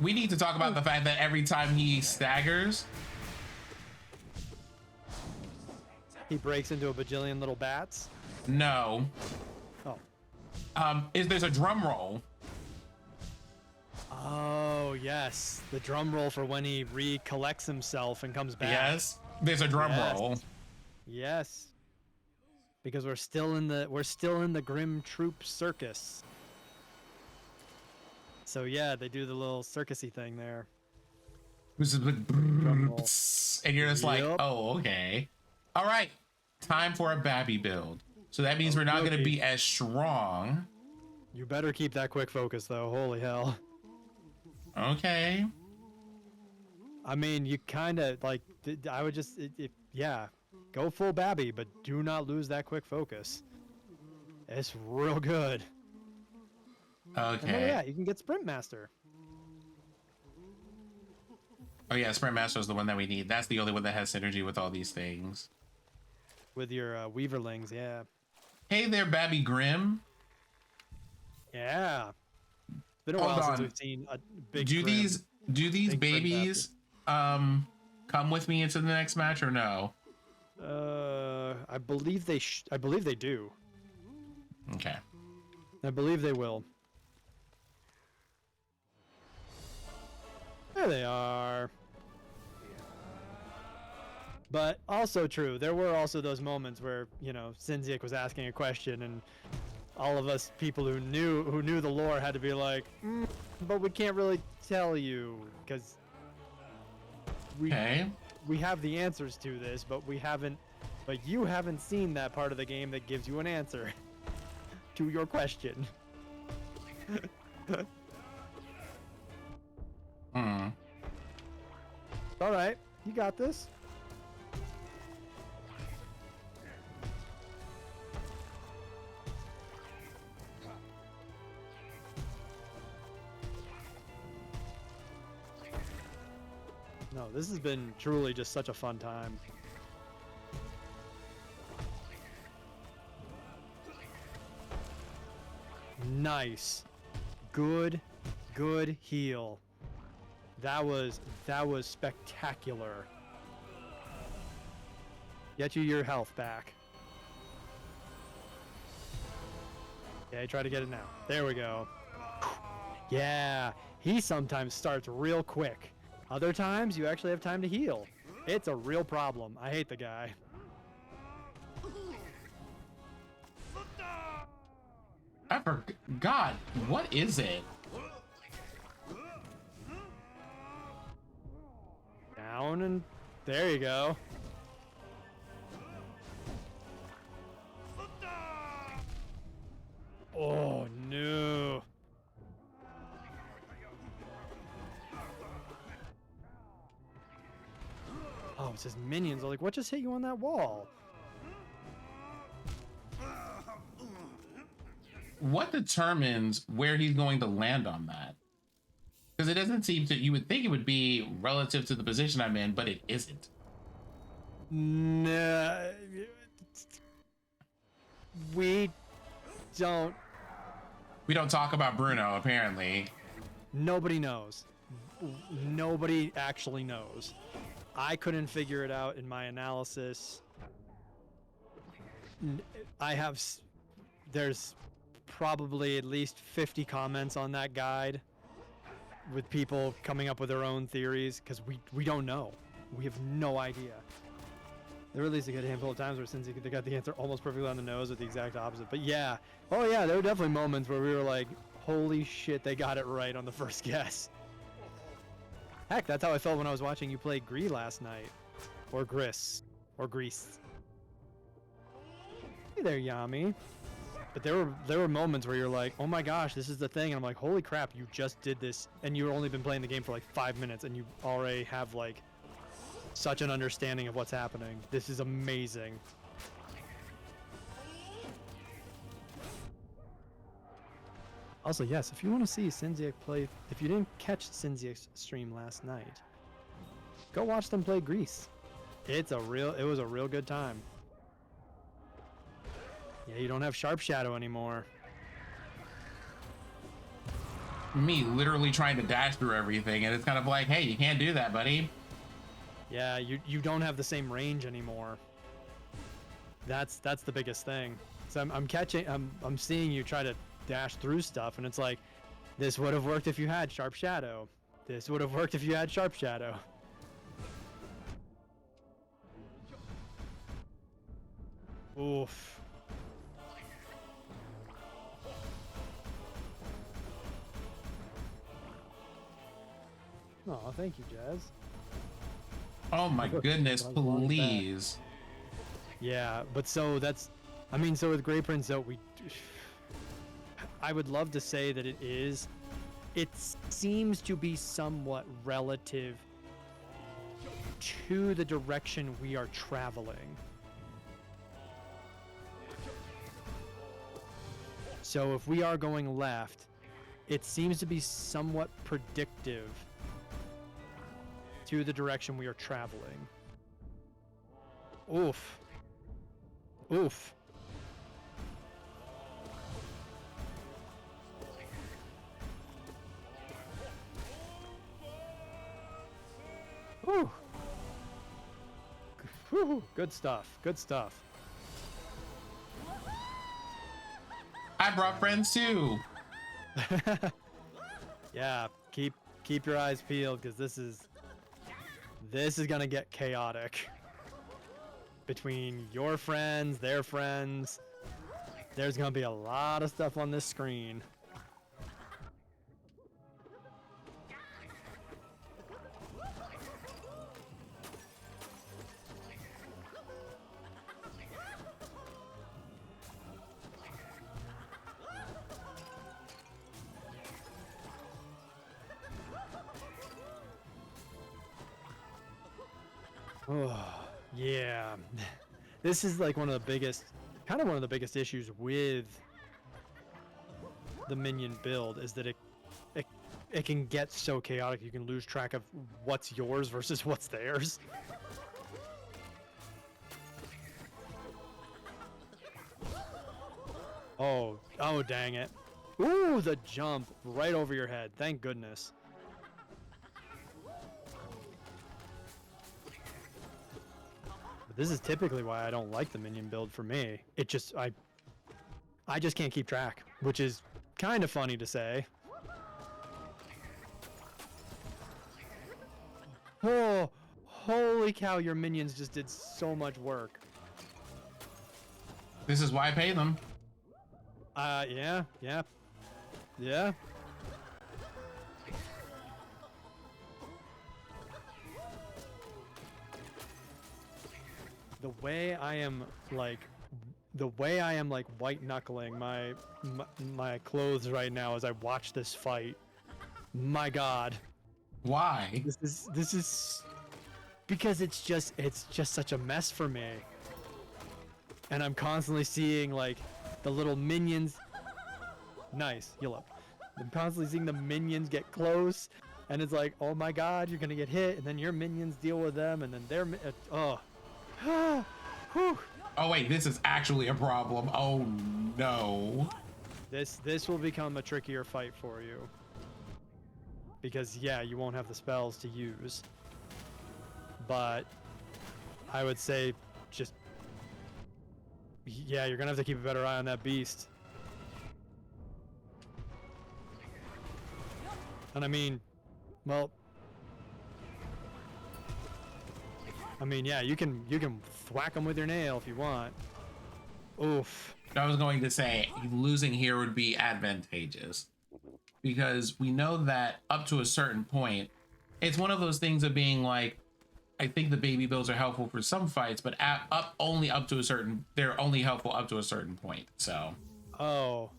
We need to talk about the fact that every time he staggers, he breaks into a bajillion little bats. No. Oh. There's a drum roll. Oh yes, the drum roll for when he recollects himself and comes back. Yes, there's a drum roll. Yes. Because we're still in the Grim Troop Circus. So yeah, they do the little circusy thing there. And you're just like, oh, okay. All right, time for a Babby build. So that means we're not going to be as strong. You better keep that quick focus, though. Holy hell. Okay. I mean, you kind of, like, I would just, yeah, go full Babby, but do not lose that quick focus. It's real good. Okay. And yeah, you can get Sprint Master. Oh yeah, Sprint Master is the one that we need. That's the only one that has synergy with all these things. With your Weaverlings, yeah. Hey there, Babby Grimm. Yeah. It's been a while since we've seen a big Do these babies come with me into the next match or no? I believe they do. Okay. I believe they will. There they are. But also true, there were also those moments where, Sinziak was asking a question and all of us people who knew the lore had to be like, but we can't really tell you because we have the answers to this, but you haven't seen that part of the game that gives you an answer to your question. All right, you got this. No, this has been truly just such a fun time. Nice. Good heal. That was spectacular. Get you your health back. Okay, try to get it now. There we go. Yeah, he sometimes starts real quick. Other times, you actually have time to heal. It's a real problem. I hate the guy. I forgot. What is it? Down and there you go. Oh no. Oh, it's his minions are like, what just hit you on that wall? What determines where he's going to land on that? Because it doesn't seem to, you would think it would be relative to the position I'm in, but it isn't. Nah. We don't talk about Bruno, apparently. Nobody knows. Nobody actually knows. I couldn't figure it out in my analysis. There's probably at least 50 comments on that guide with people coming up with their own theories because we don't know. We have no idea. There were at least a good handful of times where since they got the answer almost perfectly on the nose with the exact opposite. But yeah, oh yeah, there were definitely moments where we were like, holy shit, they got it right on the first guess. Heck, that's how I felt when I was watching you play Gree last night. Or Gris. Or Grease. Hey there, Yami. But there were moments where you're like, oh my gosh, this is the thing. And I'm like, holy crap, you just did this. And you've only been playing the game for like 5 minutes and you already have like such an understanding of what's happening. This is amazing. Also, yes, if you want to see Sinziak play, if you didn't catch Sinziak's stream last night, go watch them play Grease. It was a real good time. Yeah, you don't have Sharp Shadow anymore. Me literally trying to dash through everything, and it's kind of like, hey, you can't do that, buddy. Yeah, you don't have the same range anymore. That's the biggest thing. So I'm seeing you try to dash through stuff, and it's like, this would have worked if you had Sharp Shadow. This would have worked if you had Sharp Shadow. Oof. Oh, thank you, Jazz. Oh my goodness, please. Yeah, but so that's, I mean, so with Grey Prince, though, I would love to say that it seems to be somewhat relative to the direction we are traveling. So if we are going left, it seems to be somewhat predictive to the direction we are traveling. Oof. Oof. Whew. Whew. Good stuff. Good stuff. I brought friends too. Yeah, keep your eyes peeled, because this is gonna get chaotic. Between your friends, their friends, there's gonna be a lot of stuff on this screen. Oh, yeah. This is like one of the biggest issues with the minion build, is that it can get so chaotic. You can lose track of what's yours versus what's theirs. Oh, dang it. Ooh, the jump right over your head. Thank goodness. But this is typically why I don't like the minion build for me. It just, I just can't keep track, which is kind of funny to say. Oh, holy cow, your minions just did so much work. This is why I pay them. Yeah. The way I am like white knuckling my clothes right now as I watch this fight. My God. Why? This is because it's just such a mess for me. And I'm constantly seeing like the little minions. Nice, heal up. I'm constantly seeing the minions get close, and it's like, oh my God, you're gonna get hit, and then your minions deal with them, and then they're Oh wait, this is actually a problem. Oh no. This will become a trickier fight for you. Because yeah, you won't have the spells to use. But I would say just, yeah, you're gonna have to keep a better eye on that beast. And I mean, well, I mean, yeah, you can whack them with your nail if you want. Oof. I was going to say losing here would be advantageous, because we know that up to a certain point, it's one of those things of being like, I think the baby builds are helpful for some fights, but they're only helpful up to a certain point. So. Oh,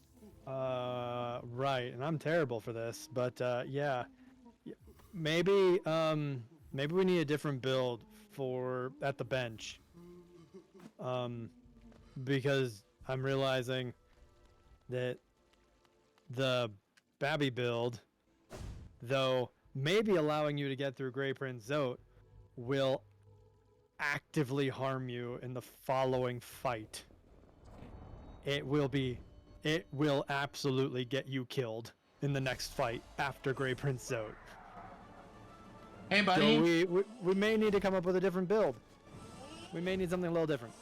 right. And I'm terrible for this, but yeah, maybe maybe we need a different build for at the bench. Because I'm realizing that the Babby build, though maybe allowing you to get through Grey Prince Zote, will actively harm you in the following fight. It will absolutely get you killed in the next fight after Grey Prince Zote. Hey, So buddy. we may need to come up with a different build. We may need something a little different.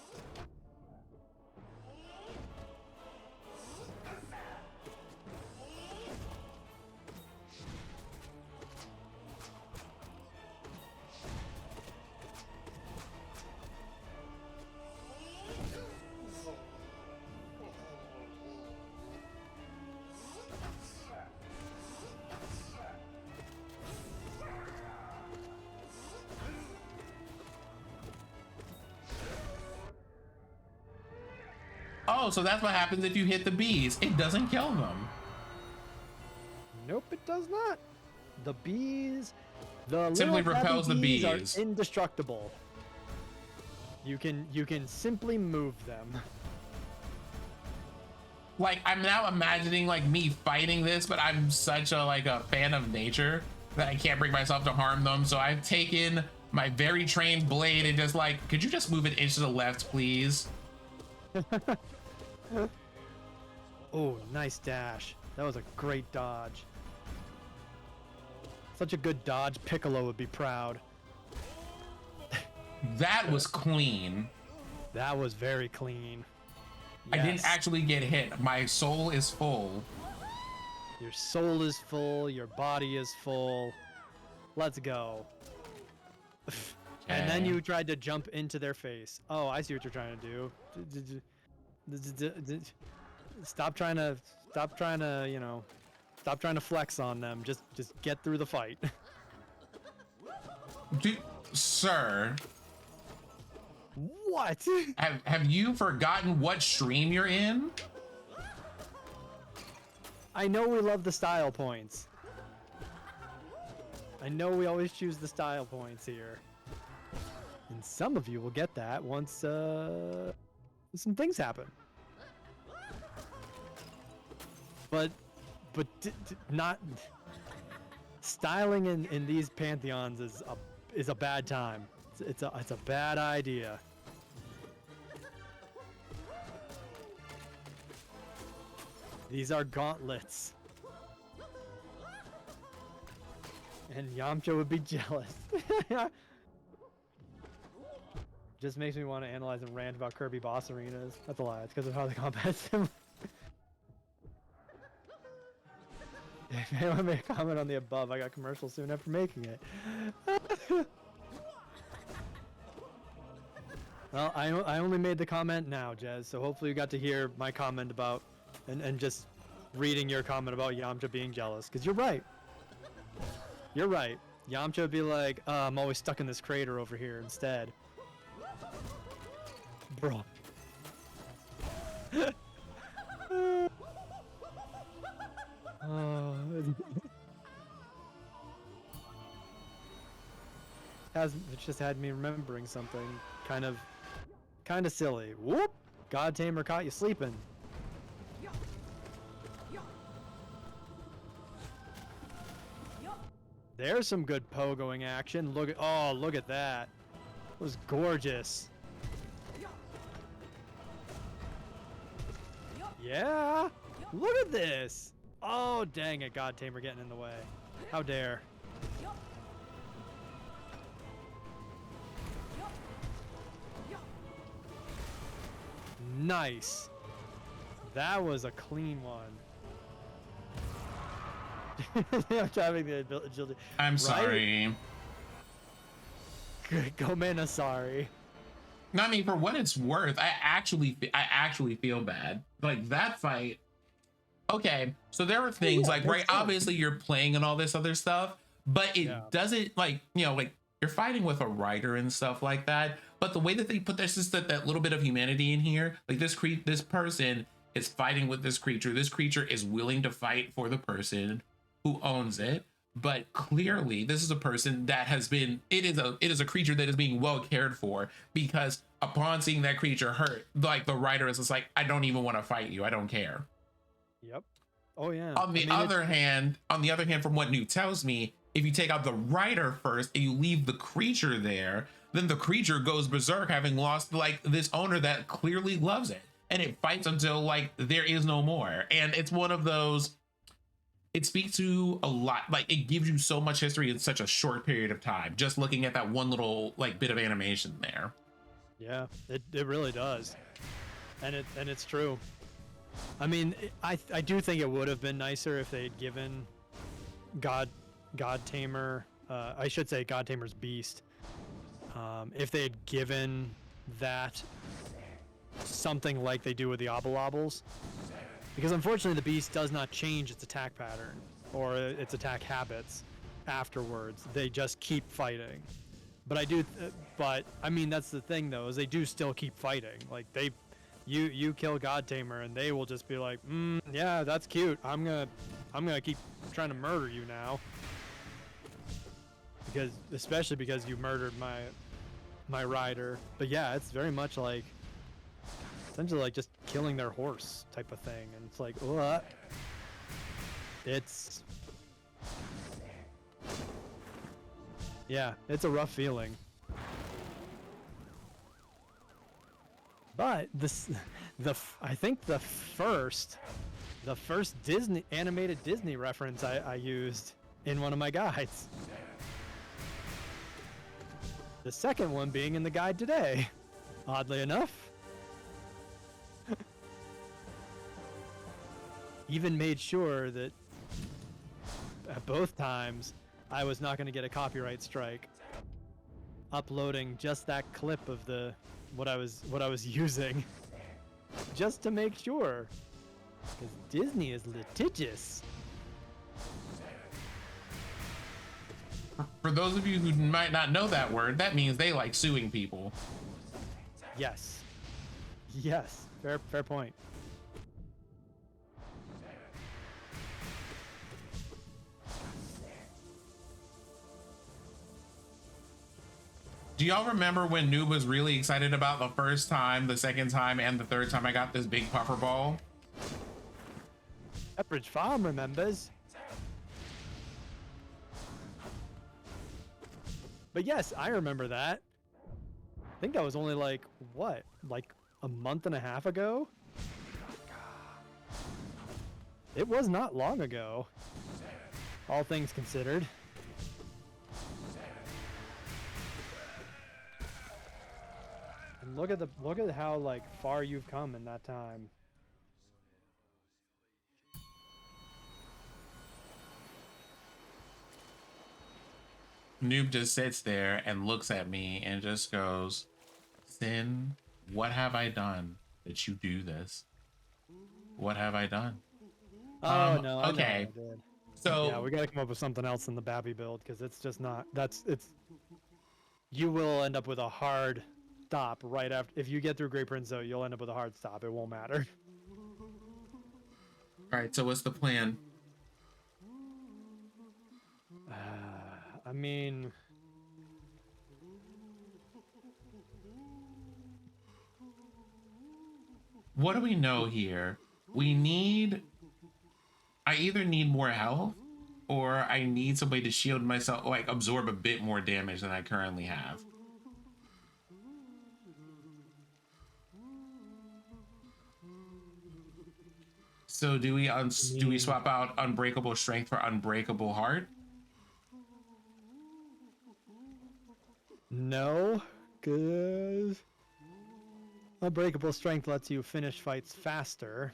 Oh, so that's what happens if you hit the bees. It doesn't kill them. Nope, it does not. The bees, the Simply little crappy repels the bees are bees. indestructible. You can simply move them. Like, I'm now imagining like me fighting this, but I'm such a fan of nature that I can't bring myself to harm them. So I've taken my very trained blade and just like, could you just move an inch to the left, please? Oh, nice dash. That was a great dodge. Such a good dodge. Piccolo would be proud. That was clean. That was very clean. I didn't Yes. actually get hit. My soul is full. Your soul is full. Your body is full. Let's go. And then Okay. you tried to jump into their face. Oh, I see what you're trying to do. Stop trying to, stop trying to flex on them. Just get through the fight. Sir, What? have you forgotten what stream you're in? I know we love the style points. I know we always choose the style points here. And some of you will get that once some things happen. But not styling in these pantheons is a bad time. It's a bad idea. These are gauntlets. And Yamcha would be jealous. Just makes me want to analyze and rant about Kirby boss arenas. That's a lie. It's because of how the combat's similar. If anyone made a comment on the above, I got commercials soon after making it. Well, I only made the comment now, Jez, so hopefully you got to hear my comment about, and just reading your comment about Yamcha being jealous, because you're right. You're right. Yamcha would be like, I'm always stuck in this crater over here instead. Bro. Oh. It just had me remembering something kind of silly. Whoop! God Tamer caught you sleeping. There's some good pogoing action. Look at that. It was gorgeous. Yeah. Look at this. Oh, dang it. God Tamer getting in the way. How dare. Nice. That was a clean one. I'm having the agility. I'm Right? sorry. Go man, sorry. No, I mean, for what it's worth, I actually feel bad. Like that fight. Okay, so there are things yeah, like, that's right, fun. obviously you're playing and all this other stuff, but it Yeah. doesn't, like, like you're fighting with a writer and stuff like that. But the way that they put this is that little bit of humanity in here, like this person is fighting with this creature. This creature is willing to fight for the person who owns it. but clearly this is a person that has been, it is a creature that is being well cared for, because upon seeing that creature hurt, like the writer is just like, I don't even want to fight you, I don't care. Yep. Oh yeah. On the other hand, from what Newt tells me, if you take out the writer first and you leave the creature there, then the creature goes berserk, having lost like this owner that clearly loves it, and it fights until like there is no more. And it's one of those, it speaks to a lot, like it gives you so much history in such a short period of time, just looking at that one little like bit of animation there. Yeah, it really does, and it's true. I mean, I do think it would have been nicer if they had given God Tamer, I should say God Tamer's Beast, if they had given that something like they do with the Obalobbles. Because unfortunately the Beast does not change its attack pattern or its attack habits afterwards. They just keep fighting. But but I mean, that's the thing though, is they do still keep fighting. Like you kill God Tamer and they will just be like, yeah, that's cute. I'm gonna keep trying to murder you now. Especially because you murdered my rider. But yeah, it's very much like, essentially like just killing their horse type of thing, and it's like, what? Yeah, it's a rough feeling. But I think the first animated Disney reference I used in one of my guides. The second one being in the guide today, oddly enough. Even made sure that at both times I was not going to get a copyright strike uploading just that clip of what I was using, just to make sure, because Disney is litigious. For those of you who might not know that word, that means they like suing people. Yes, fair point. Do y'all remember when Noob was really excited about the first time, the second time, and the third time I got this big puffer ball? Pepperidge Farm remembers. But yes, I remember that. I think that was only like, what? Like a month and a half ago? It was not long ago, all things considered. And look at how like far you've come in that time. Noob just sits there and looks at me and just goes, Sin, what have I done that you do this? What have I done? Oh no, I okay. know I did. So yeah, we gotta come up with something else in the Babby build, because it's just not. You will end up with a hard stop right after. If you get through Great Prince, though, you'll end up with a hard stop. It won't matter. All right. So what's the plan? I mean, what do we know here? I either need more health, or I need somebody to shield myself, like absorb a bit more damage than I currently have. So do we swap out Unbreakable Strength for Unbreakable Heart? No, because Unbreakable Strength lets you finish fights faster.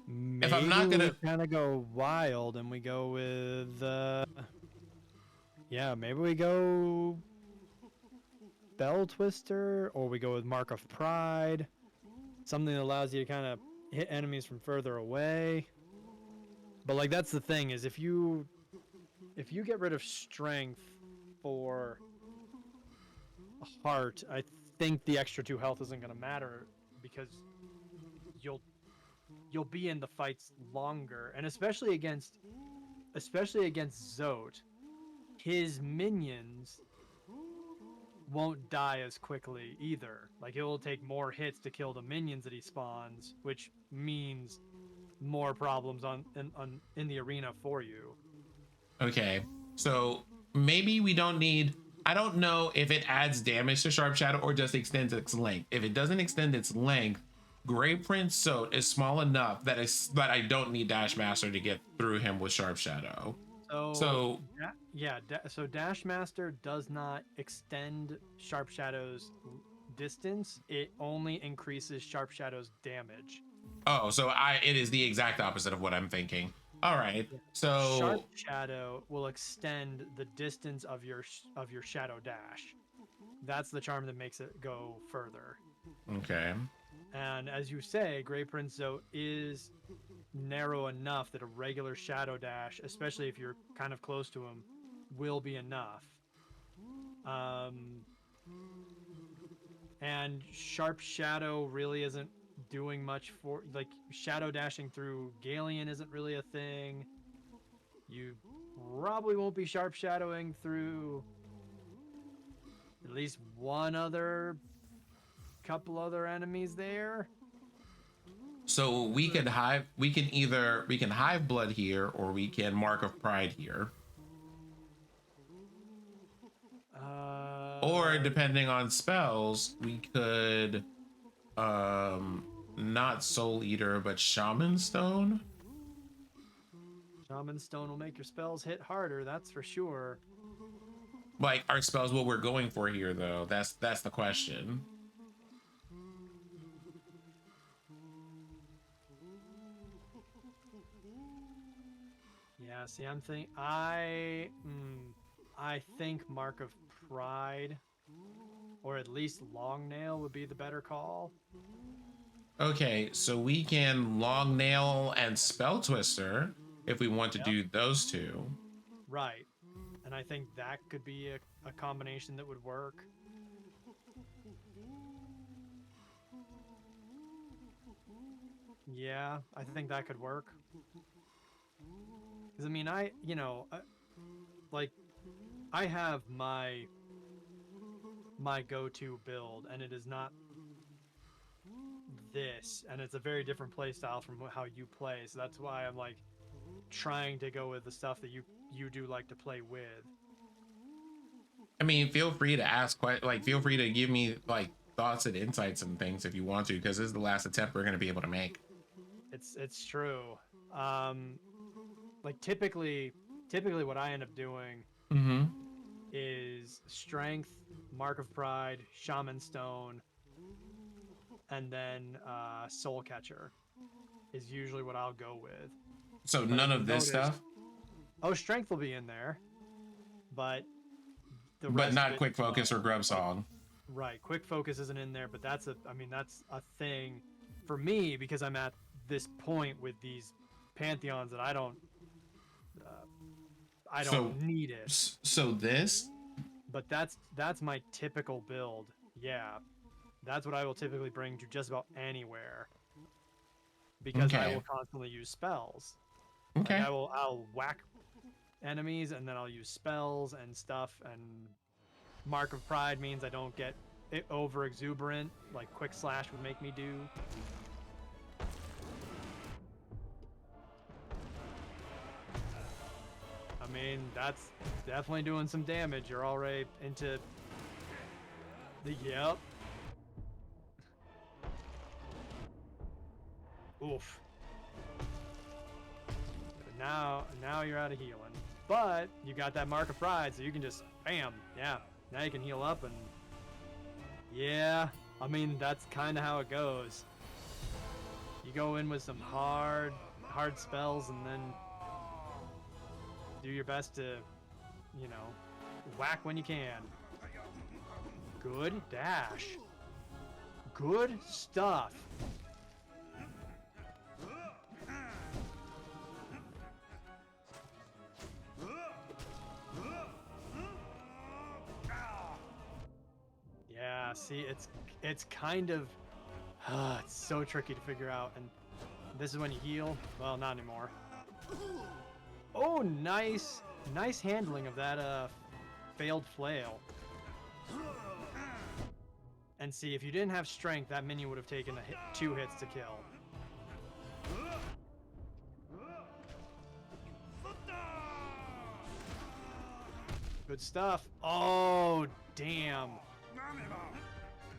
Maybe if I'm not gonna kind of go wild and we go with yeah, maybe we go Bell Twister, or we go with Mark of Pride, something that allows you to kind of hit enemies from further away. But like, that's the thing, is if you get rid of strength for a heart, I think the extra 2 health isn't going to matter, because you'll be in the fights longer, and especially against Zote, his minions won't die as quickly either. Like, it will take more hits to kill the minions that he spawns, which means more problems in the arena for you. Okay, so maybe we don't need. I don't know if it adds damage to Sharp Shadow or just extends its length. If it doesn't extend its length, Grey Prince Sote is small enough that I don't need Dash Master to get through him with Sharp Shadow. So So Dash Master does not extend Sharp Shadow's distance. It only increases Sharp Shadow's damage. oh, so it is the exact opposite of what I'm thinking. All right, so Sharp Shadow will extend the distance of your Shadow Dash. That's the charm that makes it go further. okay. And as you say, Grey Prince Zote is narrow enough that a regular Shadow Dash, especially if you're kind of close to him, will be enough. And Sharp Shadow really isn't doing much for, like, Shadow Dashing through Galleon isn't really a thing. You probably won't be Sharp Shadowing through at least couple other enemies there. So we can hive blood here, or we can Mark of Pride here. Or depending on spells, we could not Soul Eater, but Shaman Stone. Shaman Stone will make your spells hit harder, that's for sure. Like, our spells what we're going for here, though. That's the question. Yeah, see, I think Mark of Pride, or at least Long Nail, would be the better call. Okay, so we can Long Nail and Spell Twister if we want to do those two. Right. And I think that could be a combination that would work. Yeah, I think that could work. Because, I mean, I have my go-to build, and it is not this, and it's a very different play style from how you play, so that's why I'm, like, trying to go with the stuff that you do like to play with. I mean, feel free to ask, feel free to give me, like, thoughts and insights and things if you want to, because this is the last attempt we're going to be able to make. It's true. Like, typically what I end up doing is Strength, Mark of Pride, Shaman Stone, and then Soul Catcher is usually what I'll go with. So none of this stuff? Oh, Strength will be in there, but the rest not Quick Focus or Grub Song. Right, Quick Focus isn't in there, but that's a thing for me, because I'm at this point with these pantheons that I don't need it. So this? But that's my typical build. Yeah, that's what I will typically bring to just about anywhere, because I will constantly use spells. Okay. Like, I'll whack enemies, and then I'll use spells and stuff, and Mark of Pride means I don't get it over exuberant like Quick Slash would make me do. I mean, that's definitely doing some damage. You're already into the yep. Oof. Now you're out of healing. But you got that Mark of Pride, so you can just bam, yeah. Now you can heal up, and yeah, I mean, that's kind of how it goes. You go in with some hard spells, and then do your best to, whack when you can. Good dash. Good stuff. Yeah, see, it's kind of, it's so tricky to figure out, and This is when you heal. Well, not anymore. Oh, nice handling of that failed flail. And see, if you didn't have strength, that minion would have taken 2 hits to kill. Good stuff. Oh, damn.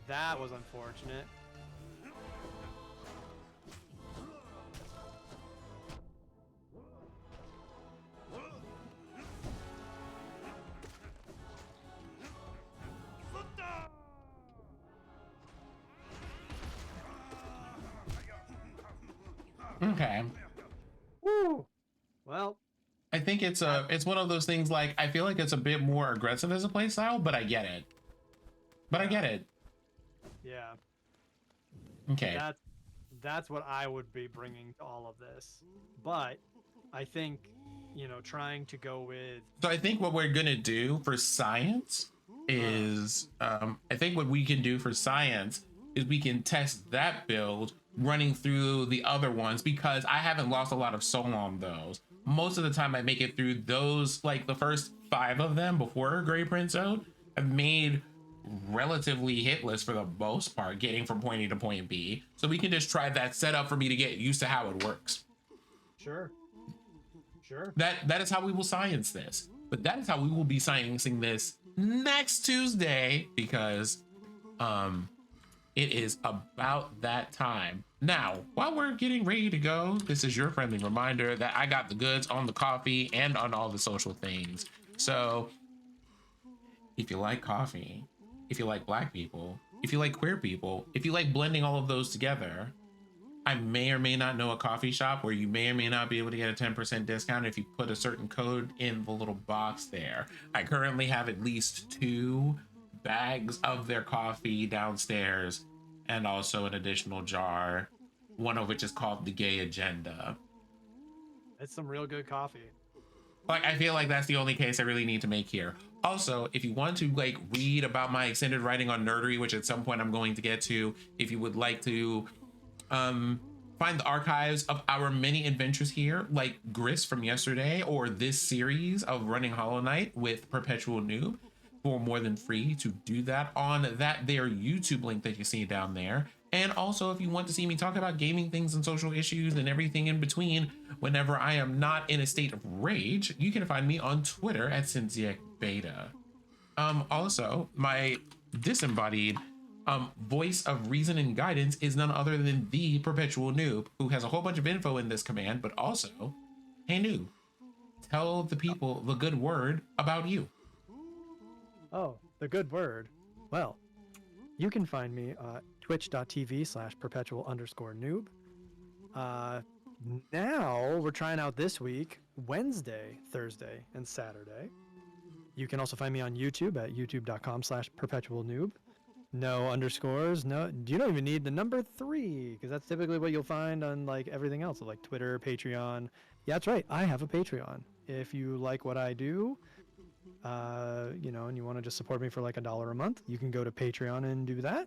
That was unfortunate. Okay. Woo. Well, I think it's one of those things, like, I feel like it's a bit more aggressive as a play style, but I get it. I get it. Yeah. Okay. That's what I would be bringing to all of this. But I think, you know, trying to go with. So I think what we're gonna do for science is, I think what we can do for science is we can test that build running through the other ones, because I haven't lost a lot of soul on those. Most of the time I make it through those, like the first 5 of them before Gray Prince Zone, I've made relatively hitless for the most part, getting from point A to point B. So we can just try that setup for me to get used to how it works. Sure. That is how we will science this. But that is how we will be sciencing this next Tuesday, because it is about that time. Now, while we're getting ready to go, this is your friendly reminder that I got the goods on the coffee and on all the social things. So if you like coffee, if you like Black people, if you like queer people, if you like blending all of those together, I may or may not know a coffee shop where you may or may not be able to get a 10% discount if you put a certain code in the little box there. I currently have at least 2 bags of their coffee downstairs, and also an additional jar, one of which is called the Gay Agenda. It's some real good coffee. Like, I feel like that's the only case I really need to make here. Also, if you want to like read about my extended writing on nerdery, which at some point I'm going to get to, if you would like to find the archives of our many adventures here, like Gris from yesterday, or this series of running Hollow Knight with Perpetual Noob, for more than free, to do that on that their YouTube link that you see down there. And also, if you want to see me talk about gaming things and social issues and everything in between whenever I am not in a state of rage, you can find me on Twitter at Synziac Beta. Also, my disembodied voice of reason and guidance is none other than the Perpetual Noob, who has a whole bunch of info in this command, but also, hey Noob, tell the people the good word about you. Oh, the good word. Well, you can find me at twitch.tv/perpetual_noob. Now we're trying out this week, Wednesday, Thursday, and Saturday. You can also find me on YouTube at youtube.com/perpetualnoob. No underscores. No, you don't even need the number 3, because that's typically what you'll find on like everything else, like Twitter, Patreon. Yeah, that's right. I have a Patreon. If you like what I do, you know, and you want to just support me for like $1 a month, you can go to Patreon and do that.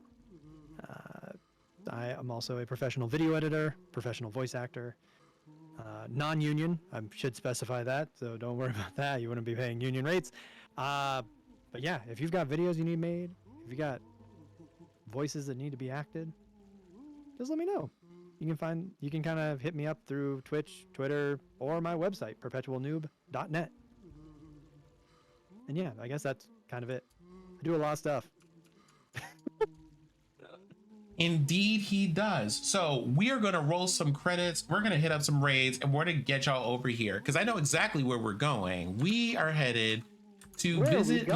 I am also a professional video editor, professional voice actor, non-union. I should specify that, so don't worry about that. You wouldn't be paying union rates. But yeah, if you've got videos you need made, if you got voices that need to be acted, just let me know. You can kind of hit me up through Twitch, Twitter, or my website, perpetualnoob.net. And yeah, I guess that's kind of it. I do a lot of stuff. Indeed he does. So we are going to roll some credits. We're going to hit up some raids, and we're going to get y'all over here, because I know exactly where we're going. We are headed to visit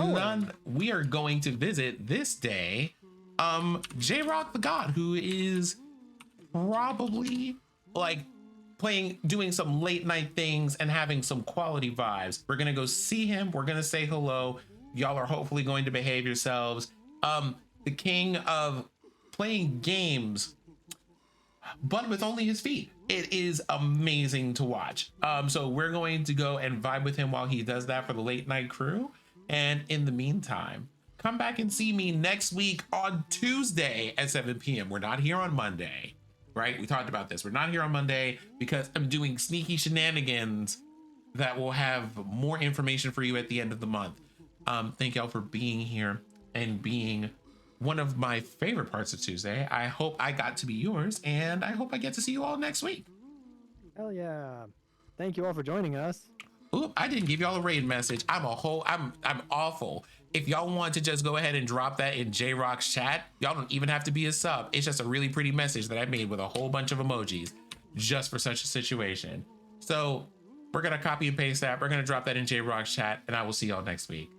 we are going to visit this day J-Rock the God, who is probably like doing some late night things and having some quality vibes. We're gonna go see him. We're gonna say hello. Y'all are hopefully going to behave yourselves. The king of playing games, but with only his feet. It is amazing to watch. So we're going to go and vibe with him while he does that for the late night crew. And in the meantime, come back and see me next week on Tuesday at 7 p.m. We're not here on Monday. right? We talked about this. We're not here on Monday because I'm doing sneaky shenanigans that will have more information for you at the end of the month. Thank y'all for being here and being one of my favorite parts of Tuesday. I hope I got to be yours, and I hope I get to see you all next week. Hell yeah. Thank you all for joining us. Oop, I didn't give y'all a raid message. I'm awful. If y'all want to just go ahead and drop that in J-Rock's chat, y'all don't even have to be a sub. It's just a really pretty message that I made with a whole bunch of emojis just for such a situation. So we're gonna copy and paste that. We're gonna drop that in J-Rock's chat, and I will see y'all next week.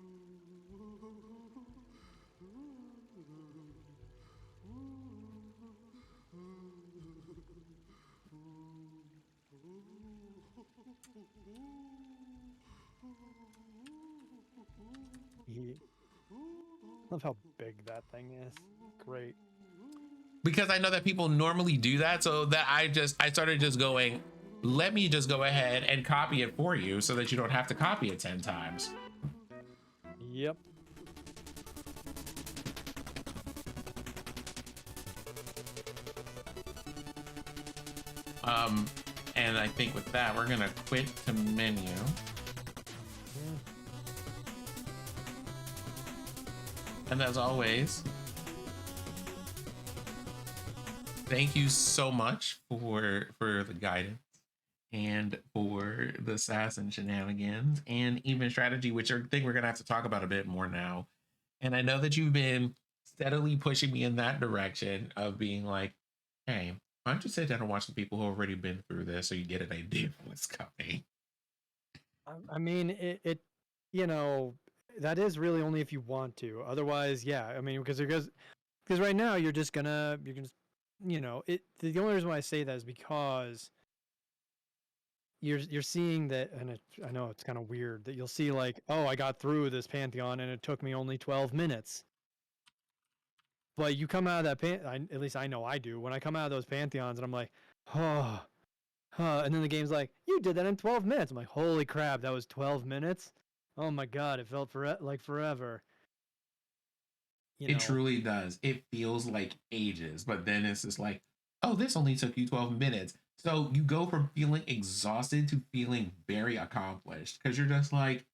Love how big that thing is. Great. Because I know that people normally do that, so that I started just going, let me just go ahead and copy it for you so that you don't have to copy it 10 times. Yep. And I think with that, we're gonna quit to menu. And as always, thank you so much for the guidance and for the sass and shenanigans and even strategy, which I think we're gonna have to talk about a bit more now. And I know that you've been steadily pushing me in that direction of being like, hey, why don't you sit down and watch the people who have already been through this so you get an idea of what's coming? I mean, it you know, that is really only if you want to. Otherwise, yeah. I mean, because right now you're gonna you know, the only reason why I say that is because you're seeing that, and I know it's kind of weird that you'll see like, oh, I got through this Pantheon and it took me only 12 minutes. But you come out of that at least I know I do. When I come out of those Pantheons and I'm like, oh, and then the game's like, you did that in 12 minutes. I'm like, holy crap, that was 12 minutes? Oh my god, it felt like forever. It truly does. It feels like ages, but then it's just like, oh, this only took you 12 minutes. So you go from feeling exhausted to feeling very accomplished because you're just like,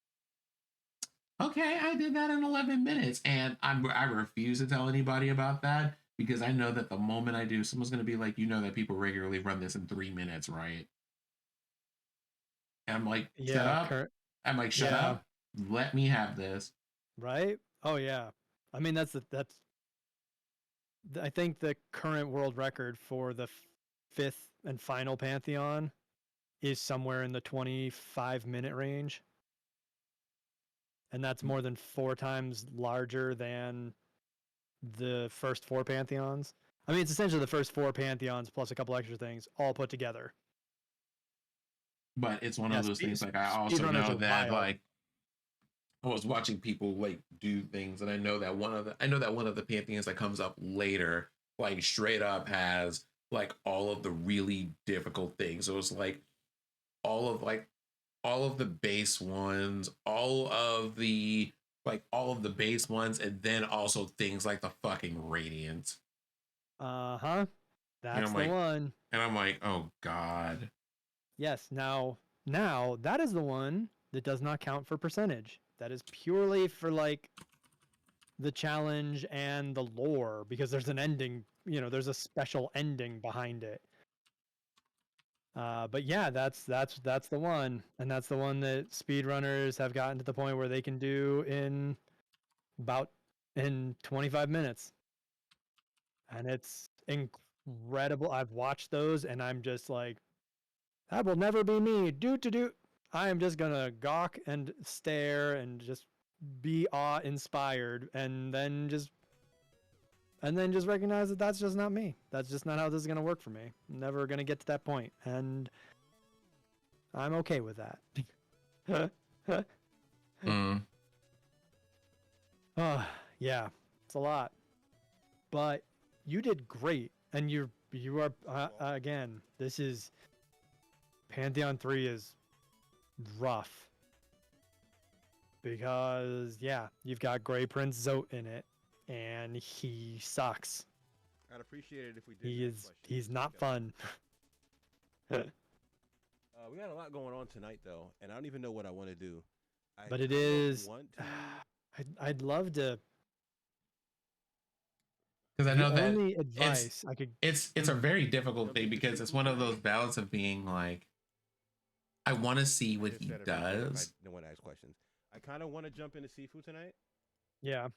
okay, I did that in 11 minutes. And I refuse to tell anybody about that because I know that the moment I do, someone's going to be like, you know that people regularly run this in 3 minutes, right? And I'm like, shut up. I'm like, shut up. Let me have this. Right? Oh, yeah. I mean, that's I think the current world record for the fifth and final Pantheon is somewhere in the 25-minute range. And that's more than 4 times larger than the first 4 Pantheons. I mean, it's essentially the first 4 Pantheons plus a couple extra things all put together. But it's one of those things, like, I also know that, like, I was watching people like do things, and I know that one of the Pantheons that comes up later, like, straight up has like all of the really difficult things. So it's like all of the base ones, all of the base ones, and then also things like the fucking Radiant. That's the one. And I'm like, oh god. Yes. Now that is the one that does not count for percentage. That is purely for like the challenge and the lore, because there's an ending, there's a special ending behind it. But yeah, that's the one, and that's the one that speedrunners have gotten to the point where they can do in 25 minutes. And it's incredible. I've watched those and I'm just like, that will never be me. I am just gonna gawk and stare and just be awe-inspired, and then just recognize that that's just not me. That's just not how this is gonna work for me. I'm never gonna get to that point, and I'm okay with that. Yeah, it's a lot, but you did great, and you are again. This is Pantheon 3 is rough because, yeah, you've got Grey Prince Zote in it, and he sucks. I'd appreciate it if we did. He's not fun. We got a lot going on tonight, though, and I don't even know what I want to do. I But it kind of is. want to. I'd love to. Because I The know that only it's advice I could. it's a very difficult Jump thing into because it's seafood one of those tonight? balance of being like, I want to see I what just he said appreciate it if I does. don't want to ask questions. I kind of want to jump into seafood tonight. Yeah.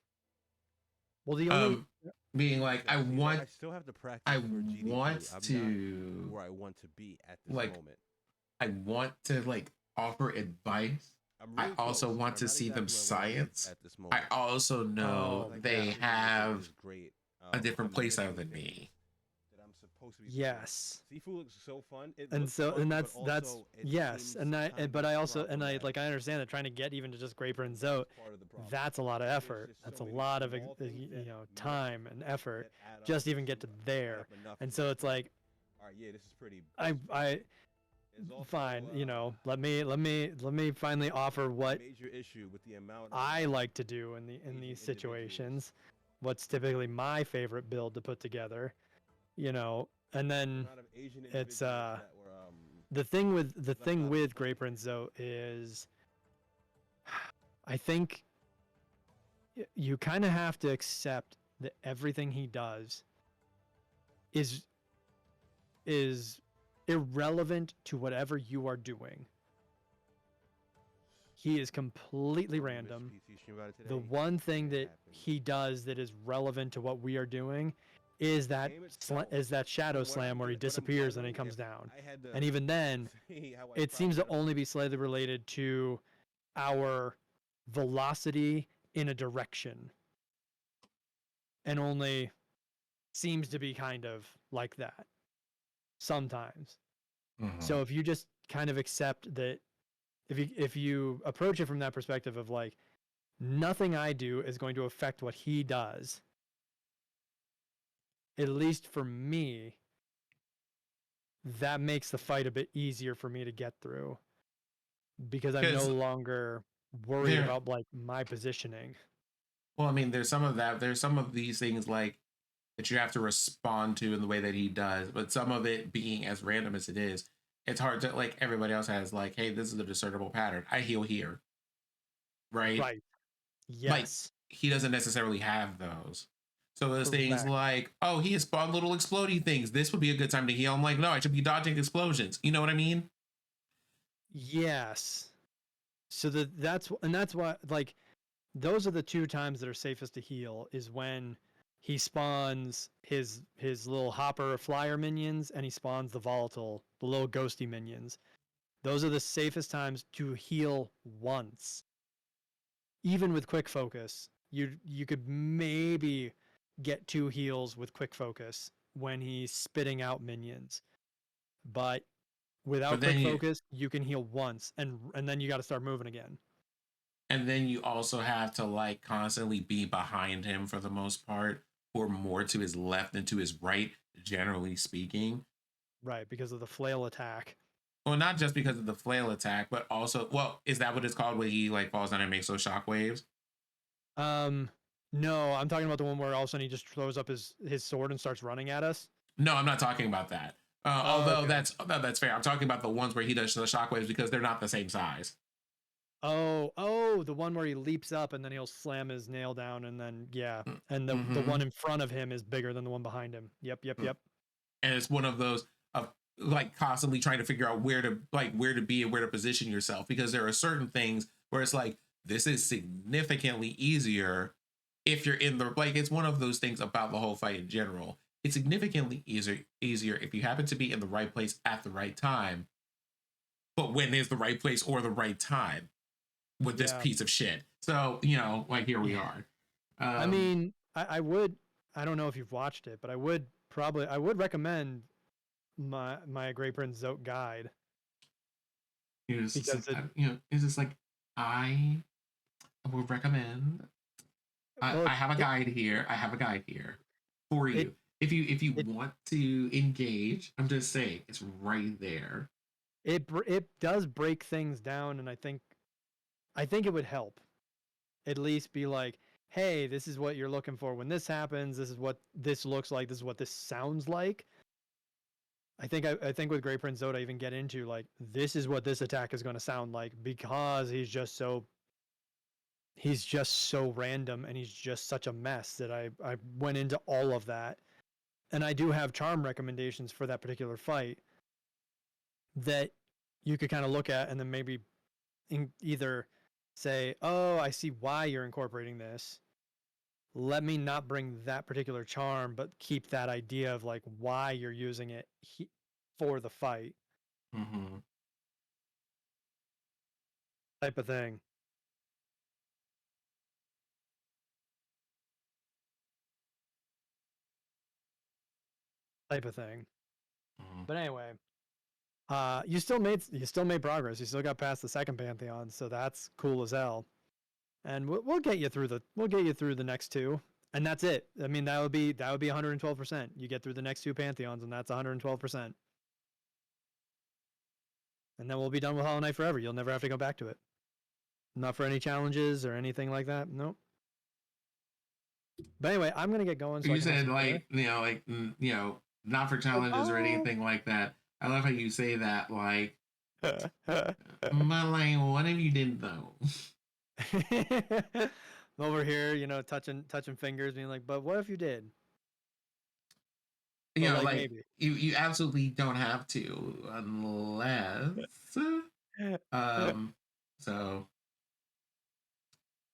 Well, the only. Um, being like, I see, but I still have to practice I for GD2. want I'm to not where I want to be at this like, moment. I want to like offer advice. I'm I really also close, want but to I'm not see them exactly where I want to be science. at this I moment. also know Like they that have is great. a different I'm place out missing than things me. that I'm supposed to be. Yes. Seafood looks so fun. It And looks so fun, and but that's also it yes, seems and I kind but of I also and I problematic. I understand that trying to get even to just Graper and Zote, Part of the problem. that's a lot of There's effort. just That's so a many lot of small things that time and effort that add up just even get to there. add up enough And to so make it's me like all right, yeah, this is pretty. I There's also, fine, let me finally offer what major issue with the amount of I like to do in Asian these individuals. situations. What's typically my favorite build to put together, and then amount of Asian it's individuals that were the thing with left out of the Graper and Zote is I think you kind of have to accept that everything he does is irrelevant to whatever you are doing. He is completely random. The one thing that he does that is relevant to what we are doing is that shadow slam where he disappears and he comes down. And even then, it seems to only be slightly related to our velocity in a direction. And only seems to be kind of like that sometimes. Mm-hmm. So if you just kind of accept that, if you approach it from that perspective of like, nothing I do is going to affect what he does, at least for me, that makes the fight a bit easier for me to get through because I'm no longer worried about like my positioning. Well, I mean, there's some of that. There's some of these things like that you have to respond to in the way that he does, but some of it being as random as it is, it's hard to like everybody else has like, hey, this is a discernible pattern. I heal here. Right? Right. Yes. Like he doesn't necessarily have those. So those things like, oh, he has spawned little exploding things. This would be a good time to heal. I'm like, no, I should be dodging explosions. You know what I mean? Yes. So that's why like those are the two times that are safest to heal is when he spawns his little hopper flyer minions and he spawns the little ghosty minions. Those are the safest times to heal once. Even with quick focus, you could maybe get 2 heals with quick focus when he's spitting out minions. But without quick focus, you can heal once and then you got to start moving again. And then you also have to like constantly be behind him for the most part, or more to his left than to his right, generally speaking. Right, because of the flail attack. Well, not just because of the flail attack, but also, well, is that what it's called when he like falls down and makes those shockwaves? No, I'm talking about the one where all of a sudden he just throws up his sword and starts running at us. No, I'm not talking about that. Although okay. that's fair. I'm talking about the ones where he does the shockwaves because they're not the same size. Oh, the one where he leaps up and then he'll slam his nail down and then and the one in front of him is bigger than the one behind him. Yep. And it's one of those of like constantly trying to figure out where to be and where to position yourself, because there are certain things where it's like this is significantly easier if you're in the like it's one of those things about the whole fight in general. It's significantly easier if you happen to be in the right place at the right time. But when is the right place or the right time with this piece of shit? So, like here we are. I mean, I don't know if you've watched it, but I would recommend my Great Prince Zote guide. Because it's just like I would recommend. I have a guide here. I have a guide here for you. If you want to engage, I'm just saying it's right there. It does break things down, and I think it would help. At least be like, hey, this is what you're looking for when this happens. This is what this looks like. This is what this sounds like. I think with Great Prince Zod, I even get into like this is what this attack is going to sound like because he's just so random and he's just such a mess that I went into all of that. And I do have charm recommendations for that particular fight that you could kind of look at and then maybe either say, oh, I see why you're incorporating this. Let me not bring that particular charm, but keep that idea of like why you're using it for the fight Mm-hmm. type of thing. Type of thing. Mm-hmm. But anyway, you still made progress. You still got past the second Pantheon, so that's cool as hell. And we'll get you through the next two, and that's it. I mean, that would be 112%. You get through the next two Pantheons, and that's 112%. And then we'll be done with Hollow Knight forever. You'll never have to go back to it. Not for any challenges or anything like that. Nope. But anyway, I'm gonna get going. So You said like not for challenges or anything like that. I love how you say that like, but like, what if you did though? Over here, touching fingers, being like, but what if you did? You know, like like maybe. you absolutely don't have to unless so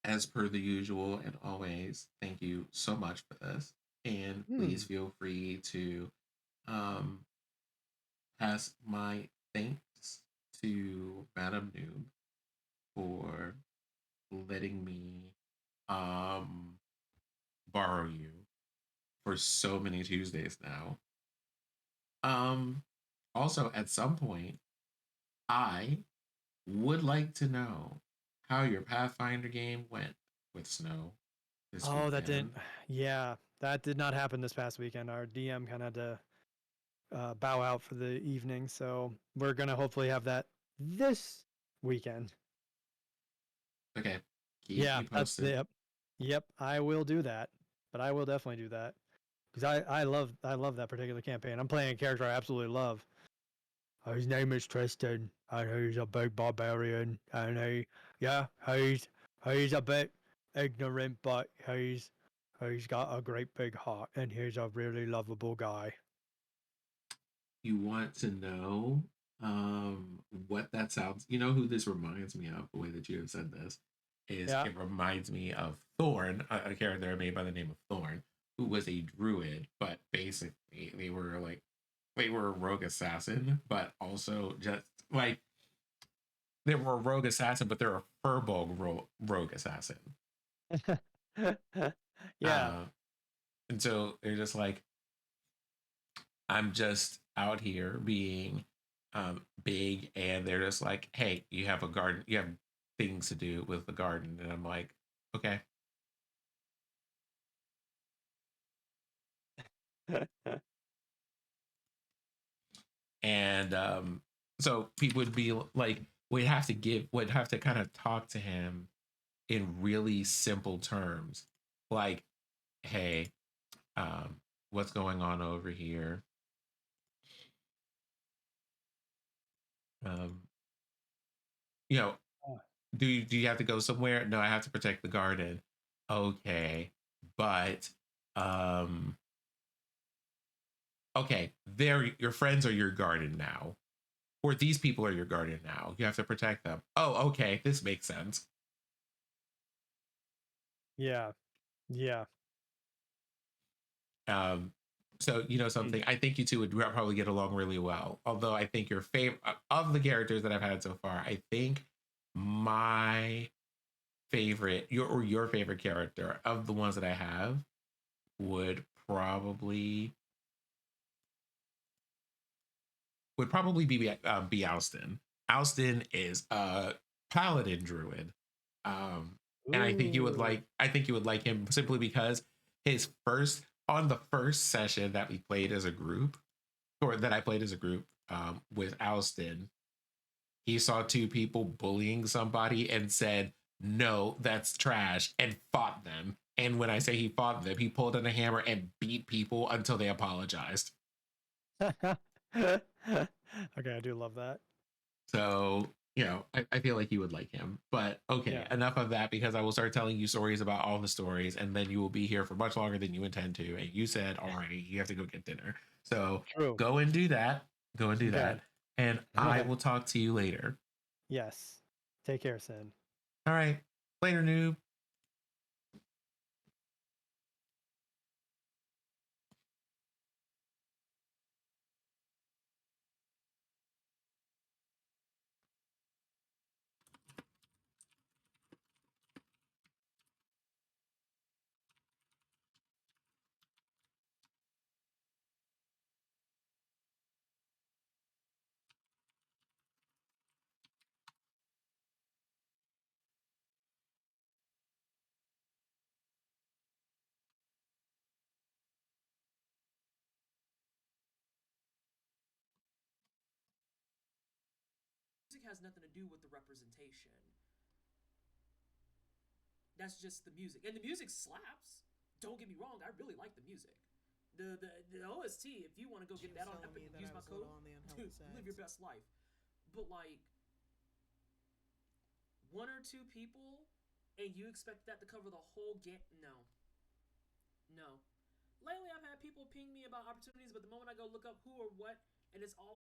as per the usual and always, thank you so much for this. And please feel free to pass my thanks to Madam Noob for letting me borrow you for so many Tuesdays now. Also at some point, I would like to know how your Pathfinder game went with Snow this weekend. That didn't. Yeah, that did not happen this past weekend. Our DM kind of had to bow out for the evening, so we're gonna hopefully have that this weekend. Okay. Keep me posted. Yep. I will do that, but I will definitely do that because I love that particular campaign. I'm playing a character I absolutely love. His name is Tristan, and he's a big barbarian, and he's a bit ignorant, but he's got a great big heart, and he's a really lovable guy. You want to know what that sounds, you know who this reminds me of, the way that you have said this is it reminds me of Thorn, a character made by the name of Thorn, who was a druid, but basically they were a rogue assassin, but also just like they were a rogue assassin, but they're a furball rogue assassin. Yeah. And so they're just like, I'm just out here being big, and they're just like, hey, you have a garden, you have things to do with the garden, and I'm like, okay. And so people would be like, would have to kind of talk to him in really simple terms, like, hey, what's going on over here? Um, you know, do you have to go somewhere? No, I have to protect the garden. Okay, but okay, they're your friends are your garden now, or these people are your garden now. You have to protect them. Oh, okay, this makes sense. Yeah. So something, I think you two would probably get along really well. Although I think your favorite of the characters that I've had so far, I think my favorite, your favorite character of the ones that I have would probably be Alston. Alston is a paladin druid, and I think you would like him simply because his first on the first session that we played as a group, or that I played as a group with Alston, he saw two people bullying somebody and said, "No, that's trash," and fought them And when I say he fought them, he pulled out a hammer and beat people until they apologized. Okay, I do love that. So, you know, I feel like you would like him. But okay, Yeah. enough of that, because I will start telling you stories about all the stories, and then you will be here for much longer than you intend to. And you said already you have to go get dinner. So True. go and do that. Go and do Okay. that. And I will talk to you later. Yes. Take care, Sid. All right. Later, noob. Music has nothing to do with the representation. That's just the music, and the music slaps. Don't get me wrong, I really like the music. The OST, if you want to go get that on Epic and use my code, dude, live your best life. But like, one or two people, and you expect that to cover the whole game? No. No. Lately, I've had people ping me about opportunities, but the moment I go look up who or what, and it's all